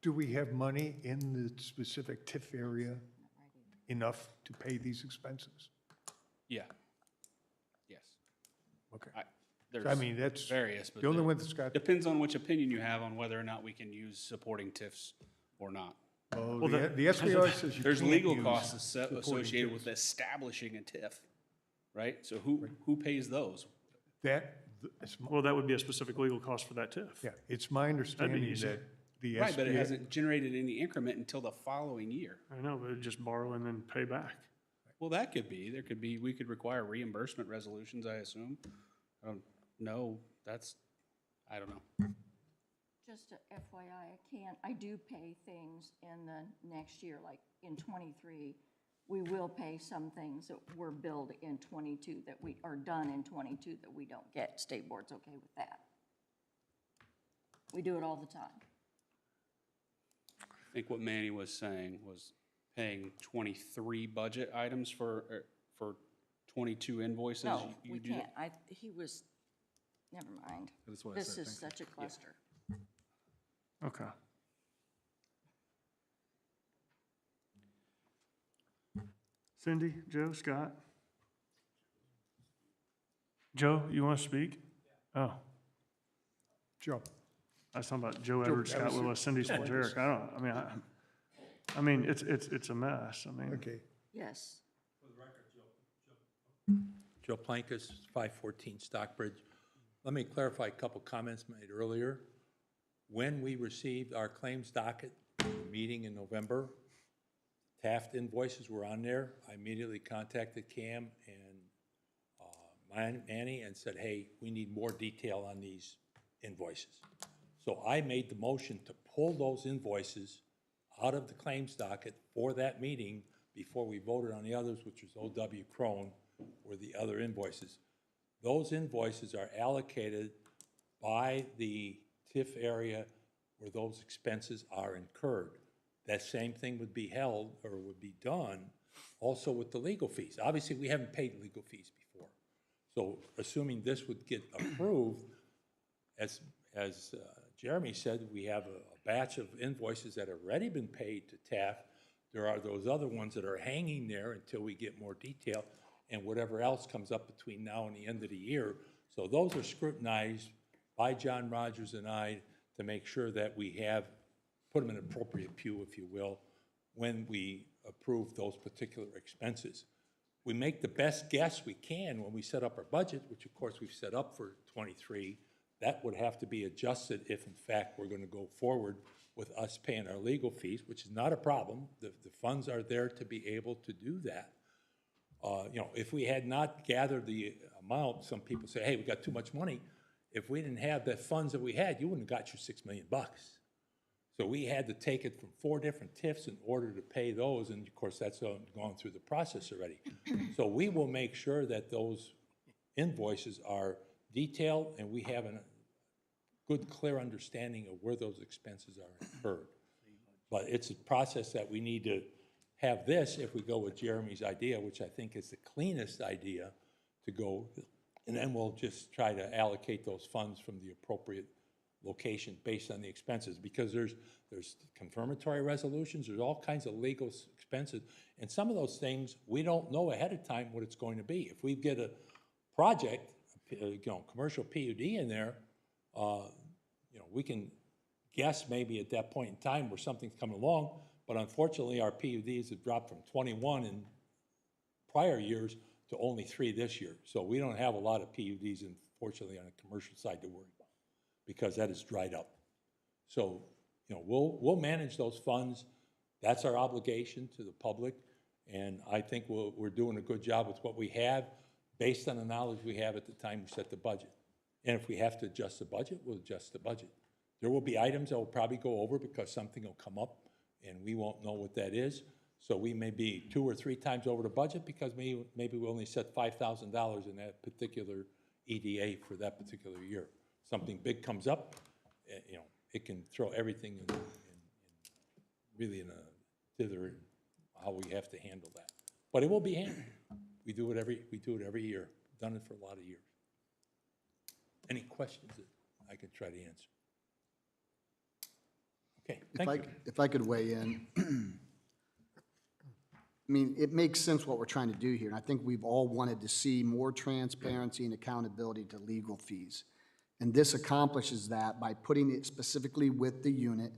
Do we have money in the specific TIF area enough to pay these expenses? Yeah. Yes. Okay. There's I mean, that's various, but the only one that's got. depends on which opinion you have on whether or not we can use supporting TIFs or not. Oh, Well, the SBO says you There's can't legal use costs supporting associated TIFs. with establishing a TIF, right? So who pays those? Well, that would be a specific legal cost for that TIF. Yeah, it's my understanding easy. that the Right, but it SBA hasn't generated any increment until the following year. I know, but it'd just borrow and then pay back. Well, that could be, we could require reimbursement resolutions, I assume. I don't know, I don't know. Just a FYI, I do pay things in the next year, like in '23. We will pay some things that were billed in '22 that we are done in '22 that we don't get. State board's okay with that. We do it all the time. I think what Manny was saying was paying 23 budget items for 22 invoices. No, You we do that? can't. Never mind. That's what I This said, is thank such a cluster. Okay. Cindy, Joe, Scott? Joe, you want to speak? Oh, Joe. I was talking about Joe Edwards, Scott Willis, Cindy Spiljerik. I mean, it's a mess. I mean. Okay. Yes. Joe Plankus, 514 Stockbridge. Let me clarify a couple comments made earlier. When we received our claims docket meeting in November, Taft invoices were on there. I immediately contacted Cam and Manny and said, hey, we need more detail on these invoices. So I made the motion to pull those invoices out of the claims docket for that meeting before we voted on the others, which was O.W. Crone, were the other invoices. Those invoices are allocated by the TIF area where those expenses are incurred. That same thing would be held, or would be done, also with the legal fees. Obviously, we haven't paid legal fees before. So assuming this would get approved, as Jeremy said, we have a batch of invoices that have already been paid to Taft. There are those other ones that are hanging there until we get more detail, and whatever else comes up between now and the end of the year. So those are scrutinized by John Rogers and I to make sure that we have, put them in an appropriate pew, if you will, when we approve those particular expenses. We make the best guess we can when we set up our budget, which of course we've set up for '23. That would have to be adjusted if in fact we're gonna go forward with us paying our legal fees, which is not a problem. The funds are there to be able to do that. You know, if we had not gathered the amount, some people say, hey, we got too much money. If we didn't have the funds that we had, you wouldn't have got your $6 million. So we had to take it from 4 different TIFs in order to pay those, and of course, that's gone through the process already. So we will make sure that those invoices are detailed, and we have a good, clear understanding of where those expenses are incurred. But it's a process that we need to have this if we go with Jeremy's idea, which I think is the cleanest idea to go, and then we'll just try to allocate those funds from the appropriate location based on the expenses, because there's confirmatory resolutions, there's all kinds of legal expenses, and some of those things, we don't know ahead of time what it's going to be. If we get a project, you know, commercial PUD in there, you know, we can guess maybe at that point in time where something's coming along, but unfortunately, our PUDs have dropped from 21 in prior years to only 3 this year. So we don't have a lot of PUDs, unfortunately, on the commercial side to worry about, because that has dried up. So, you know, we'll manage those funds. That's our obligation to the public, and I think we're doing a good job with what we have based on the knowledge we have at the time we set the budget. And if we have to adjust the budget, we'll adjust the budget. There will be items that will probably go over because something will come up and we won't know what that is. So we may be 2 or 3 times over the budget because maybe we only set $5,000 in that particular EDA for that particular year. Something big comes up, you know, it can throw everything really in a thither in how we have to handle that. But it will be handled. We do it every year. Done it for a lot of years. Any questions that I can try to answer? Okay, thank you. If I could weigh in. I mean, it makes sense what we're trying to do here, and I think we've all wanted to see more transparency and accountability to legal fees. And this accomplishes that by putting it specifically with the unit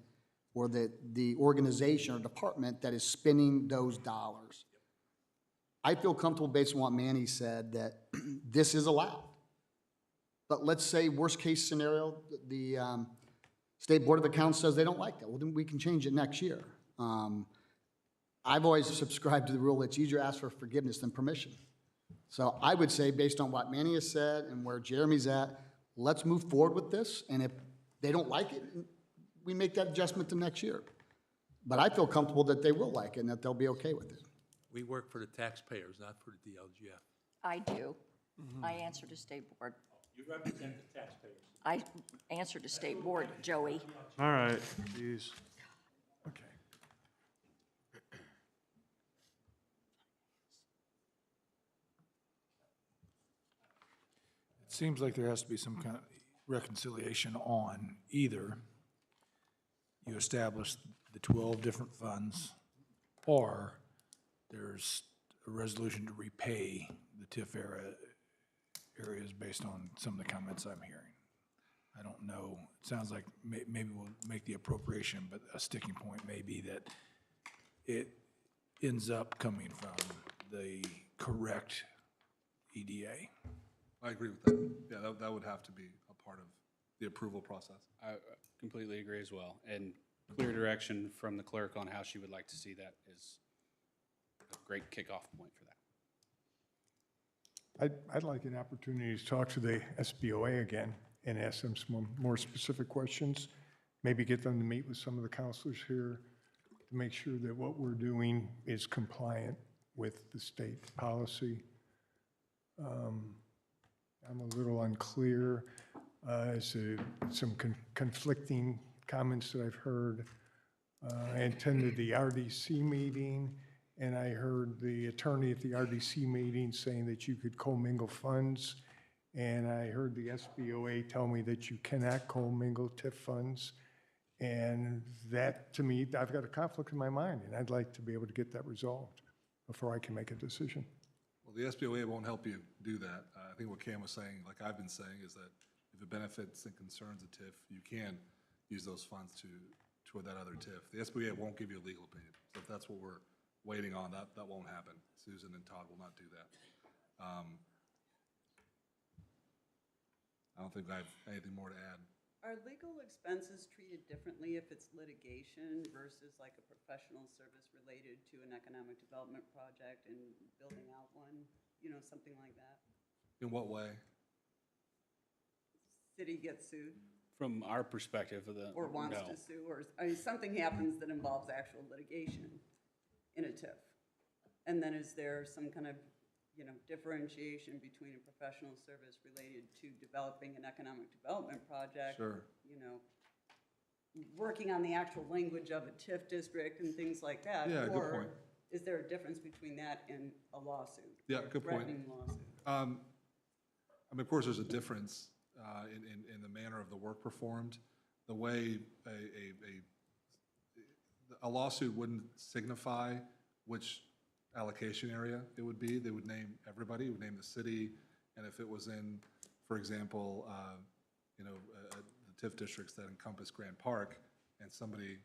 or the organization or department that is spending those dollars. I feel comfortable based on what Manny said that this is allowed. But let's say worst case scenario, the State Board of Accounts says they don't like that. Well, then we can change it next year. I've always subscribed to the rule it's easier to ask for forgiveness than permission. So I would say based on what Manny has said and where Jeremy's at, let's move forward with this. And if they don't like it, we make that adjustment to next year. But I feel comfortable that they will like it and that they'll be okay with it. We work for the taxpayers, not for the DLGF. I do. I answer to State Board. You represent the taxpayers. I answer to State Board, Joey. All right, geez. Okay. It seems like there has to be some kind of reconciliation on either you establish the 12 different funds, or there's a resolution to repay the TIF areas based on some of the comments I'm hearing. I don't know. It sounds like maybe we'll make the appropriation, but a sticking point may be that it ends up coming from the correct EDA. I agree with that. Yeah, that would have to be a part of the approval process. I completely agree as well. And clear direction from the clerk on how she would like to see that is a great kickoff point for that. I'd like an opportunity to talk to the SBOA again and ask them some more specific questions. Maybe get them to meet with some of the counselors here to make sure that what we're doing is compliant with the state policy. I'm a little unclear as to some conflicting comments that I've heard. I attended the RDC meeting, and I heard the attorney at the RDC meeting saying that you could commingle funds, and I heard the SBOA tell me that you cannot commingle TIF funds. And that, to me, I've got a conflict in my mind, and I'd like to be able to get that resolved before I can make a decision. Well, the SBOA won't help you do that. I think what Cam was saying, like I've been saying, is that if it benefits and concerns a TIF, you can use those funds toward that other TIF. The SBOA won't give you a legal opinion. So if that's what we're waiting on, that won't happen. Susan and Todd will not do that. I don't think I have anything more to add. Are legal expenses treated differently if it's litigation versus like a professional service related to an economic development project and building out one, you know, something like that? In what way? City gets sued From our perspective of the. or wants no. to sue, or, I mean, something happens that involves actual litigation in a TIF. And then is there some kind of, you know, differentiation between a professional service related to developing an economic development project? Sure. You know, working on the actual language of a TIF district and things like that? Yeah, good point. Or is there a difference between that and a lawsuit? Yeah, good point. Threatening lawsuit? I mean, of course, there's a difference in the manner of the work performed. The way a lawsuit wouldn't signify which allocation area it would be. They would name everybody, it would name the city, and if it was in, for example, you know, the TIF districts that encompass Grant Park, and somebody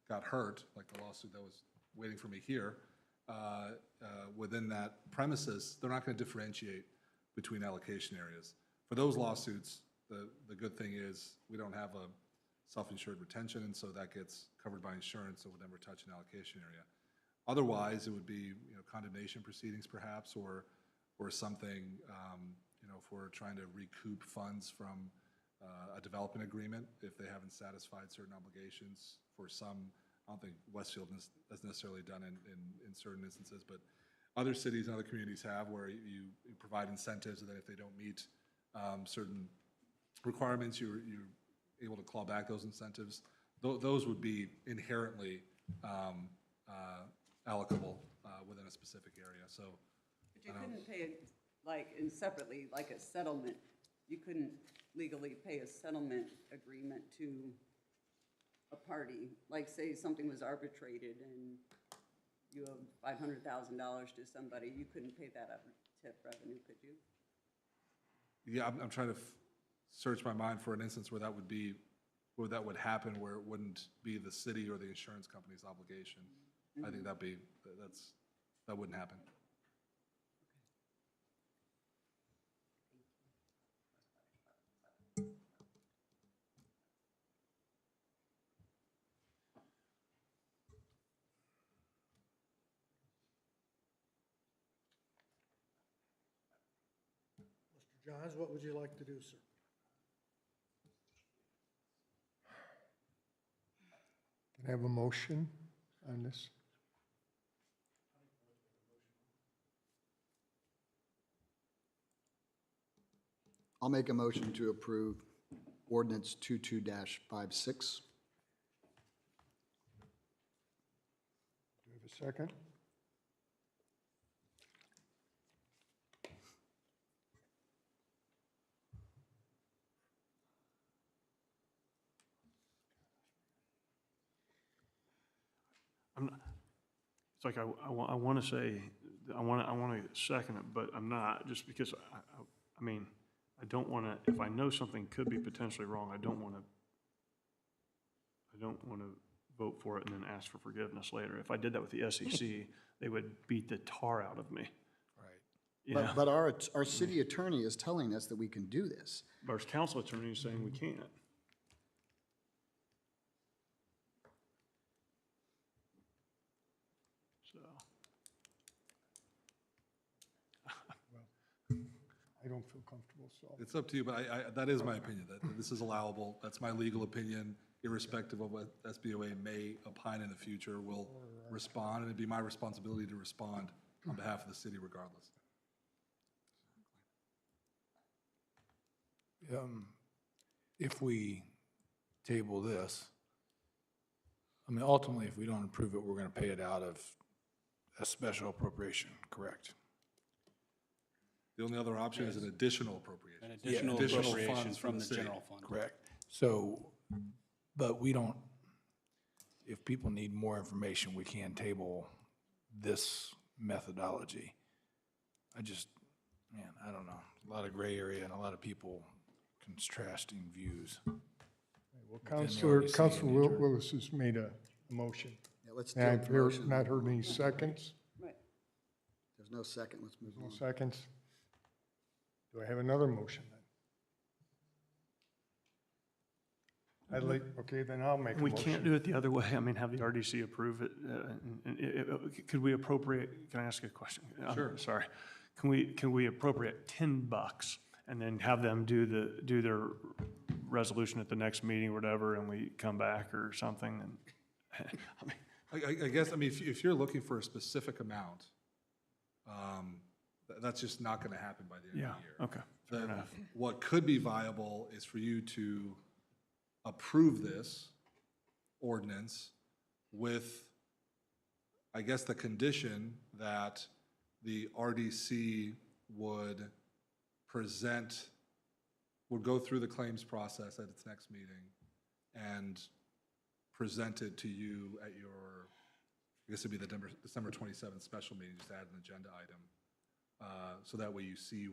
got hurt, like the lawsuit that was waiting for me here, within that premises, they're not going to differentiate between allocation areas. For those lawsuits, the good thing is we don't have a self-insured retention, and so that gets covered by insurance, so we'll never touch an allocation area. Otherwise, it would be, you know, condemnation proceedings perhaps, or something, you know, if we're trying to recoup funds from a development agreement, if they haven't satisfied certain obligations for some. I don't think Westfield has necessarily done in certain instances, but other cities and other communities have, where you provide incentives, and then if they don't meet certain requirements, you're able to claw back those incentives. Those would be inherently allocable within a specific area. So, But you couldn't pay, like, and separately, like a settlement, you couldn't legally pay a settlement agreement to a party. Like, say something was arbitrated and you owe $500,000 to somebody, you couldn't pay that out of TIF revenue, could you? yeah, I'm trying to search my mind for an instance where that would be, where that would happen, where it wouldn't be the city or the insurance company's obligation. I think that wouldn't happen. Mr. Johns, what would you like to do, sir? Can I have a motion on this? I'll make a motion to approve ordinance 22-56. Do you have a second? It's like I want to say, I want to second it, but I'm not, just because, I mean, I don't want to, if I know something could be potentially wrong, I don't want to vote for it and then ask for forgiveness later. If I did that with the SEC, they would beat the tar out of me. Right. Yeah. But our city attorney is telling us that we can do this. But our council attorney is saying we can't. So, I don't feel comfortable, so. It's up to you, but that is my opinion, that this is allowable. That's my legal opinion, irrespective of what SBOA may opine in the future. We'll respond, and it'd be my responsibility to respond on behalf of the city regardless. If we table this, I mean, ultimately, if we don't approve it, we're gonna pay it out of a special appropriation, correct? The only other option is an additional appropriation. An additional Additional appropriation funds from the city. general fund. Correct. So, but we don't, if people need more information, we can table this methodology. I just, man, I don't know. A lot of gray area and a lot of people contrasting views. Well, within the Counselor RDC and the attorney. Willis has made a motion. Yeah, let's do And a I've motion. not heard any seconds. There's no second, let's move No on. seconds. Do I have another motion then? Okay, then I'll make a We motion. can't do it the other way. I mean, have the RDC approve it. Could we appropriate, can I ask a question? Sure. Sorry. Can we appropriate $10 and then have them do their resolution at the next meeting or whatever, and we come back or something? And I guess, I mean, if you're looking for a specific amount, that's just not gonna happen by the end of the year. Okay, fair Then enough. what could be viable is for you to approve this ordinance with, I guess, the condition that the RDC would go through the claims process at its next meeting and present it to you at your, I guess it'd be the December 27th special meeting, just add an agenda item. So that way you see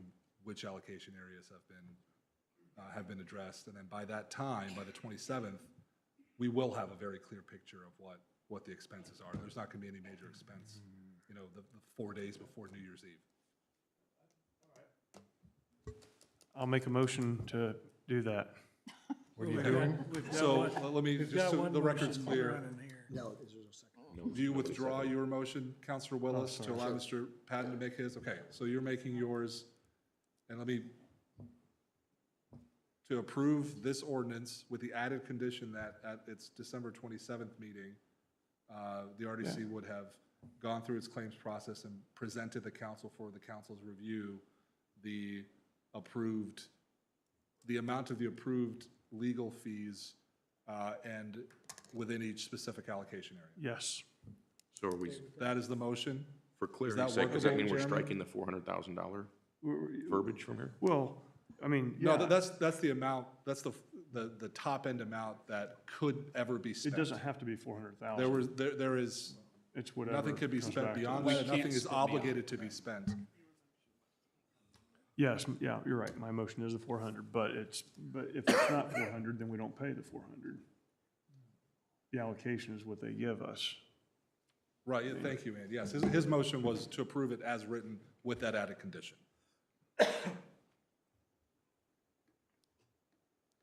which allocation areas have been addressed. And then by that time, by the 27th, we will have a very clear picture of what the expenses are. There's not gonna be any major expense, the 4 days before New Year's Eve. I'll make a motion to do that. What are you doing? So let me, just so the record's clear, No, there's no second. do you withdraw your motion, Counselor Willis, to allow Mr. Patton to make his? Okay, so you're making yours, and to approve this ordinance with the added condition that at its December 27th meeting, the RDC would have gone through its claims process and presented the council for the council's review the amount of the approved legal fees and within each specific allocation area. Yes. So are we, That is the motion? for clarity's sake, does that mean we're striking the $400,000 verbiage from here? Well, I mean, No, yeah, that's the amount, that's the top end amount that could ever be it spent. doesn't have to be 400,000. There is, It's whatever. nothing could be comes spent back to beyond us. that, nothing is obligated to be spent. Yes, yeah, you're right. My motion is the 400, but if it's not 400, then we don't pay the 400. The allocation is what they give us. Right, yeah, thank you, Andy. Yes, his motion was to approve it as written with that added condition.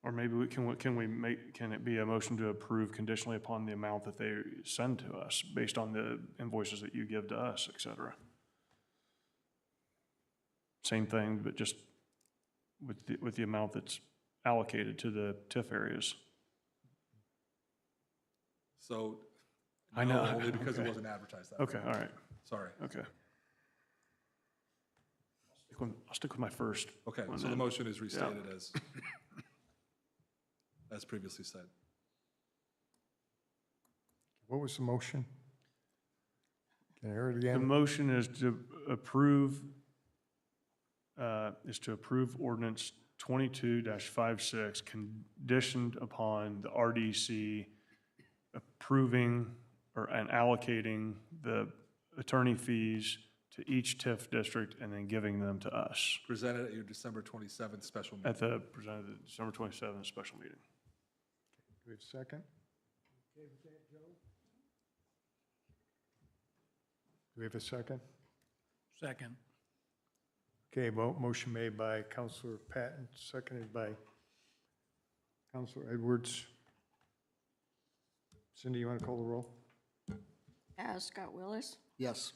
Or maybe can it be a motion to approve conditionally upon the amount that they send to us based on the invoices that you give to us, et cetera? Same thing, but just with the amount that's allocated to the TIF areas. So, I no, know. only because it Okay. wasn't advertised that Okay, way. all right, Sorry. okay. I'll stick with my first. Okay, one so the then. motion is restated as previously said. What was the motion? Can I hear it The again? motion is to approve ordinance 22-56 conditioned upon the RDC approving and allocating the attorney fees to each TIF district and then giving them to us Presented at your December 27th special meeting. at the December 27th special meeting. Do we have a second? Do we have a second? Second. Okay, motion made by Counselor Patton, seconded by Counselor Edwards. Cindy, you want to call the roll? Scott Willis, Yes.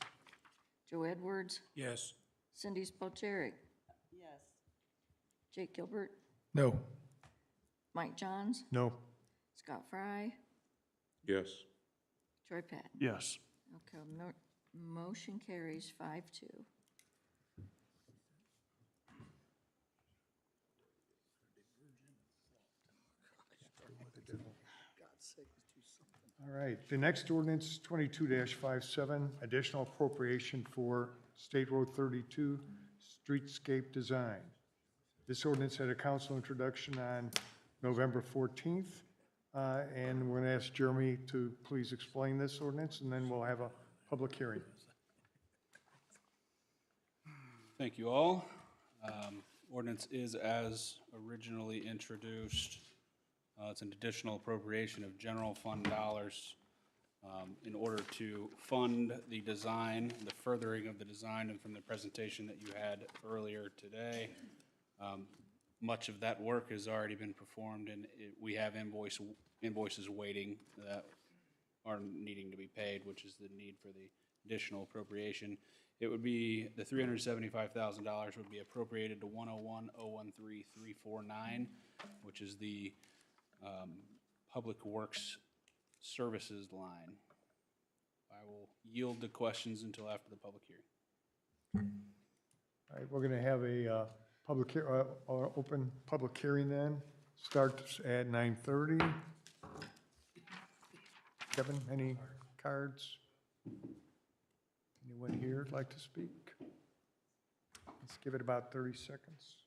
Joe Edwards, Yes. Cindy Spalcheric, Yes. Jake Gilbert, No. Mike Johns, No. Scott Fry, Yes. Troy Patton. Yes. Okay, motion carries 5-2. All right, the next ordinance, 22-57, additional appropriation for State Road 32 streetscape design. This ordinance had a council introduction on November 14th, and we're going to ask Jeremy to please explain this ordinance, and then we'll have a public hearing. Thank you all. Ordinance is as originally introduced. It's an additional appropriation of general fund dollars in order to fund the design, the furthering of the design, and from the presentation that you had earlier today. Much of that work has already been performed, and we have invoices waiting that are needing to be paid, which is the need for the additional appropriation. It would be, the $375,000 would be appropriated to 101-013-349, which is the Public Works Services line. I will yield the questions until after the public hearing. All right, we're going to have a open public hearing then. Starts at 9:30. Kevin, any cards? Anyone here like to speak? Let's give it about 30 seconds.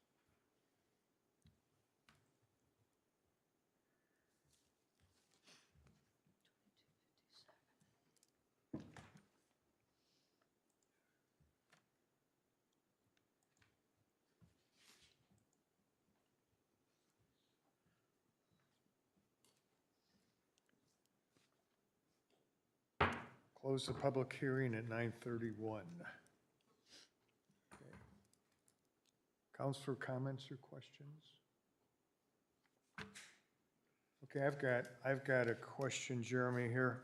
Close the public hearing at 9:31. Okay. Counselor, comments or questions? Okay, I've got a question, Jeremy, here.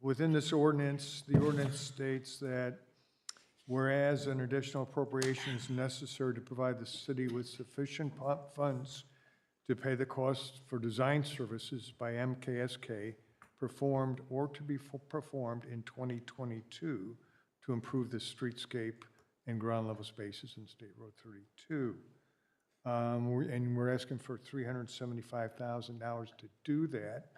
Within this ordinance, the ordinance states that whereas an additional appropriation is necessary to provide the city with sufficient funds to pay the costs for design services by MKSK performed or to be performed in 2022 to improve the streetscape and ground level spaces in State Road 32. And we're asking for $375,000 to do that.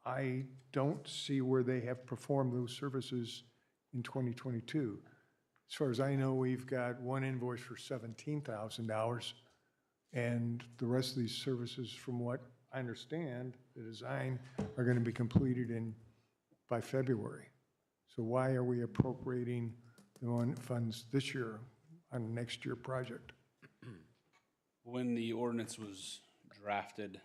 I don't see where they have performed those services in 2022. As far as I know, we've got one invoice for $17,000, and the rest of these services, from what I understand, the design are going to be completed by February. So why are we appropriating the funds this year on a next year project? When the ordinance was drafted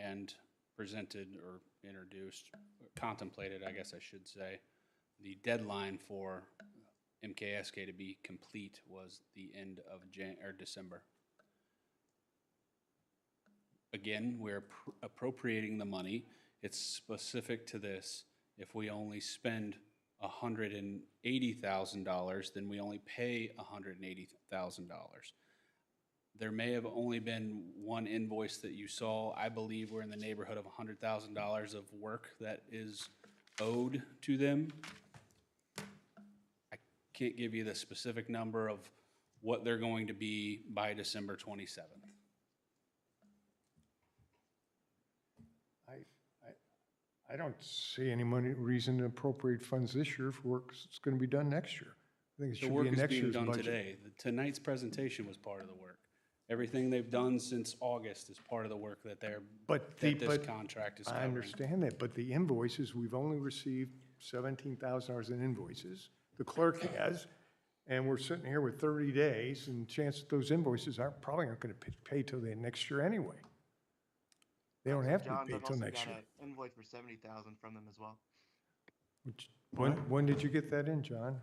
and presented or introduced, contemplated, I guess I should say, the deadline for MKSK to be complete was the end of December. Again, we're appropriating the money. It's specific to this. If we only spend $180,000, then we only pay $180,000. There may have only been one invoice that you saw. I believe we're in the neighborhood of $100,000 of work that is owed to them. I can't give you the specific number of what they're going to be by December 27th. I don't see any reason to appropriate funds this year for work that's going to be done next year. I think it should be in next year's budget. The work is being done today. Tonight's presentation was part of the work. Everything they've done since August is part of the work that this contract is covering. I understand that, but the invoices, we've only received $17,000 in invoices. The clerk has, and we're sitting here with 30 days, and chance that those invoices probably aren't going to pay till the next year anyway. They don't have to be paid till next year. John, I've also got an invoice for $70,000 from them as well. When did you get that in, John?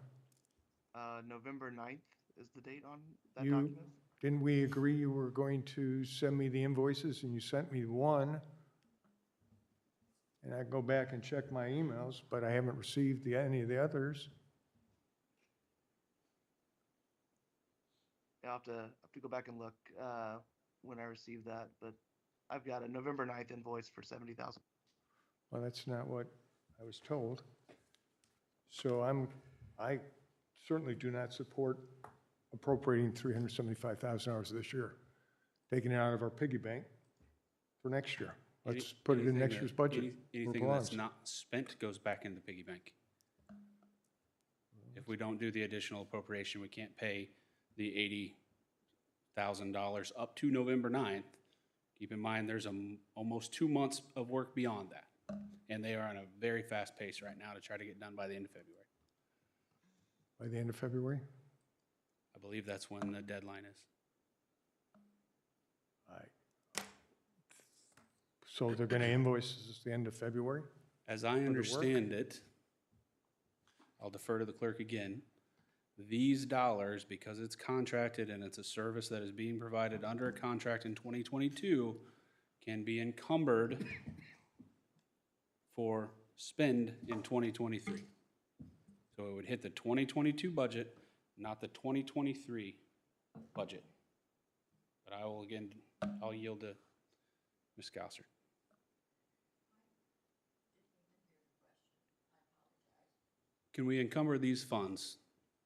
November 9th is the date on that document. Didn't we agree you were going to send me the invoices, and you sent me one? And I go back and check my emails, but I haven't received any of the others. I'll have to go back and look, when I received that, but I've got a November 9th invoice for 70,000. Well, that's not what I was told. So I certainly do not support appropriating $375,000 this year, taking it out of our piggy bank for next year. Let's put it in Anything next that- year's budget. where it Anything that's belongs. not spent goes back in the piggy bank. If we don't do the additional appropriation, we can't pay the $80,000 up to November 9th. Keep in mind, there's almost 2 months of work beyond that. And they are on a very fast pace right now to try to get done by the end of February. By the end of February? I believe that's when the deadline is. So they're going to invoice us at the end of February? As I understand it, I'll defer to the clerk again. These dollars, because it's contracted and it's a service that is being provided under a contract in 2022, can be encumbered for spend in 2023. So it would hit the 2022 budget, not the 2023 budget. But I'll yield to Ms. Gausser. Can we encumber these funds,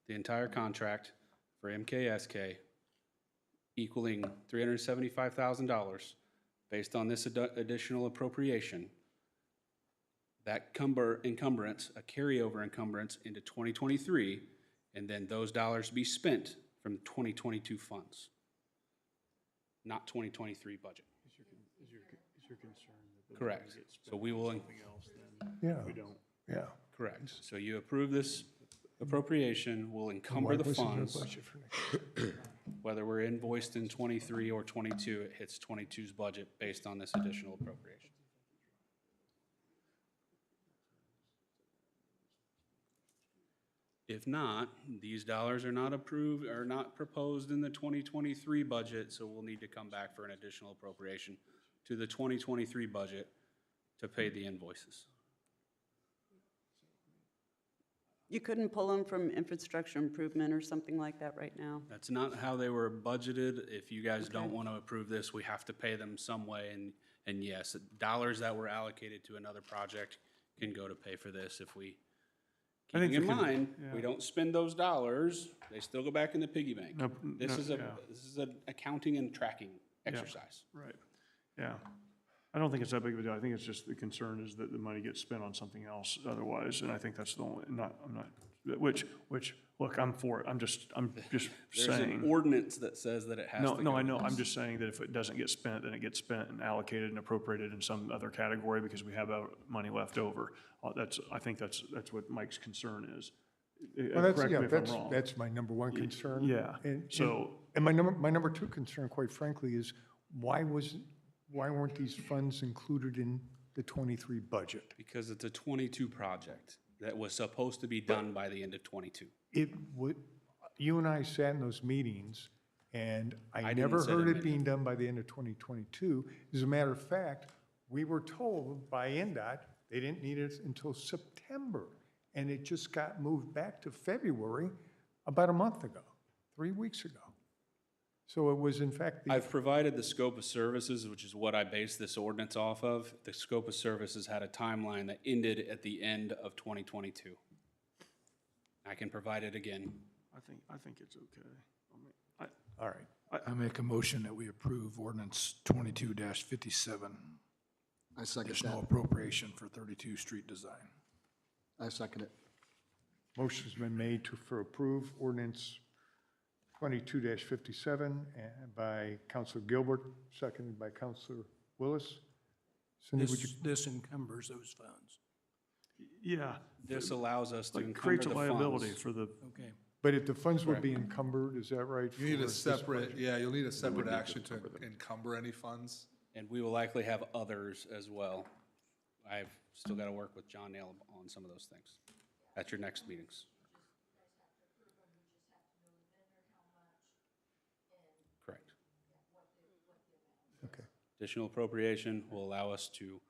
the entire contract for MKSK, equaling $375,000 based on this additional appropriation? That encumbrance, a carryover encumbrance into 2023, and then those dollars be spent from 2022 funds, not 2023 budget. Is your concern that those Correct. money gets spent So we will, on something else then? Yeah. We don't. Yeah. correct. So you approve this appropriation, we'll encumber Why the wasn't there a funds. budget for next year? Whether we're invoiced in 23 or 22, it hits 22's budget based on this additional appropriation. If not, these dollars are not approved, or not proposed in the 2023 budget, so we'll need to come back for an additional appropriation to the 2023 budget to pay the invoices. You couldn't pull them from infrastructure improvement or something like that right now? That's not how they were budgeted. If you guys don't want to approve this, we have to pay them some way, and yes, dollars that were allocated to another project can go to pay for this if we, I think keeping in the con- mind, yeah. we don't spend those dollars, they still go back in the piggy bank. No, This no, is yeah. this is an accounting and tracking Yeah. exercise. Right, yeah. I don't think it's that big of a deal. I think it's just the concern is that the money gets spent on something else otherwise, and I think that's the only, I'm not, which, look, I'm for it. I'm just There's saying. an ordinance that says that it has to go. No, I know. to I'm this. just saying that if it doesn't get spent, then it gets spent and allocated and appropriated in some other category because we have money left over. I think that's what Mike's concern is. Well, that's, Correct me yeah, if I'm wrong. that's my number one concern. Yeah, And my number two concern, quite frankly, is why weren't these funds included in the 23 budget? Because it's a 22 project that was supposed to be done by the end of 22. You and I sat in those meetings, and I didn't never sit heard in it many. being done by the end of 2022. As a matter of fact, we were told by NDOT they didn't need it until September, and it just got moved back to February about a month ago, 3 weeks ago. So it was in fact, I've provided the scope of services, which is what I base this ordinance off of. The scope of services had a timeline that ended at the end of 2022. I can provide it again. I think it's okay. all right. I make a motion that we approve ordinance 22-57. I second Additional that. appropriation for 32 street design. I second it. Motion's been made for approve ordinance 22-57 by Counselor Gilbert, seconded by Counselor Willis. Cindy, would you? This encumbers those funds. Yeah. This allows us to Like, encumber creates a the liability funds. for the, Okay. But if the funds would be encumbered, is that right? You need for a this separate, budget? yeah, you'll need a separate action to encumber any funds. And we will likely have others as well. I've still got to work with John Nail on some of those things at your next meetings. Correct. Okay. Additional appropriation will allow us to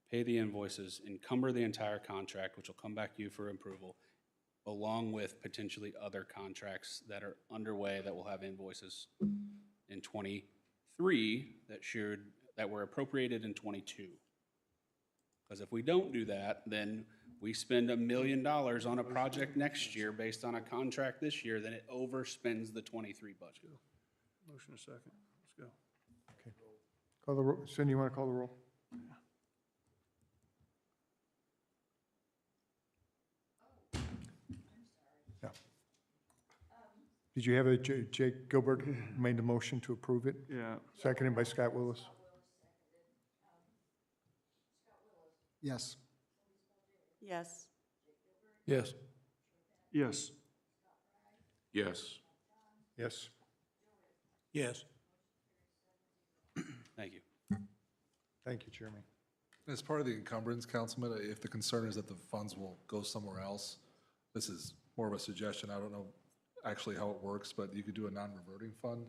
pay the invoices, encumber the entire contract, which will come back to you for approval, along with potentially other contracts that are underway that will have invoices in '23 that were appropriated in '22. Because if we don't do that, then we spend $1 million on a project next year based on a contract this year, then it overspends the '23 budget. Motion a second. Let's go. Okay. Call the roll. Cindy, you want to call the roll? Yeah. Did you have a, Jake Gilbert made the motion to approve it? Yeah. Seconded by Scott Willis? Yes. Yes. Yes. Yes. Yes. Yes. Yes. Thank you. Thank you, Jeremy. As part of the encumbrance, Councilman, if the concern is that the funds will go somewhere else, this is more of a suggestion. I don't know actually how it works, but you could do a non-reverting fund.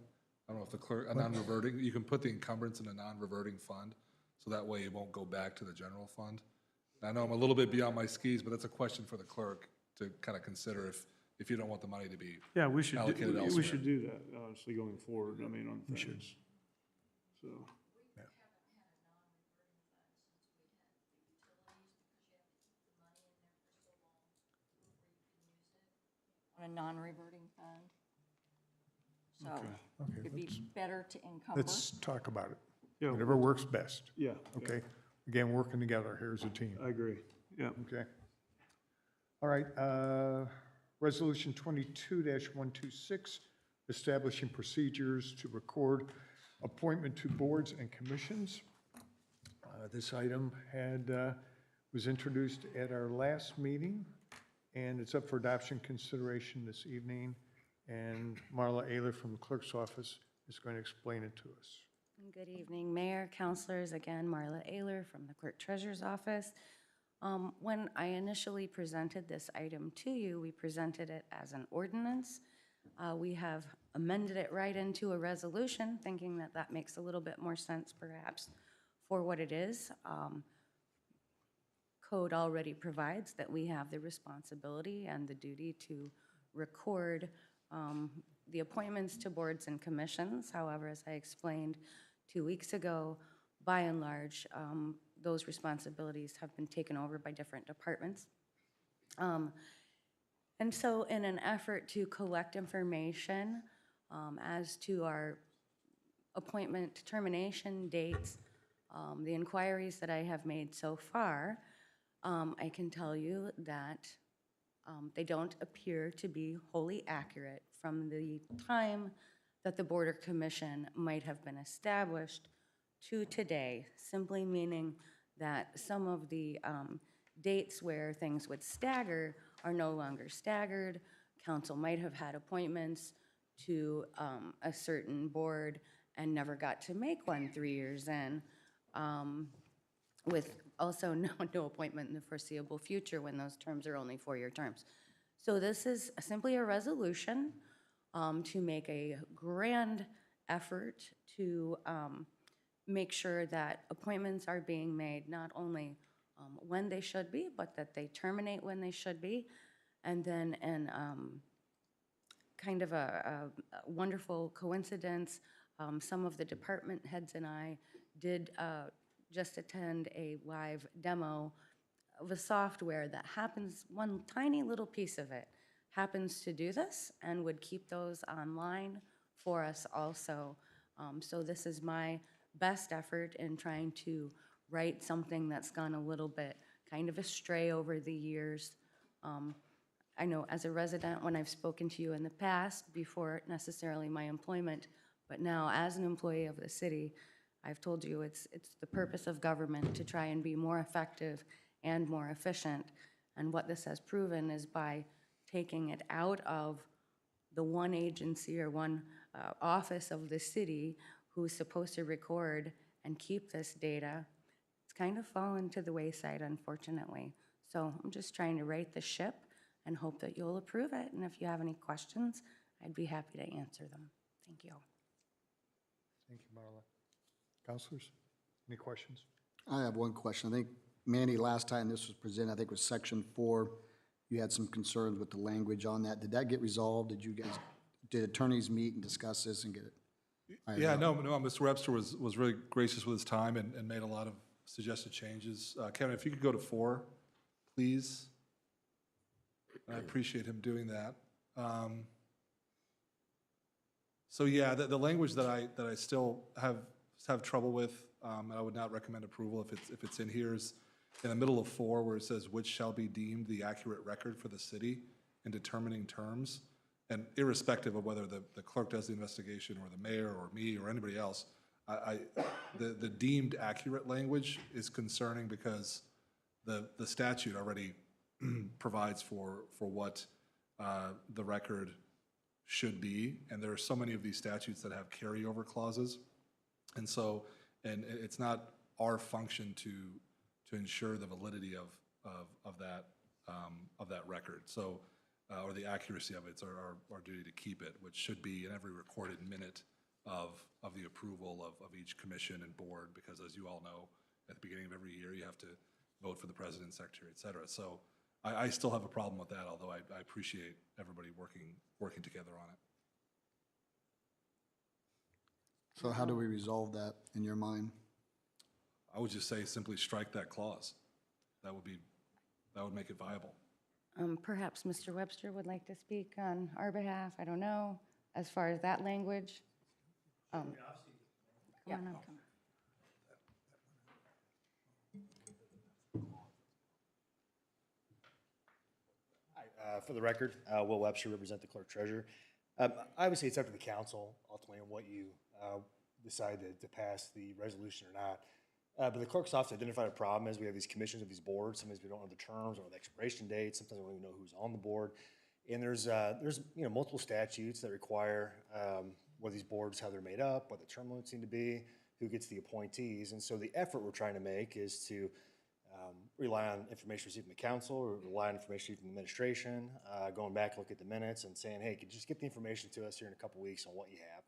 I don't know if the clerk, a non-reverting, you can put the encumbrance in a non-reverting fund, so that way it won't go back to the general fund. I know I'm a little bit beyond my skis, but that's a question for the clerk to kind of consider if you don't want the money to be Yeah, we should, allocated we elsewhere. should do that, honestly, going forward, I mean, on things. So, On a non-reverting fund. So Okay, it'd be let's- better to encumber. Let's talk about it. Yeah. Whatever works best. yeah. Okay? Again, working together here as a team. I agree, yeah. Okay. All right, Resolution 22-126, establishing procedures to record appointment to boards and commissions. This item was introduced at our last meeting, and it's up for adoption consideration this evening. And Marla Ayler from the clerk's office is going to explain it to us. Good evening, Mayor, councilors. Again, Marla Ayler from the Clerk Treasurer's Office. When I initially presented this item to you, we presented it as an ordinance. We have amended it right into a resolution, thinking that that makes a little bit more sense perhaps for what it is. Code already provides that we have the responsibility and the duty to record the appointments to boards and commissions. However, as I explained 2 weeks ago, by and large, those responsibilities have been taken over by different departments. And so in an effort to collect information as to our appointment termination dates, the inquiries that I have made so far, I can tell you that they don't appear to be wholly accurate from the time that the Board or Commission might have been established to today, simply meaning that some of the dates where things would stagger are no longer staggered. Council might have had appointments to a certain board and never got to make one 3 years in, with also no appointment in the foreseeable future when those terms are only 4-year terms. So this is simply a resolution to make a grand effort to make sure that appointments are being made not only when they should be, but that they terminate when they should be. And then in kind of a wonderful coincidence, some of the department heads and I did just attend a live demo of a software that happens, one tiny little piece of it happens to do this and would keep those online for us also. So this is my best effort in trying to write something that's gone a little bit kind of astray over the years. I know as a resident, when I've spoken to you in the past, before necessarily my employment, but now as an employee of the city, I've told you it's the purpose of government to try and be more effective and more efficient. And what this has proven is by taking it out of the one agency or one office of the city who's supposed to record and keep this data, it's kind of fallen to the wayside, unfortunately. So I'm just trying to right the ship and hope that you'll approve it. And if you have any questions, I'd be happy to answer them. Thank you. Thank you, Marla. Councilors, any questions? I have one question. I think, Manny, last time this was presented, I think was section 4, you had some concerns with the language on that. Did that get resolved? Did attorneys meet and discuss this and get it? Yeah, no, Mr. Webster was really gracious with his time and made a lot of suggested changes. Kevin, if you could go to 4, please. I appreciate him doing that. So yeah, the language that I still have trouble with, and I would not recommend approval if it's in here, is in the middle of 4 where it says, which shall be deemed the accurate record for the city in determining terms. And irrespective of whether the clerk does the investigation or the mayor or me or anybody else, the deemed accurate language is concerning because the statute already provides for what the record should be, and there are so many of these statutes that have carryover clauses, and it's not our function to ensure the validity of that record. So. Or the accuracy of it, it's our duty to keep it, which should be in every recorded minute of the approval of each commission and board, because as you all know, at the beginning of every year, you have to vote for the president, secretary, et cetera. So I still have a problem with that, although I appreciate everybody working together on it. So how do we resolve that in your mind? I would just say simply strike that clause. That would make it viable. Perhaps Mr. Webster would like to speak on our behalf. I don't know, as far as that language. Come on up. For the record, Will Webster, represent the clerk treasurer. Obviously, it's up to the council ultimately on what you decide to pass the resolution or not. But the clerk's office identified a problem as we have these commissions of these boards. Sometimes we don't know the terms or the expiration dates. Sometimes we don't even know who's on the board. And there's multiple statutes that require what these boards, how they're made up, what the term limits need to be, who gets the appointees. And so the effort we're trying to make is to rely on information received from the council, or rely on information received from the administration, going back, look at the minutes and saying, hey, could you just get the information to us here in a couple weeks on what you have,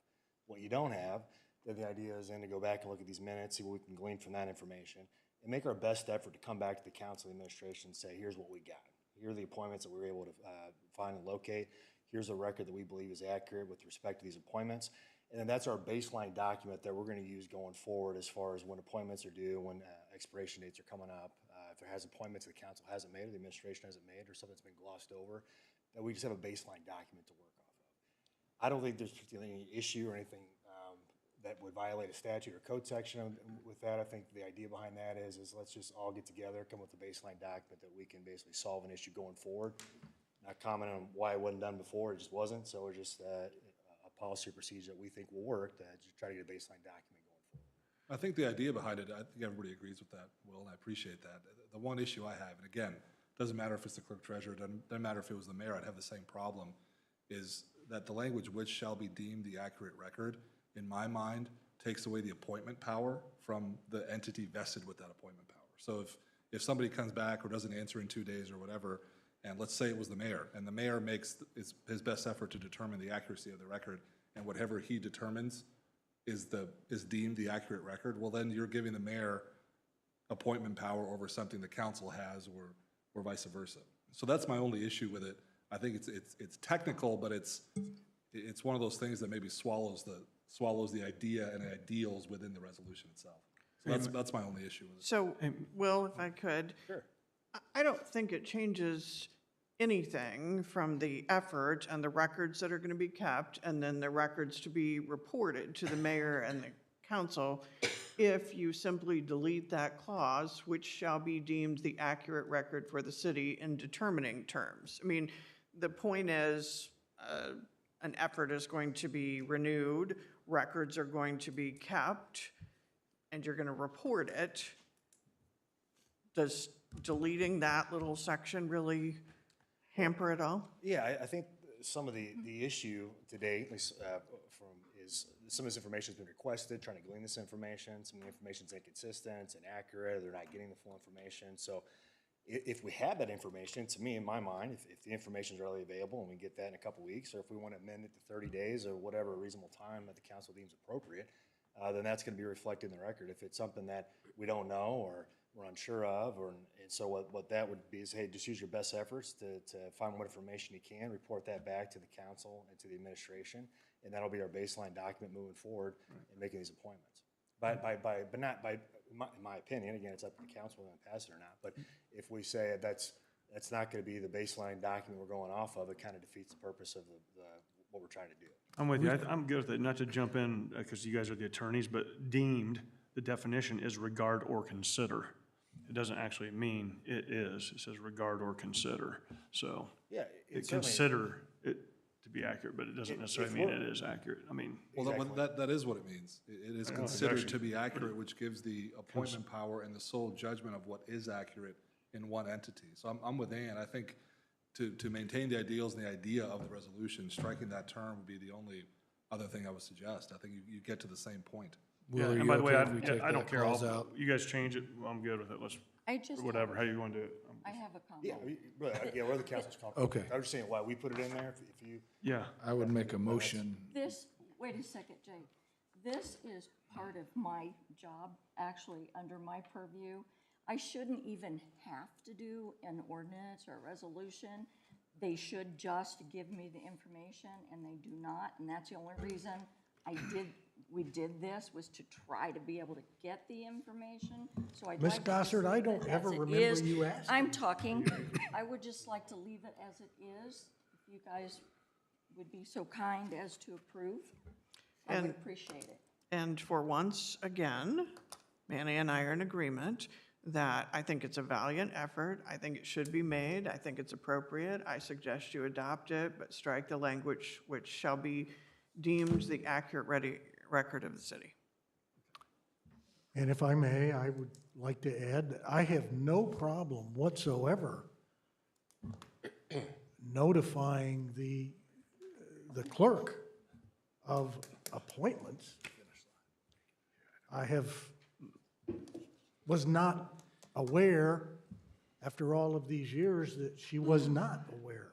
what you don't have. Then the idea is then to go back and look at these minutes, see what we can glean from that information, and make our best effort to come back to the council and administration and say, here's what we got. Here are the appointments that we were able to find and locate. Here's a record that we believe is accurate with respect to these appointments. And then that's our baseline document that we're going to use going forward as far as when appointments are due, when expiration dates are coming up. If there has appointments the council hasn't made or the administration hasn't made or something's been glossed over, that we just have a baseline document to work off of. I don't think there's particularly any issue or anything that would violate a statute or code section with that. I think the idea behind that is let's just all get together, come with a baseline document that we can basically solve an issue going forward. Not comment on why it wasn't done before, it just wasn't. So we're just a policy or procedure that we think will work to just try to get a baseline document going forward. I think the idea behind it, I think everybody agrees with that, Will, and I appreciate that. The one issue I have, and again, doesn't matter if it's the clerk treasurer, doesn't matter if it was the mayor, I'd have the same problem, is that the language which shall be deemed the accurate record, in my mind, takes away the appointment power from the entity vested with that appointment power. So if somebody comes back or doesn't answer in 2 days or whatever, and let's say it was the mayor, and the mayor makes his best effort to determine the accuracy of the record, and whatever he determines is deemed the accurate record, well, then you're giving the mayor appointment power over something the council has, or vice versa. So that's my only issue with it. I think it's technical, but it's one of those things that maybe swallows the idea and ideals within the resolution itself. So that's my only issue with it. So, Will, if I could. Sure. I don't think it changes anything from the effort and the records that are going to be kept, and then the records to be reported to the mayor and the council if you simply delete that clause, which shall be deemed the accurate record for the city in determining terms. I mean, the point is an effort is going to be renewed, records are going to be kept, and you're going to report it. Does deleting that little section really hamper it all? Yeah, I think some of the issue today, at least is some of this information has been requested, trying to glean this information. Some of the information is inconsistent, it's inaccurate, they're not getting the full information. So if we have that information, to me, in my mind, if the information is readily available and we get that in a couple weeks, or if we want to amend it to 30 days or whatever reasonable time that the council deems appropriate, then that's going to be reflected in the record. If it's something that we don't know or we're unsure of, and so what that would be is, hey, just use your best efforts to find what information you can, report that back to the council and to the administration, and that'll be our baseline document moving forward in making these appointments. But not by, in my opinion, again, it's up to the council whether to pass it or not, but if we say that's not gonna be the baseline document we're going off of, it kind of defeats the purpose of what we're trying to do. I'm with you. I'm good with it, not to jump in, because you guys are the attorneys, but deemed, the definition is regard or consider. It doesn't actually mean it is. It says regard or consider. So Yeah, it consider it to be accurate, but it doesn't necessarily mean it is accurate. I mean. Well, that is what it means. It is I know, it's considered actually to be accurate, which gives the appointment power and the sole judgment of what is accurate in one entity. So I'm with Ann. I think to maintain the ideals and the idea of the resolution, striking that term would be the only other thing I would suggest. I think you get to the same point. Yeah, Will, are and you by the way, okay if we take I don't that care. clause out? You guys change it, I'm good with it. Let's, I just. whatever, how you want to do it. I have a Yeah, comment. we're the council's comfortable. Okay. I was just saying why we put it in there, if you. Yeah. I would make a motion. This, wait a second, Jay. This is part of my job, actually, under my purview. I shouldn't even have to do an ordinance or a resolution. They should just give me the information, and they do not, and that's the only reason we did this, was to try to be able to get the information, so I'd Ms. like to Gossard, just I leave don't it ever as it remember is. you asking. I'm talking. I would just like to leave it as it is, if you guys would be so kind as to approve. I would And- appreciate it. And for once again, Manny and I are in agreement that I think it's a valiant effort. I think it should be made. I think it's appropriate. I suggest you adopt it, but strike the language which shall be deemed the accurate record of the city. And if I may, I would like to add, that I have no problem whatsoever notifying the clerk of appointments. Was not aware, after all of these years, that she was not aware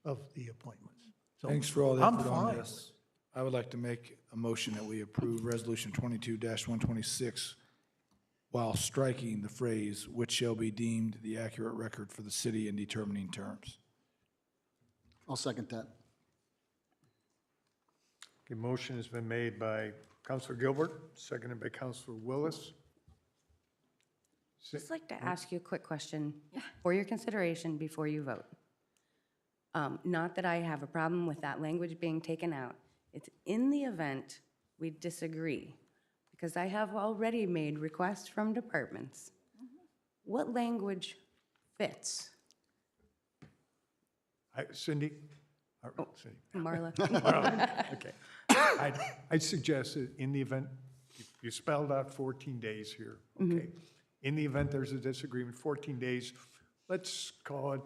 of the appointments. So Thanks for all the I'm effort on fine. this. I would like to make a motion that we approve Resolution 22-126 while striking the phrase, "which shall be deemed the accurate record for the city in determining terms." I'll second that. Okay, motion has been made by Counselor Gilbert, seconded by Counselor Willis. Just like to ask you a quick question for your consideration before you vote. Not that I have a problem with that language being taken out. It's in the event we disagree, because I have already made requests from departments. What language fits? Cindy? Cindy. Marla? Okay. I'd suggest that in the event, you spelled out 14 days here, okay? In the event there's a disagreement, 14 days, let's call it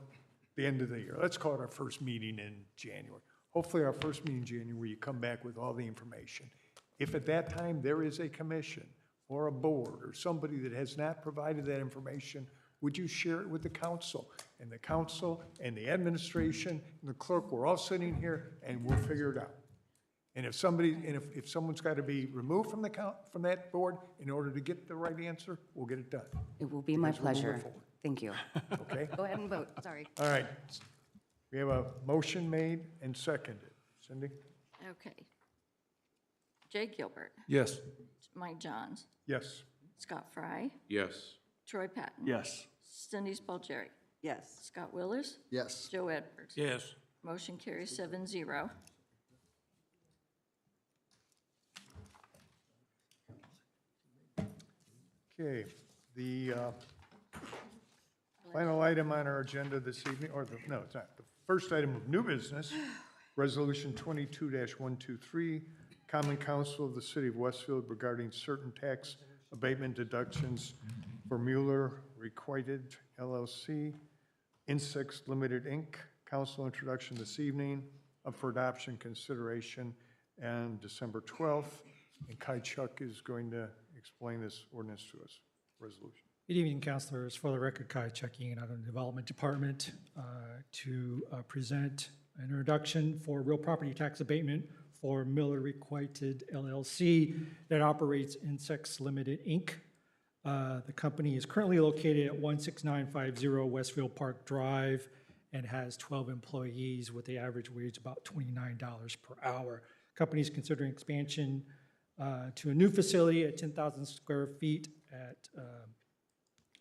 the end of the year. Let's call it our first meeting in January. Hopefully, our first meeting in January, you come back with all the information. If at that time there is a commission or a board or somebody that has not provided that information, would you share it with the council? And the council and the administration and the clerk, we're all sitting here and we'll figure it out. And if someone's got to be removed from that board in order to get the right answer, we'll get it done. It will be my Because we're moving pleasure. forward. Thank you. Okay? Go ahead and vote, sorry. All right. We have a motion made and seconded. Cindy? Okay. Jay Gilbert, Yes. Mike Johns, Yes. Scott Fry, Yes. Troy Patton. Yes. Cindy Spalgeri, Yes. Scott Willis, Yes. Joe Edwards. Yes. Motion carries 7-0. Okay, the final item on our agenda this evening, no, it's not. The first item of new business, Resolution 22-123, Common Council of the City of Westfield regarding certain tax abatement deductions for Mueller Requited LLC, Insects Limited, Inc. Council introduction this evening, up for adoption consideration, and December 12th. And Kai Chuck is going to explain this ordinance to us, resolution. Good evening, councilors. For the record, Kai checking out of the Development Department to present an introduction for real property tax abatement for Miller Requited LLC that operates Insects Limited, Inc. The company is currently located at 16950 Westfield Park Drive and has 12 employees with the average wage about $29 per hour. Company is considering expansion to a new facility at 10,000 square feet at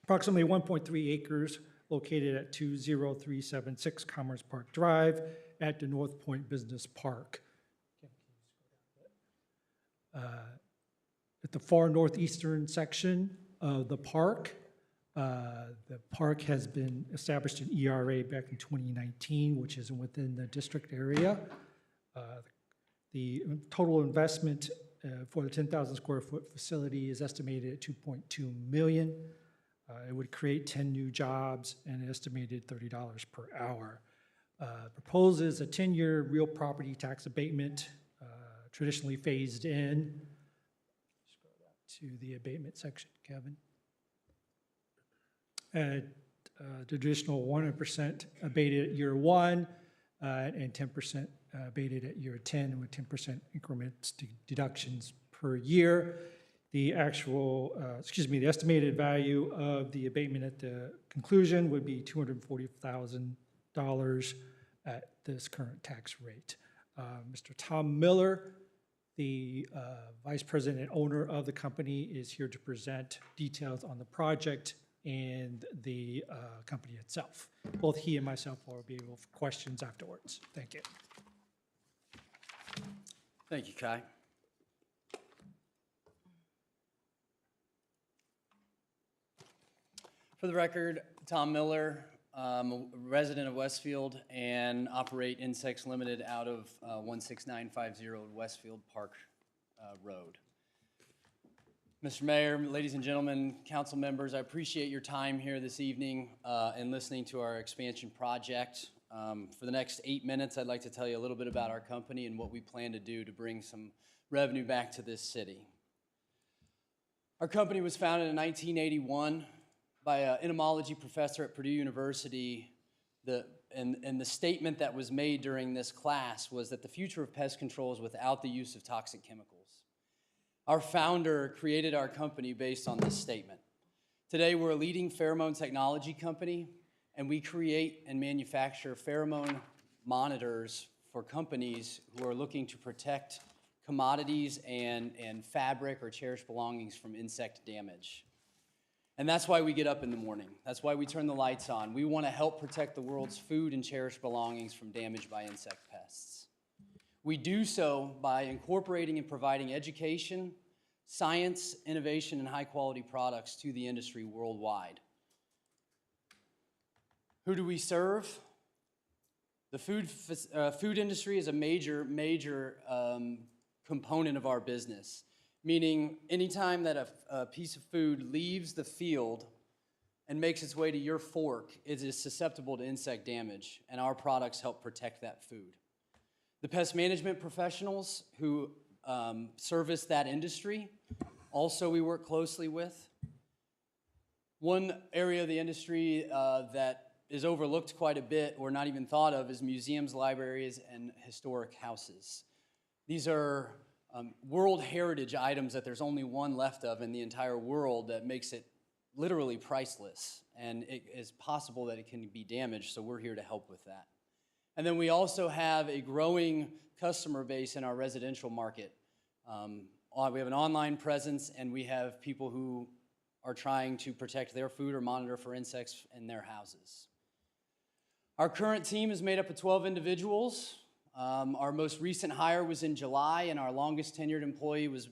approximately 1.3 acres located at 20376 Commerce Park Drive at the North Point Business Park. At the far northeastern section of the park has been established in ERA back in 2019, which is within the district area. The total investment for the 10,000 square foot facility is estimated at $2.2 million. It would create 10 new jobs and an estimated $30 per hour. Proposes a 10-year real property tax abatement, traditionally phased in. Scroll down to the abatement section, Kevin. The traditional 100% abated at year 1 and 10% abated at year 10 with 10% increments deductions per year. The actual, the estimated value of the abatement at the conclusion would be $240,000 at this current tax rate. Mr. Tom Miller, the vice president and owner of the company, is here to present details on the project and the company itself. Both he and myself will be able for questions afterwards. Thank you. Thank you, Kai. For the record, Tom Miller, I'm a resident of Westfield and operate Insects Limited out of 16950 Westfield Park Road. Mr. Mayor, ladies and gentlemen, council members, I appreciate your time here this evening and listening to our expansion project. For the next 8 minutes, I'd like to tell you a little bit about our company and what we plan to do to bring some revenue back to this city. Our company was founded in 1981 by an entomology professor at Purdue University. And the statement that was made during this class was that the future of pest control is without the use of toxic chemicals. Our founder created our company based on this statement. Today, we're a leading pheromone technology company, and we create and manufacture pheromone monitors for companies who are looking to protect commodities and fabric or cherished belongings from insect damage. And that's why we get up in the morning. That's why we turn the lights on. We want to help protect the world's food and cherished belongings from damage by insect pests. We do so by incorporating and providing education, science, innovation, and high-quality products to the industry worldwide. Who do we serve? The food industry is a major component of our business, meaning anytime that a piece of food leaves the field and makes its way to your fork, it is susceptible to insect damage, and our products help protect that food. The pest management professionals who service that industry, also we work closely with. One area of the industry that is overlooked quite a bit or not even thought of is museums, libraries, and historic houses. These are World Heritage items that there's only one left of in the entire world that makes it literally priceless, and it is possible that it can be damaged, so we're here to help with that. And then we also have a growing customer base in our residential market. We have an online presence, and we have people who are trying to protect their food or monitor for insects in their houses. Our current team is made up of 12 individuals. Our most recent hire was in July, and our longest tenured employee was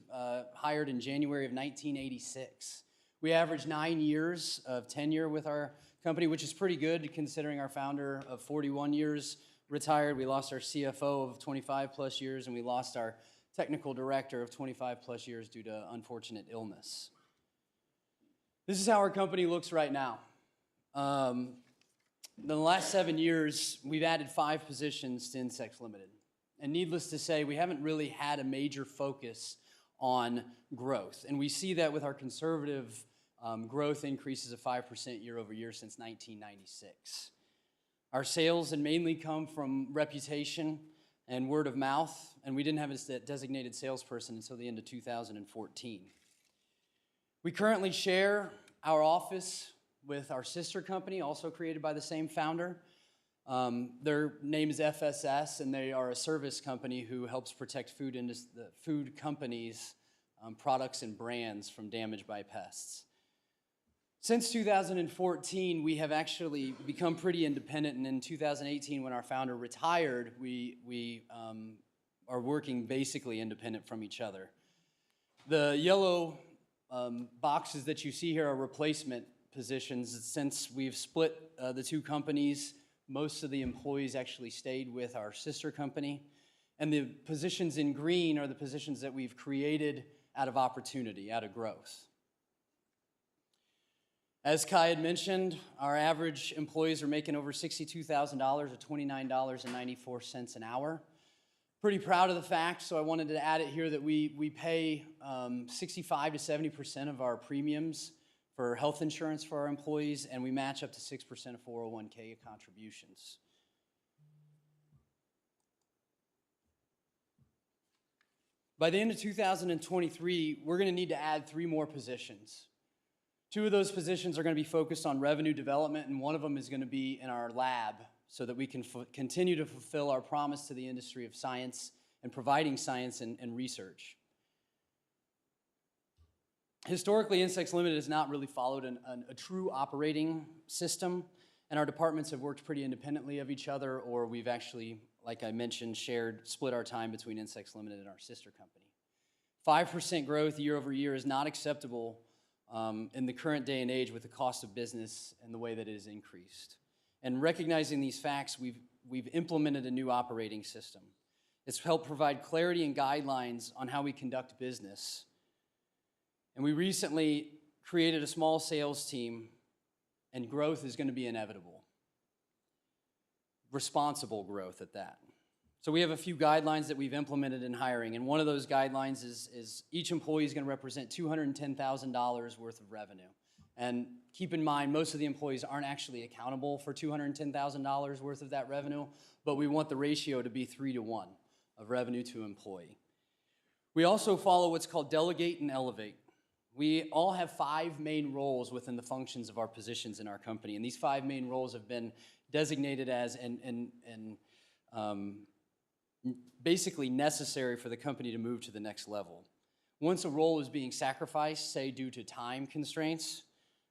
hired in January of 1986. We average 9 years of tenure with our company, which is pretty good considering our founder of 41 years retired. We lost our CFO of 25 plus years, and we lost our technical director of 25 plus years due to unfortunate illness. This is how our company looks right now. In the last 7 years, we've added 5 positions to Insects Limited. And needless to say, we haven't really had a major focus on growth. And we see that with our conservative growth increases of 5% year over year since 1996. Our sales had mainly come from reputation and word of mouth, and we didn't have a designated salesperson until the end of 2014. We currently share our office with our sister company, also created by the same founder. Their name is FSS, and they are a service company who helps protect the food companies' products and brands from damage by pests. Since 2014, we have actually become pretty independent, and in 2018, when our founder retired, we are working basically independent from each other. The yellow boxes that you see here are replacement positions. Since we've split the two companies, most of the employees actually stayed with our sister company, and the positions in green are the positions that we've created out of opportunity, out of growth. As Kai had mentioned, our average employees are making over $62,000 at $29.94 an hour. Pretty proud of the fact, so I wanted to add it here that we pay 65 to 70% of our premiums for health insurance for our employees, and we match up to 6% of 401k contributions. By the end of 2023, we're going to need to add 3 more positions. 2 of those positions are going to be focused on revenue development, and one of them is going to be in our lab so that we can continue to fulfill our promise to the industry of science and providing science and research. Historically, Insects Limited has not really followed a true operating system, and our departments have worked pretty independently of each other, or we've actually, like I mentioned, split our time between Insects Limited and our sister company. 5% growth year over year is not acceptable in the current day and age with the cost of business and the way that it has increased. And recognizing these facts, we've implemented a new operating system. It's helped provide clarity and guidelines on how we conduct business. And we recently created a small sales team, and growth is going to be inevitable. Responsible growth at that. So we have a few guidelines that we've implemented in hiring, and one of those guidelines is each employee is going to represent $210,000 worth of revenue. And keep in mind, most of the employees aren't actually accountable for $210,000 worth of that revenue, but we want the ratio to be 3 to 1 of revenue to employee. We also follow what's called delegate and elevate. We all have 5 main roles within the functions of our positions in our company, and these 5 main roles have been designated as basically necessary for the company to move to the next level. Once a role is being sacrificed, say due to time constraints,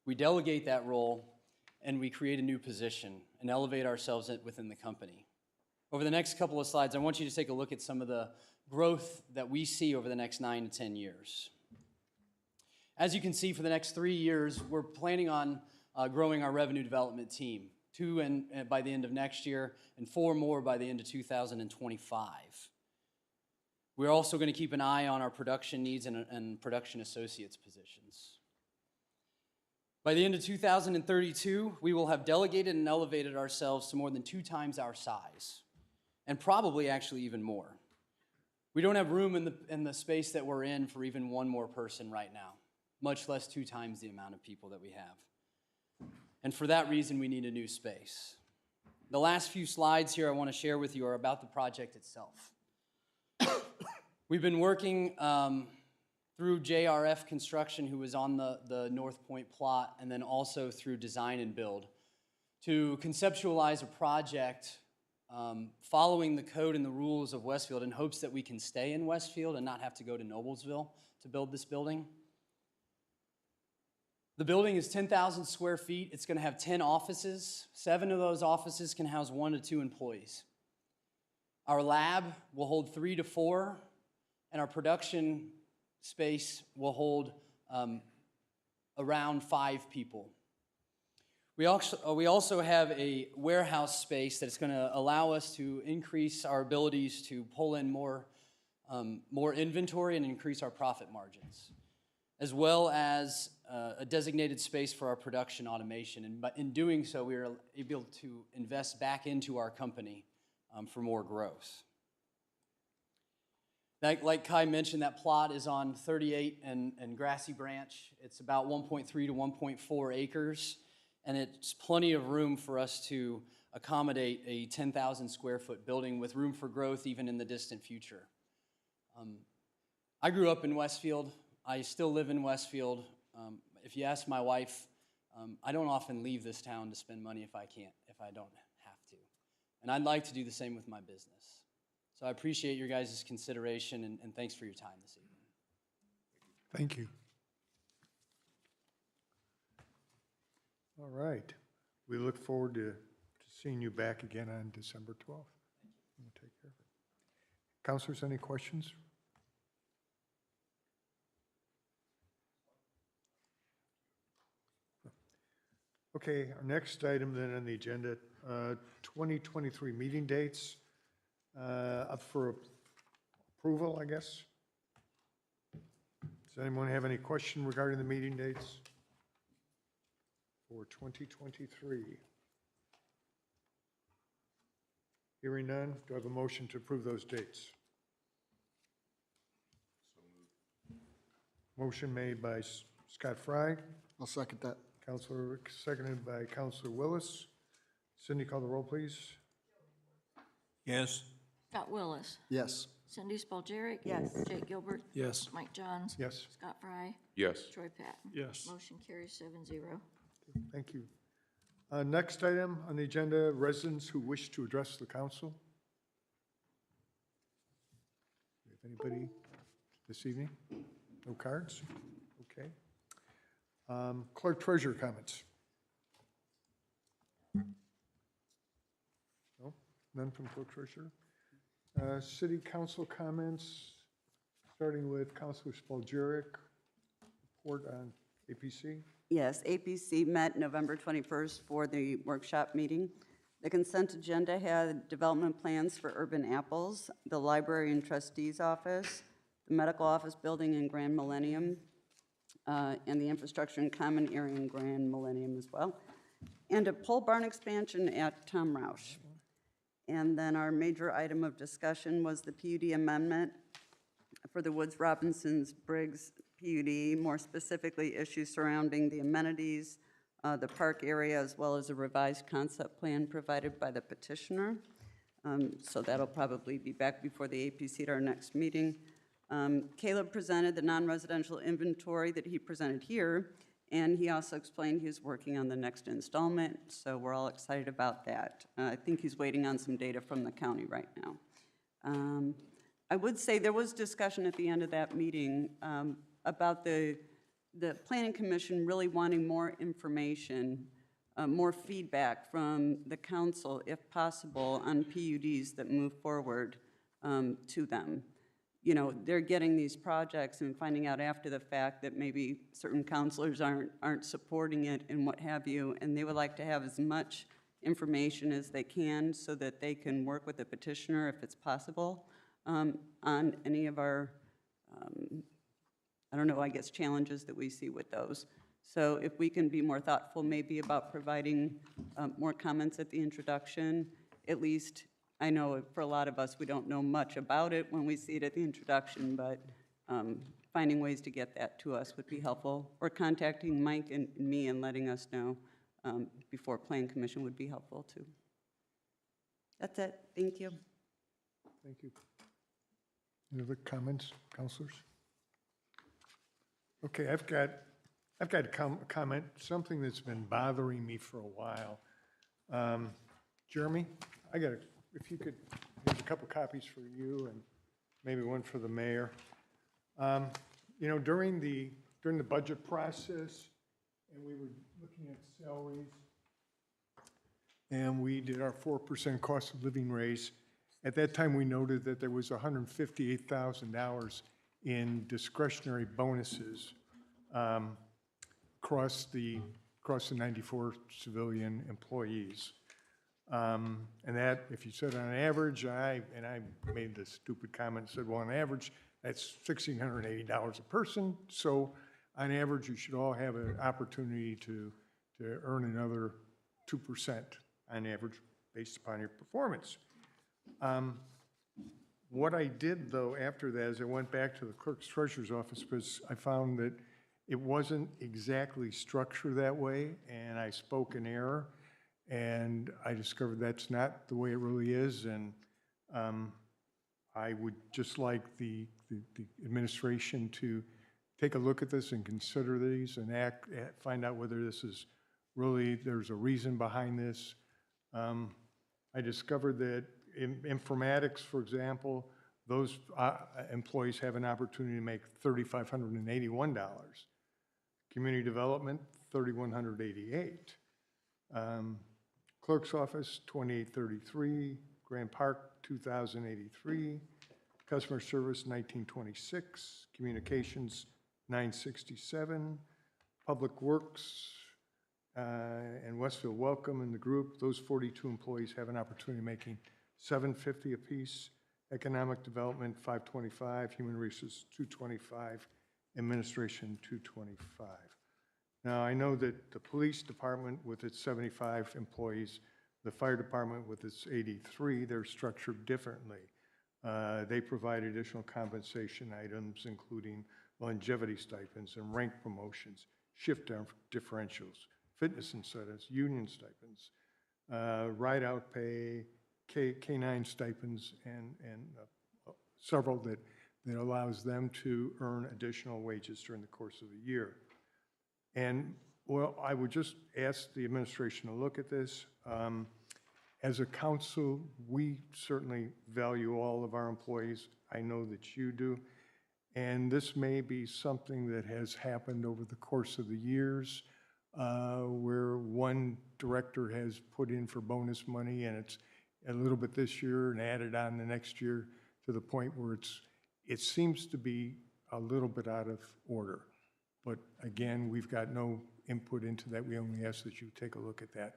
we delegate that role and we create a new position and elevate ourselves within the company. Over the next couple of slides, I want you to take a look at some of the growth that we see over the next 9 to 10 years. As you can see, for the next 3 years, we're planning on growing our revenue development team. 2 by the end of next year, and 4 more by the end of 2025. We're also going to keep an eye on our production needs and production associates positions. By the end of 2032, we will have delegated and elevated ourselves to more than 2 times our size, and probably actually even more. We don't have room in the space that we're in for even 1 more person right now, much less 2 times the amount of people that we have. And for that reason, we need a new space. The last few slides here I want to share with you are about the project itself. We've been working through JRF Construction, who was on the North Point plot, and then also through design and build, to conceptualize a project following the code and the rules of Westfield in hopes that we can stay in Westfield and not have to go to Noblesville to build this building. The building is 10,000 square feet. It's going to have 10 offices. 7 of those offices can house 1 to 2 employees. Our lab will hold 3 to 4, and our production space will hold around 5 people. We also have a warehouse space that's going to allow us to increase our abilities to pull in more inventory and increase our profit margins, as well as a designated space for our production automation. And in doing so, we are able to invest back into our company for more growth. Like Kai mentioned, that plot is on 38 and Grassy Branch. It's about 1.3 to 1.4 acres, and it's plenty of room for us to accommodate a 10,000 square foot building with room for growth even in the distant future. I grew up in Westfield. I still live in Westfield. If you ask my wife, I don't often leave this town to spend money if I don't have to. And I'd like to do the same with my business. So I appreciate your guys' consideration, and thanks for your time this evening. Thank you. All right. We look forward to seeing you back again on December 12th. We'll take care of it. Councilors, any questions? Okay, our next item then on the agenda, 2023 meeting dates, up for approval, I guess. Does anyone have any question regarding the meeting dates for 2023? Hearing none, do I have a motion to approve those dates? Motion made by Scott Fry. I'll second that. Counselor, seconded by Counselor Willis. Cindy, call the roll, please. Yes. Scott Willis. Yes. Cindy Spalgeric. Yes. Jake Gilbert. Yes. Mike Johns. Yes. Scott Fry. Yes. Troy Patton. Yes. Motion carries 7-0. Thank you. Next item on the agenda, residents who wish to address the council. Do we have anybody this evening? No cards? Okay. Clerk treasurer comments? No? None from clerk treasurer? City council comments, starting with Councilor Spalgeric, report on APC. Yes, APC met November 21st for the workshop meeting. The consent agenda had development plans for Urban Apples, the library and trustees office, the medical office building in Grand Millennium, and the infrastructure and common area in Grand Millennium as well, and a pole barn expansion at Tom Roush. And then our major item of discussion was the PUD amendment for the Woods Robinsons Briggs PUD, more specifically issues surrounding the amenities, the park area, as well as a revised concept plan provided by the petitioner. So that'll probably be back before the APC at our next meeting. Caleb presented the non-residential inventory that he presented here, and he also explained he was working on the next installment, so we're all excited about that. I think he's waiting on some data from the county right now. I would say there was discussion at the end of that meeting about the Planning Commission really wanting more information, more feedback from the council, if possible, on PUDs that move forward to them. You know, they're getting these projects and finding out after the fact that maybe certain counselors aren't supporting it and what have you, and they would like to have as much information as they can so that they can work with the petitioner, if it's possible, on any of our, I don't know, I guess challenges that we see with those. So if we can be more thoughtful maybe about providing more comments at the introduction, at least I know for a lot of us, we don't know much about it when we see it at the introduction, but finding ways to get that to us would be helpful. Or contacting Mike and me and letting us know before Plan Commission would be helpful too. That's it. Thank you. Thank you. Any other comments, councilors? Okay, I've got a comment, something that's been bothering me for a while. Jeremy, if you could, here's a couple copies for you and maybe one for the mayor. You know, during the budget process, and we were looking at salaries, and we did our 4% cost of living raise. At that time, we noted that there was $158,000 in discretionary bonuses across the 94 civilian employees. And that, if you said on average, I made this stupid comment, said, well, on average, that's $1,680 a person. So on average, you should all have an opportunity to earn another 2% on average based upon your performance. What I did, though, after that is I went back to the clerk's treasurer's office because I found that it wasn't exactly structured that way, and I spoke in error, and I discovered that's not the way it really is, and I would just like the administration to take a look at this and consider these and find out whether this is really, there's a reason behind this. I discovered that in informatics, for example, those employees have an opportunity to make $3,581. Community development, $3,188. Clerk's office, $2,833. Grand Park, $2,083. Customer service, $1,926. Communications, $967. Public Works and Westfield Welcome in the group, those 42 employees have an opportunity of making $750 apiece. Economic Development, $525. Human Resources, $225. Administration, $225. Now, I know that the police department with its 75 employees, the fire department with its 83, they're structured differently. They provide additional compensation items, including longevity stipends and rank promotions, shift differentials, fitness incentives, union stipends, ride-out pay, K-9 stipends, and several that allows them to earn additional wages during the course of the year. And, well, I would just ask the administration to look at this. As a council, we certainly value all of our employees. I know that you do. And this may be something that has happened over the course of the years, where one director has put in for bonus money and it's a little bit this year and added on the next year to the point where it seems to be a little bit out of order. But again, we've got no input into that. We only ask that you take a look at that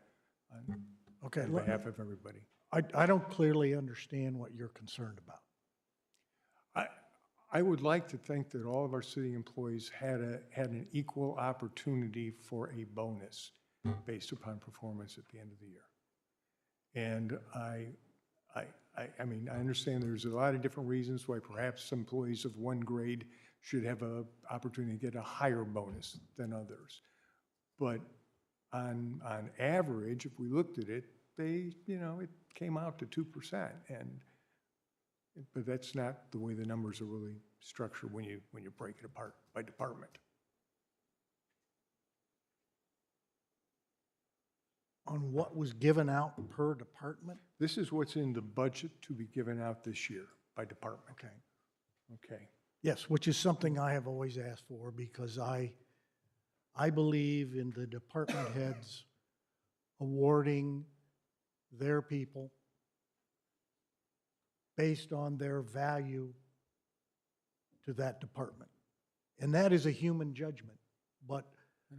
Okay. on behalf of everybody. I don't clearly understand what you're concerned about. I would like to think that all of our city employees had an equal opportunity for a bonus based upon performance at the end of the year. And I mean, I understand there's a lot of different reasons why perhaps some employees of one grade should have an opportunity to get a higher bonus than others. But on average, if we looked at it, it came out to 2%. But that's not the way the numbers are really structured when you break it apart by department. On what was given out per department? This is what's in the budget to be given out this year by department. Okay. Okay. Yes, which is something I have always asked for because I believe in the department heads awarding their people based on their value to that department. And that is a human judgment. But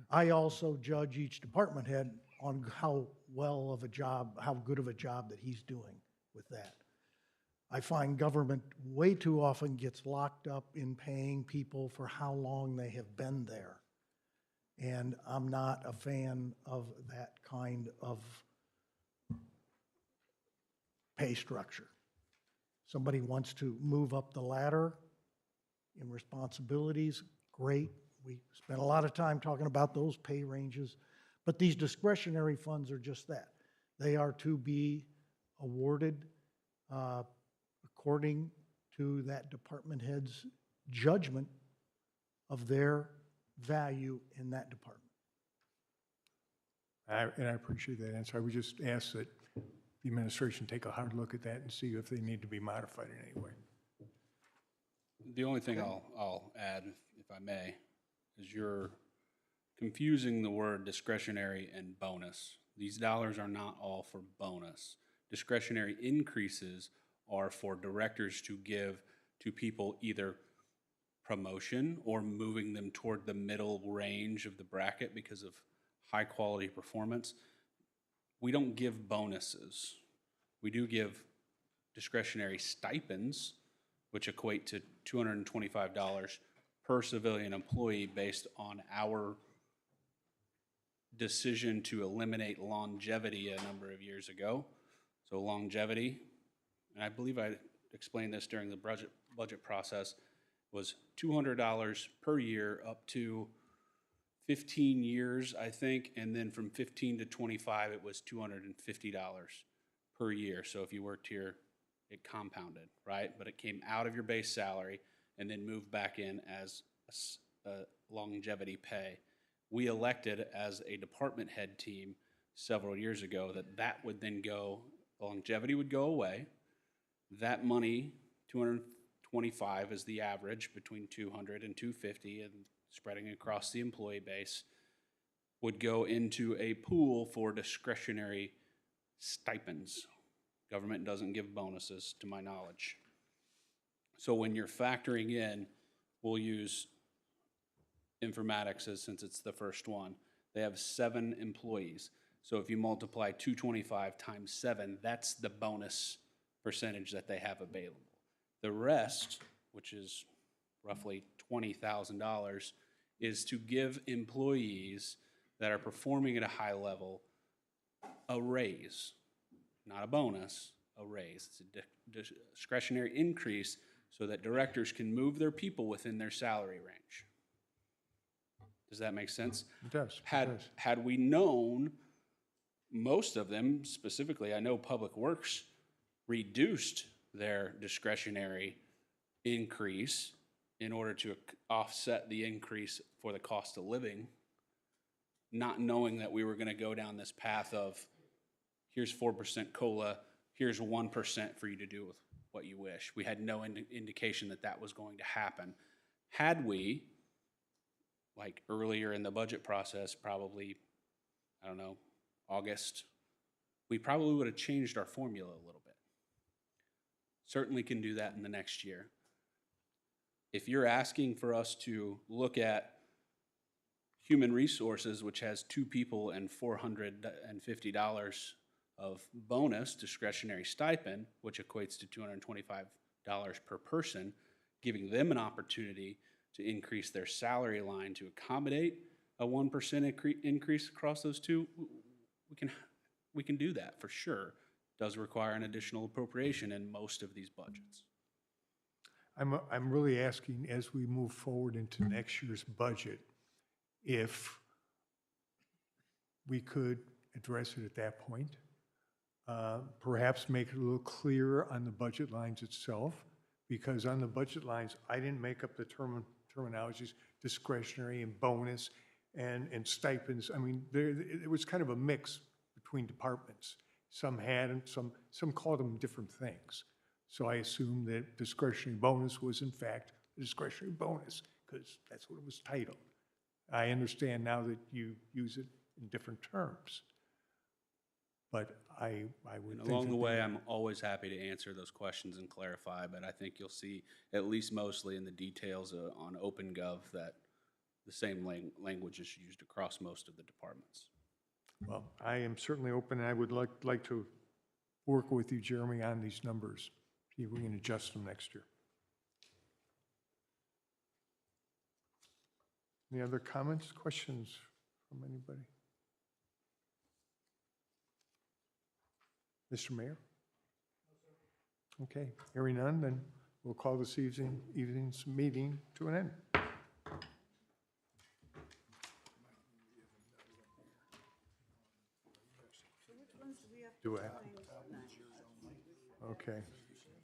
I also judge each department head on how good of a job that he's doing with that. I find government way too often gets locked up in paying people for how long they have been there. And I'm not a fan of that kind of pay structure. Somebody wants to move up the ladder in responsibilities, great. We spent a lot of time talking about those pay ranges, but these discretionary funds are just that. They are to be awarded according to that department head's judgment of their value in that department. And I appreciate that answer. I would just ask that the administration take a hard look at that and see if they need to be modified in any way. The only thing I'll add, if I may, is you're confusing the word discretionary and bonus. These dollars are not all for bonus. Discretionary increases are for directors to give to people either promotion or moving them toward the middle range of the bracket because of high quality performance. We don't give bonuses. We do give discretionary stipends, which equate to $225 per civilian employee based on our decision to eliminate longevity a number of years ago. So longevity, and I believe I explained this during the budget process, was $200 per year up to 15 years, I think, and then from 15 to 25, it was $250 per year. So if you worked here, it compounded, right? But it came out of your base salary and then moved back in as longevity pay. We elected as a department head team several years ago that that would then go, longevity would go away. That money, 225 is the average between 200 and 250 and spreading across the employee base, would go into a pool for discretionary stipends. Government doesn't give bonuses, to my knowledge. So when you're factoring in, we'll use informatics as since it's the first one. They have 7 employees. So if you multiply 225 times 7, that's the bonus percentage that they have available. The rest, which is roughly $20,000, is to give employees that are performing at a high level a raise, not a bonus, a raise. It's a discretionary increase so that directors can move their people within their salary range. Does that make sense? It does. Had we known, most of them, specifically, I know Public Works reduced their discretionary increase in order to offset the increase for the cost of living, not knowing that we were going to go down this path of here's 4% COLA, here's 1% for you to do with what you wish. We had no indication that that was going to happen. Had we, like earlier in the budget process, probably, I don't know, August, we probably would have changed our formula a little bit. Certainly can do that in the next year. If you're asking for us to look at human resources, which has 2 people and $450 of bonus discretionary stipend, which equates to $225 per person, giving them an opportunity to increase their salary line to accommodate a 1% increase across those two, we can do that for sure. Does require an additional appropriation in most of these budgets. I'm really asking, as we move forward into next year's budget, if we could address it at that point, perhaps make it a little clearer on the budget lines itself, because on the budget lines, I didn't make up the terminologies, discretionary and bonus and stipends. I mean, it was kind of a mix between departments. Some had and some called them different things. So I assumed that discretionary bonus was in fact a discretionary bonus because that's what it was titled. I understand now that you use it in different terms. But I would think along the way, I'm always happy to answer those questions and clarify, but I think you'll see, at least mostly in the details on OpenGov, that the same language is used across most of the departments. Well, I am certainly open, and I would like to work with you, Jeremy, on these numbers. See if we can adjust them next year. Any other comments, questions from anybody? Mr. Mayor? No, sir. Okay, hearing none, then we'll call this evening's meeting to an end. Do I? Okay.